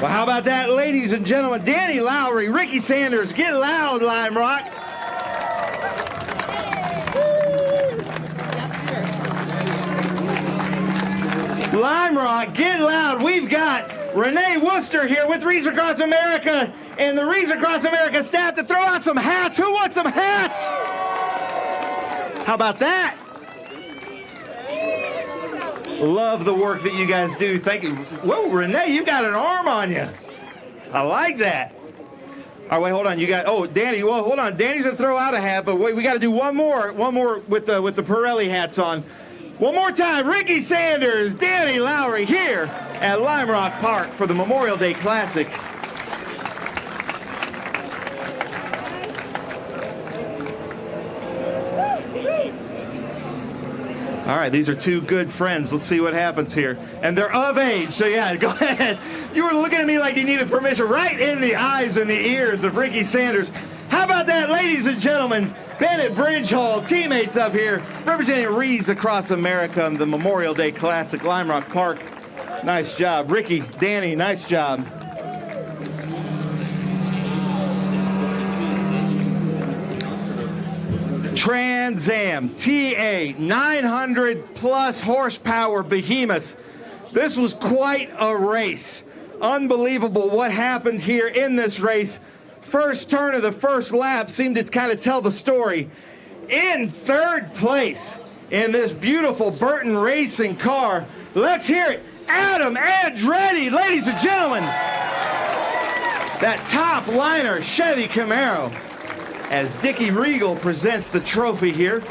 Well, how about that, ladies and gentlemen? Danny Lowry, Ricky Sanders, get loud, Lime Rock. Lime Rock, get loud. We've got Renee Worcester here with Rees Across America and the Rees Across America staff to throw out some hats. Who wants some hats? How about that? Love the work that you guys do. Thank you. Whoa, Renee, you got an arm on you. I like that. All right, wait, hold on. You got, oh, Danny, well, hold on. Danny's going to throw out a hat, but wait, we got to do one more with the Pirelli hats on. One more time, Ricky Sanders, Danny Lowry here at Lime Rock Park for the Memorial Day Classic. All right, these are two good friends. Let's see what happens here. And they're of age, so yeah, go ahead. You were looking at me like you needed permission right in the eyes and the ears of Ricky Sanders. How about that, ladies and gentlemen? Bennett Bridge Hall teammates up here representing Rees Across America on the Memorial Day Classic, Lime Rock Park. Nice job. Ricky, Danny, nice job. Trans Am TA 900 plus horsepower behemoths. This was quite a race. Unbelievable what happened here in this race. First turn of the first lap seemed to kind of tell the story. In third place in this beautiful Burton Racing car, let's hear it, Adam Andretti, ladies and gentlemen. That top liner Chevy Camaro, as Dickie Regal presents the trophy here.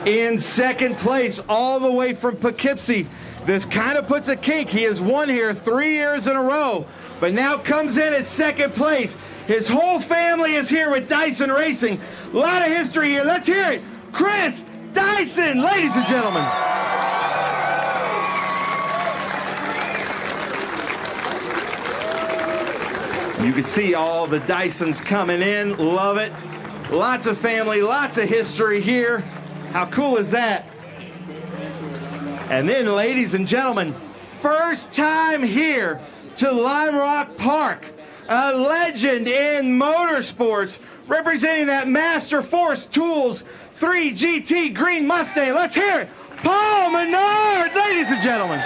in second place, all the way from Poughkeepsie. This kind of puts a kink. He has won here 3 years in a row, but now comes in at second place. His whole family is here with Dyson Racing. A lot of history here. Let's hear it. Chris Dyson, ladies and gentlemen. You can see all the Dysons coming in. Love it. Lots of family, lots of history here. How cool is that? And then, ladies and gentlemen, first time here to Lime Rock Park, a legend in motorsports, representing that Master Force Tools 3 GT Green Mustang. Let's hear it. Paul Menard, ladies and gentlemen.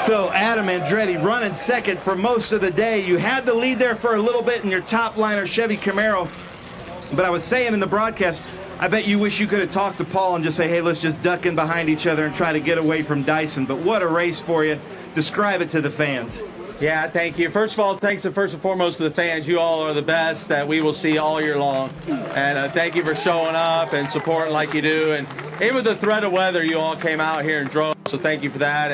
So Adam Andretti running second for most of the day. You had the lead there for a little bit in your top liner Chevy Camaro. But I was saying in the broadcast, I bet you wish you could have talked to Paul and just say, hey, let's just duck in behind each other and try to get away from Dyson. But what a race for you. Describe it to the fans. Yeah, thank you. First of all, thanks first and foremost to the fans. You all are the best that we will see all year long. And thank you for showing up and supporting like you do. And even with the threat of weather, you all came out here and drove. So thank you for that.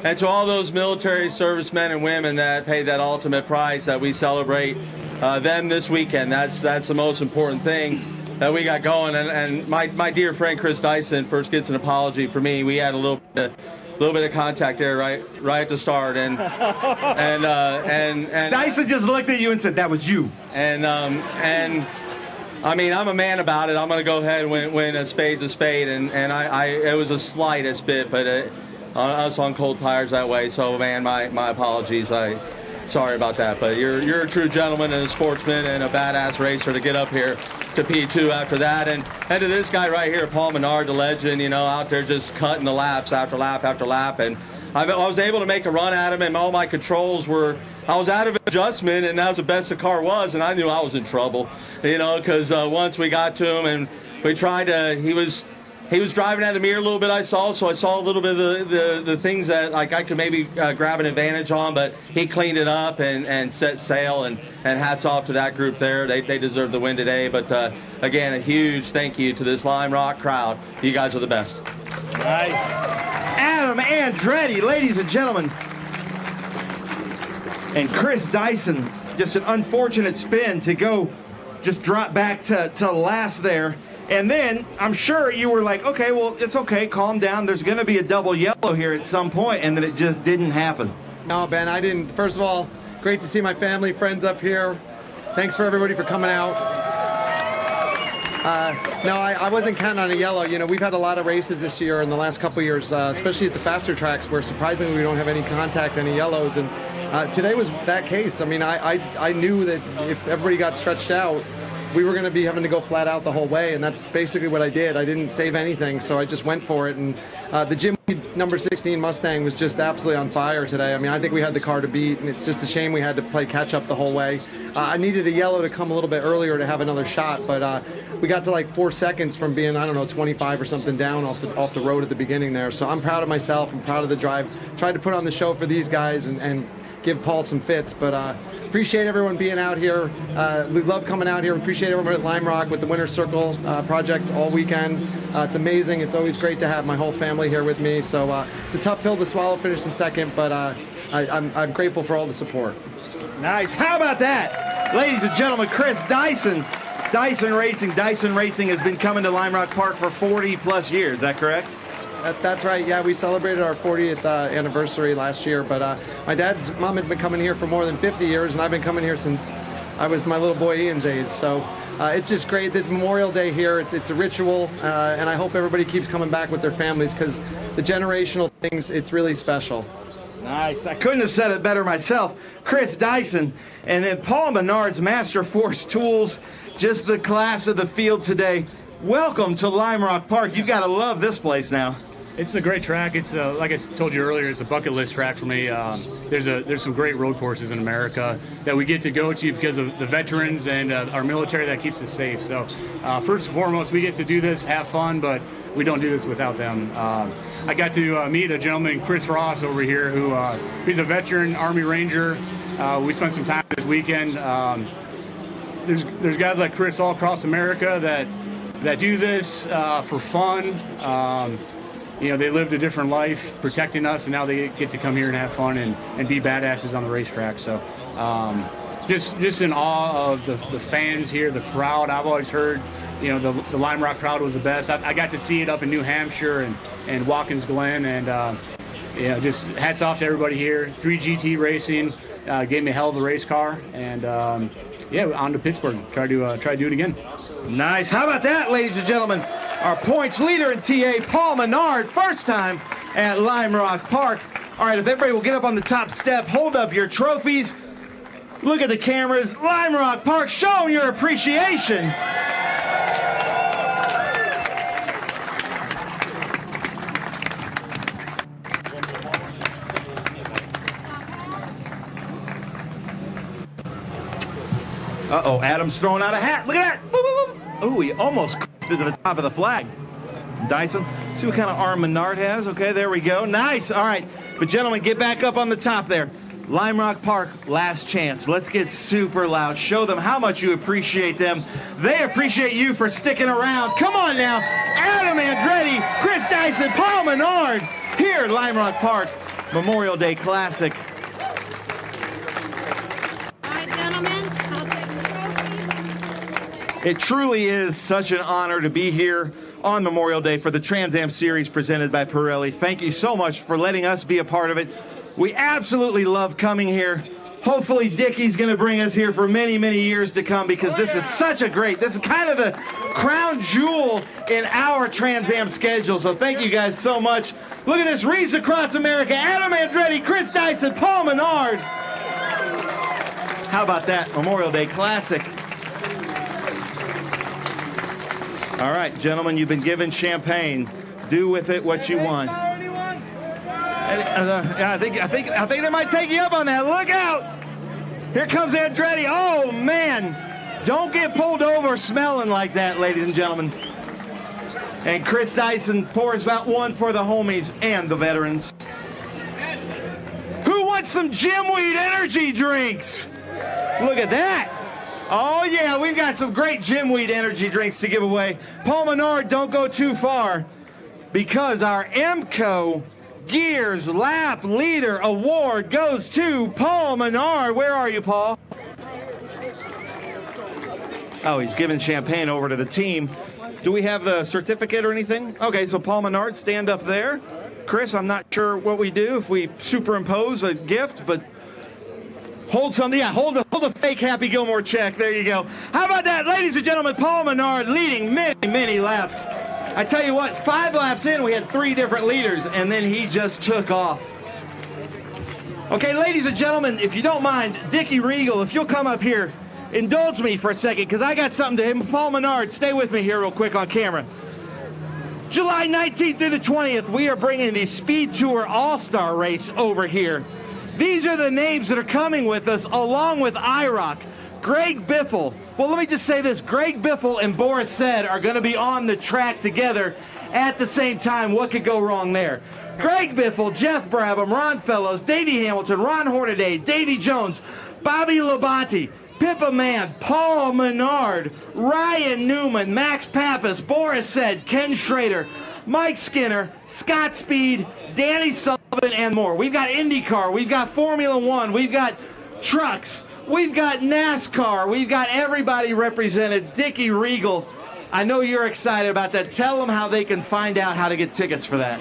And to all those military servicemen and women that paid that ultimate price that we celebrate them this weekend. That's the most important thing that we got going. And my dear friend Chris Dyson first gets an apology for me. We had a little bit of contact there right at the start, and Dyson just looked at you and said, "That was you." And I mean, I'm a man about it. I'm going to go ahead and win a spade's a spade, and it was a slightest bit, but us on cold tires that way. So man, my apologies. Sorry about that, but you're a true gentleman and a sportsman and a badass racer to get up here to P2 after that, and to this guy right here, Paul Menard, the legend, you know, out there just cutting the laps after lap after lap, and I was able to make a run at him, and all my controls were, I was out of adjustment, and that was the best the car was, and I knew I was in trouble, you know, because once we got to him and we tried to, he was driving out of the mirror a little bit, I saw, so I saw a little bit of the things that like I could maybe grab an advantage on, but he cleaned it up and set sail, and hats off to that group there. They deserve the win today, but again, a huge thank you to this Lime Rock crowd. You guys are the best. Nice. Adam Andretti, ladies and gentlemen. And Chris Dyson, just an unfortunate spin to go just drop back to last there. And then I'm sure you were like, okay, well, it's okay, calm down. There's going to be a double yellow here at some point, and then it just didn't happen. No, Ben, I didn't. First of all, great to see my family, friends up here. Thanks for everybody for coming out. No, I wasn't counting on a yellow. You know, we've had a lot of races this year in the last couple of years, especially at the faster tracks where surprisingly we don't have any contact, any yellows. And today was that case. I mean, I knew that if everybody got stretched out, we were going to be having to go flat out the whole way, and that's basically what I did. I didn't save anything, so I just went for it. And the Jim number 16 Mustang was just absolutely on fire today. I mean, I think we had the car to beat, and it's just a shame we had to play catch-up the whole way. I needed a yellow to come a little bit earlier to have another shot, but we got to like 4 seconds from being, I don't know, 25 or something down off the road at the beginning there. So I'm proud of myself. I'm proud of the drive. Tried to put on the show for these guys and give Paul some fits, but appreciate everyone being out here. We love coming out here. We appreciate everyone at Lime Rock with the Winter Circle project all weekend. It's amazing. It's always great to have my whole family here with me. So it's a tough pill to swallow, finishing second, but I'm grateful for all the support. Nice. How about that? Ladies and gentlemen, Chris Dyson. Dyson Racing. Dyson Racing has been coming to Lime Rock Park for 40 plus years. Is that correct? That's right. Yeah, we celebrated our 40th anniversary last year, but my dad's mom had been coming here for more than 50 years, and I've been coming here since I was my little boy Ian's age. So it's just great. This Memorial Day here, it's a ritual, and I hope everybody keeps coming back with their families because the generational things, it's really special. Nice. I couldn't have said it better myself. Chris Dyson, and then Paul Menard's Master Force Tools, just the class of the field today. Welcome to Lime Rock Park. You've got to love this place now. It's a great track. It's like I told you earlier, it's a bucket list track for me. There's some great road courses in America that we get to go to because of the veterans and our military that keeps us safe. So first and foremost, we get to do this, have fun, but we don't do this without them. I got to meet a gentleman, Chris Ross, over here, who he's a veteran Army Ranger. We spent some time this weekend. There's guys like Chris all across America that do this for fun. They lived a different life protecting us, and now they get to come here and have fun and be badasses on the racetrack. So just in awe of the fans here, the crowd. I've always heard, the Lime Rock crowd was the best. I got to see it up in New Hampshire and Watkins Glen, and just hats off to everybody here. 3GT Racing gave me a hell of a race car, and on to Pittsburgh. Try to do it again. Nice. How about that, ladies and gentlemen? Our points leader in TA, Paul Menard, first time at Lime Rock Park. All right, if everybody will get up on the top step, hold up your trophies, look at the cameras. Lime Rock Park, show your appreciation. Uh-oh, Adam's throwing out a hat. Look at that. Oh, he almost to the top of the flag. Dyson, see what kind of arm Menard has. Okay, there we go. Nice. All right. But gentlemen, get back up on the top there. Lime Rock Park, last chance. Let's get super loud. Show them how much you appreciate them. They appreciate you for sticking around. Come on now. Adam Andretti, Chris Dyson, Paul Menard here at Lime Rock Park Memorial Day Classic. It truly is such an honor to be here on Memorial Day for the Trans Am Series presented by Pirelli. Thank you so much for letting us be a part of it. We absolutely love coming here. Hopefully Dickie's going to bring us here for many, many years to come, because this is such a this is kind of the crown jewel in our Trans Am schedule. So thank you guys so much. Look at this, Reefs Across America, Adam Andretti, Chris Dyson, Paul Menard. How about that Memorial Day Classic? All right, gentlemen, you've been given champagne. Do with it what you want. I think they might take you up on that. Look out! Here comes Andretti. Oh man! Don't get pulled over smelling like that, ladies and gentlemen. And Chris Dyson pours about one for the homies and the veterans. Who wants some Jimweed energy drinks? Look at that! Oh yeah, we've got some great Jimweed energy drinks to give away. Paul Menard, don't go too far, because our MCO Gears Lap Leader Award goes to Paul Menard. Where are you, Paul? Oh, he's giving champagne over to the team. Do we have the certificate or anything? Okay, so Paul Menard, stand up there. Chris, I'm not sure what we do if we superimpose a gift, but hold something. Yeah, hold the fake Happy Gilmore check. There you go. How about that, ladies and gentlemen? Paul Menard leading many, many laps. I tell you what, 5 laps in, we had 3 different leaders, and then he just took off. Okay, ladies and gentlemen, if you don't mind, Dickie Regal, if you'll come up here, indulge me for a second, because I got something to him. Paul Menard, stay with me here real quick on camera. July 19th through the 20th, we are bringing the SpeedTour All-Star Race over here. These are the names that are coming with us, along with IROC. Greg Biffle. Well, let me just say this. Greg Biffle and Boris Said are going to be on the track together at the same time. What could go wrong there? Greg Biffle, Jeff Brabham, Ron Fellows, Davey Hamilton, Ron Hornaday, Davey Jones, Bobby Labonte, Pippa Mann, Paul Menard, Ryan Newman, Max Pappas, Boris Said, Ken Schrader, Mike Skinner, Scott Speed, Danny Sullivan, and more. We've got IndyCar, we've got Formula One, we've got trucks, we've got NASCAR, we've got everybody represented. Dickie Regal, I know you're excited about that. Tell them how they can find out how to get tickets for that.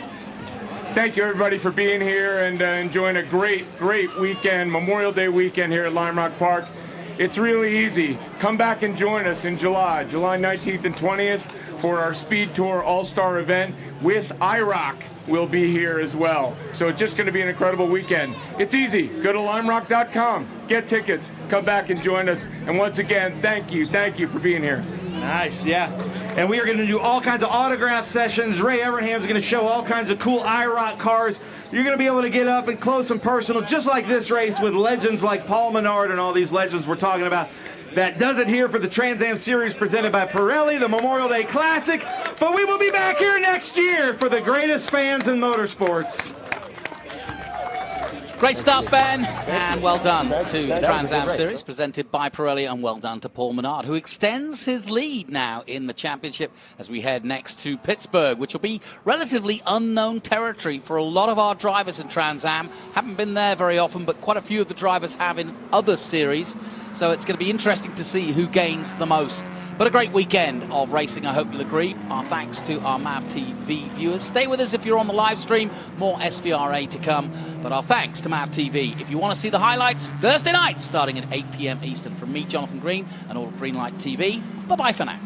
Thank you, everybody, for being here and enjoying a great weekend, Memorial Day weekend here at Lime Rock Park. It's really easy. Come back and join us in July 19th and 20th for our SpeedTour All-Star event with IROC. Will be here as well. So it's just going to be an incredible weekend. It's easy. Go to limerock.com, get tickets, come back and join us. And once again, thank you for being here. Nice, yeah. And we are going to do all kinds of autograph sessions. Ray Evernham's going to show all kinds of cool IROC cars. You're going to be able to get up and close and personal, just like this race, with legends like Paul Menard and all these legends we're talking about. That does it here for the Trans Am Series presented by Pirelli, the Memorial Day Classic. But we will be back here next year for the greatest fans in motorsports. Great stuff, Ben, and well done to the Trans Am Series presented by Pirelli, and well done to Paul Menard, who extends his lead now in the championship as we head next to Pittsburgh, which will be relatively unknown territory for a lot of our drivers in Trans Am. Haven't been there very often, but quite a few of the drivers have in other series. So it's going to be interesting to see who gains the most. But a great weekend of racing, I hope you'll agree. Our thanks to our MAV TV viewers. Stay with us if you're on the live stream. More SVRA to come. But our thanks to MAV TV. If you want to see the highlights, Thursday night, starting at 8 p.m. Eastern. From me, Jonathan Green, and all of Greenlight TV. Bye-bye for now.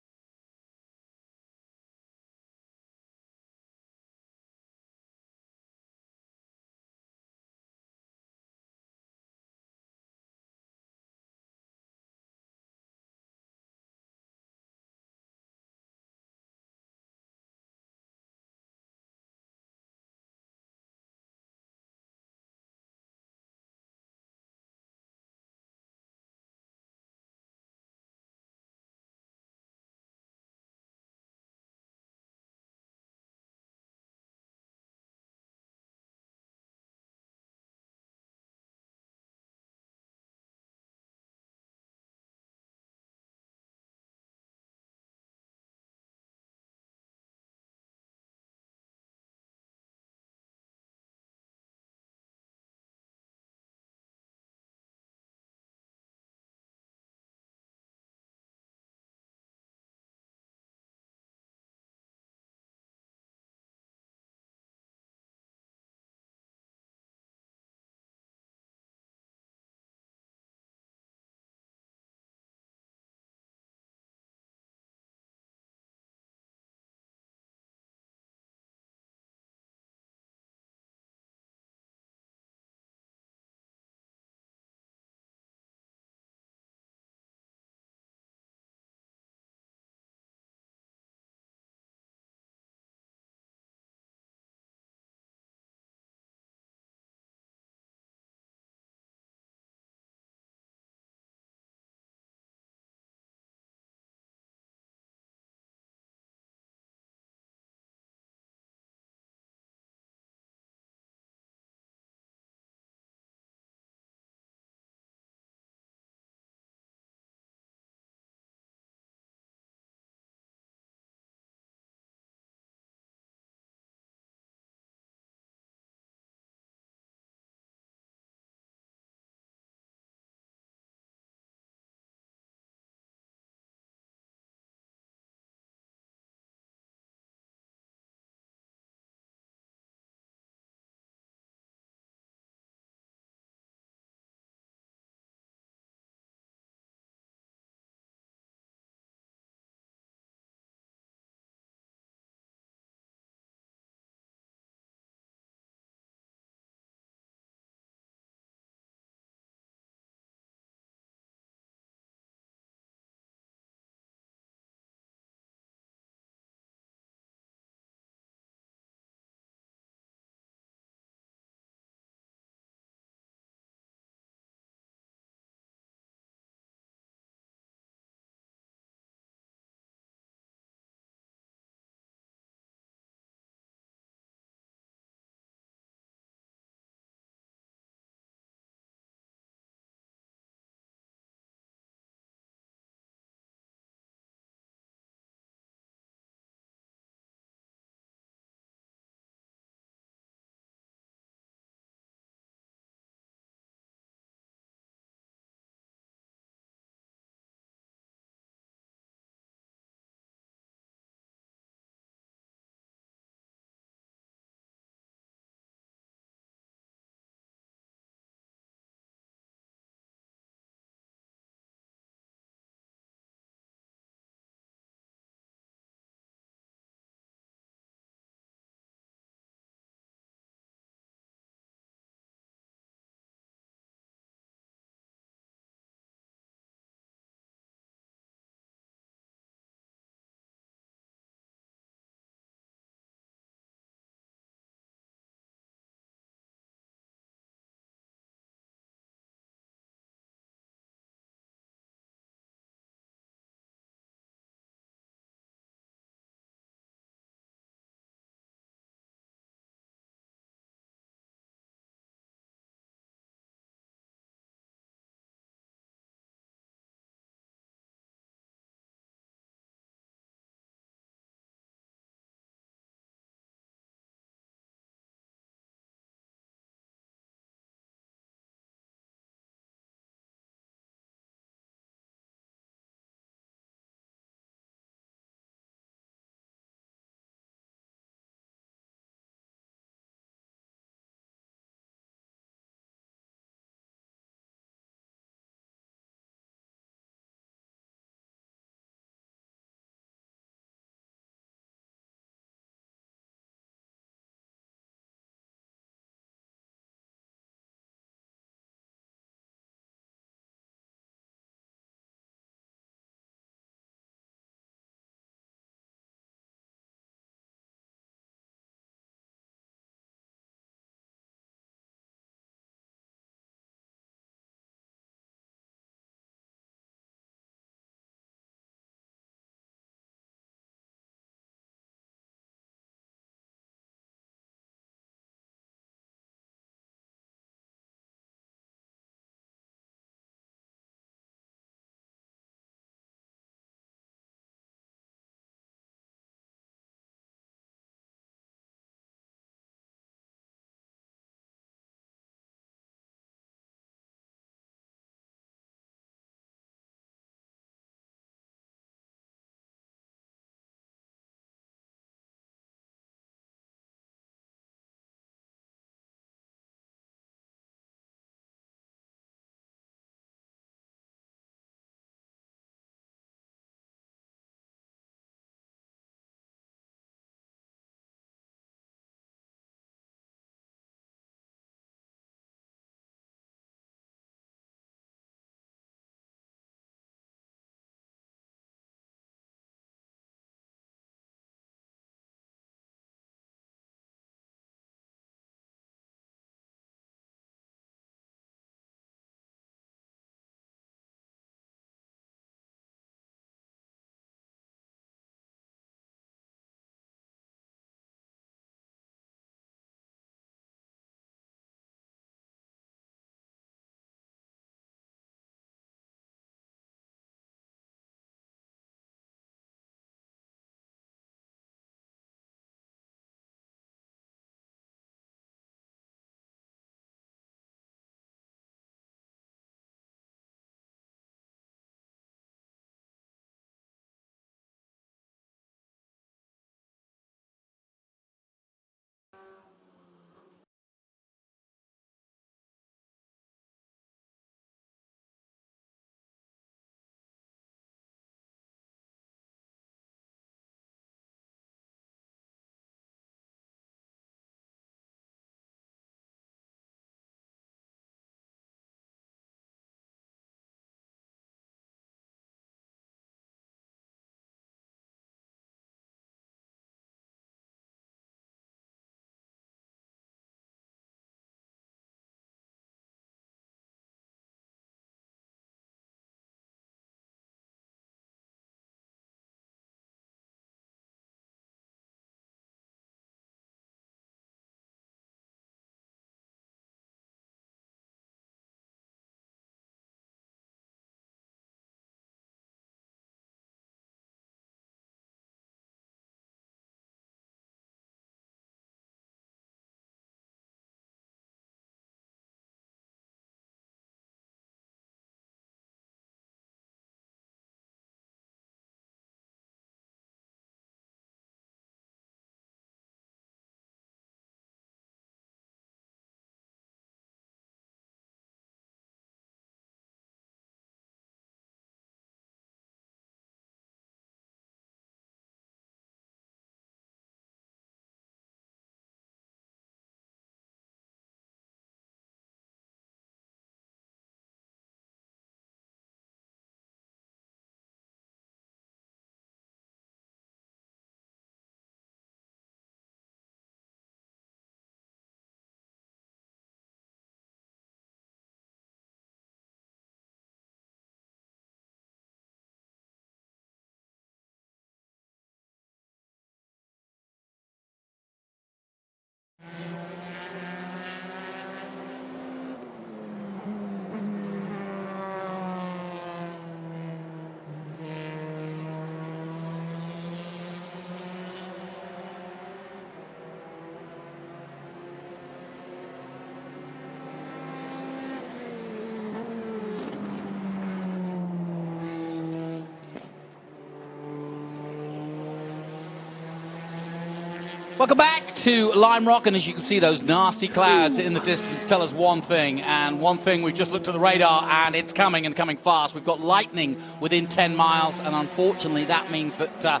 Welcome back to Lime Rock, and as you can see, those nasty clouds in the distance tell us one thing, and one thing, we've just looked at the radar, and it's coming and coming fast. We've got lightning within 10 miles, and unfortunately that means that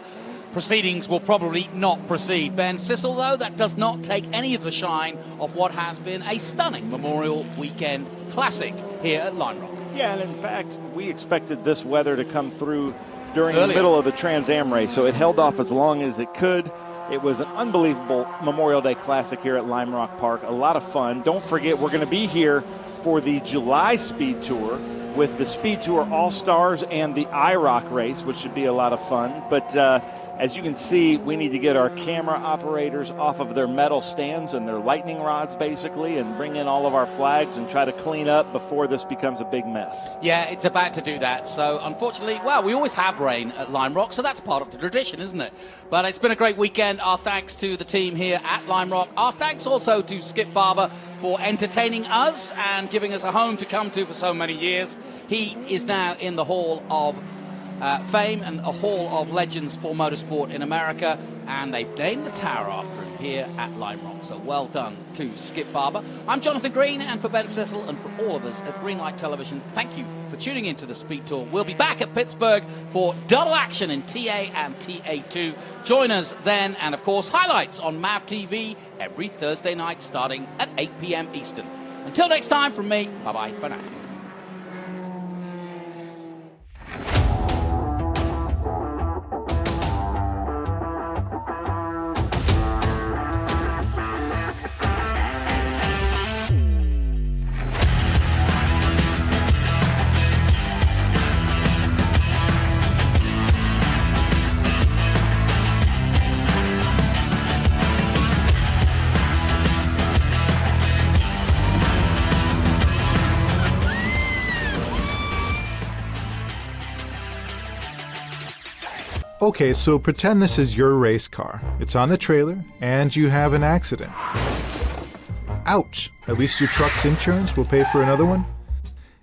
proceedings will probably not proceed. Ben Sissel, though, that does not take any of the shine of what has been a stunning Memorial Weekend classic here at Lime Rock. Yeah, and in fact, we expected this weather to come through during the middle of the Trans Am race, so it held off as long as it could. It was an unbelievable Memorial Day Classic here at Lime Rock Park. A lot of fun. Don't forget, we're going to be here for the July Speed Tour with the Speed Tour All-Stars and the IROC race, which should be a lot of fun. But as you can see, we need to get our camera operators off of their metal stands and their lightning rods, basically, and bring in all of our flags and try to clean up before this becomes a big mess. Yeah, it's about to do that. So, unfortunately, well, we always have rain at Lime Rock, so that's part of the tradition, isn't it? But it's been a great weekend. Our thanks to the team here at Lime Rock. Our thanks also to Skip Barber for entertaining us and giving us a home to come to for so many years. He is now in the Hall of Fame and a Hall of Legends for motorsport in America, and they've named the tower after him here at Lime Rock. So well done to Skip Barber. I'm Jonathan Green, and for Ben Sissel and for all of us at Greenlight Television, thank you for tuning into the Speed Tour. We'll be back at Pittsburgh for double action in TA and TA2. Join us then, and of course highlights on MAV TV every Thursday night starting at 8 p.m. Eastern. Until next time, from me, bye-bye for now. Okay, so pretend this is your race car. It's on the trailer, and you have an accident. Ouch! At least your truck's insurance will pay for another one?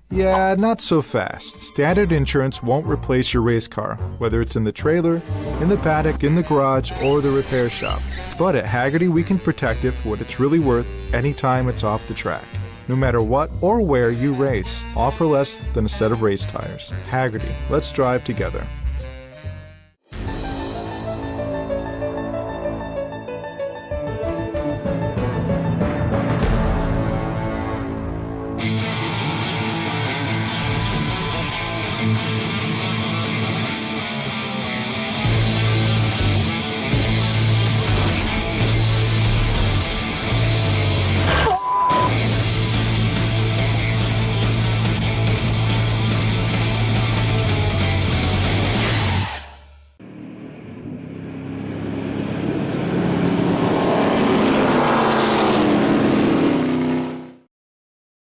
Yeah, not so fast. Standard insurance won't replace your race car, whether it's in the trailer, in the paddock, in the garage, or the repair shop. But at Hagerty, we can protect it for what it's really worth anytime it's off the track. No matter what or where you race, all for less than a set of race tires. Hagerty, let's drive together.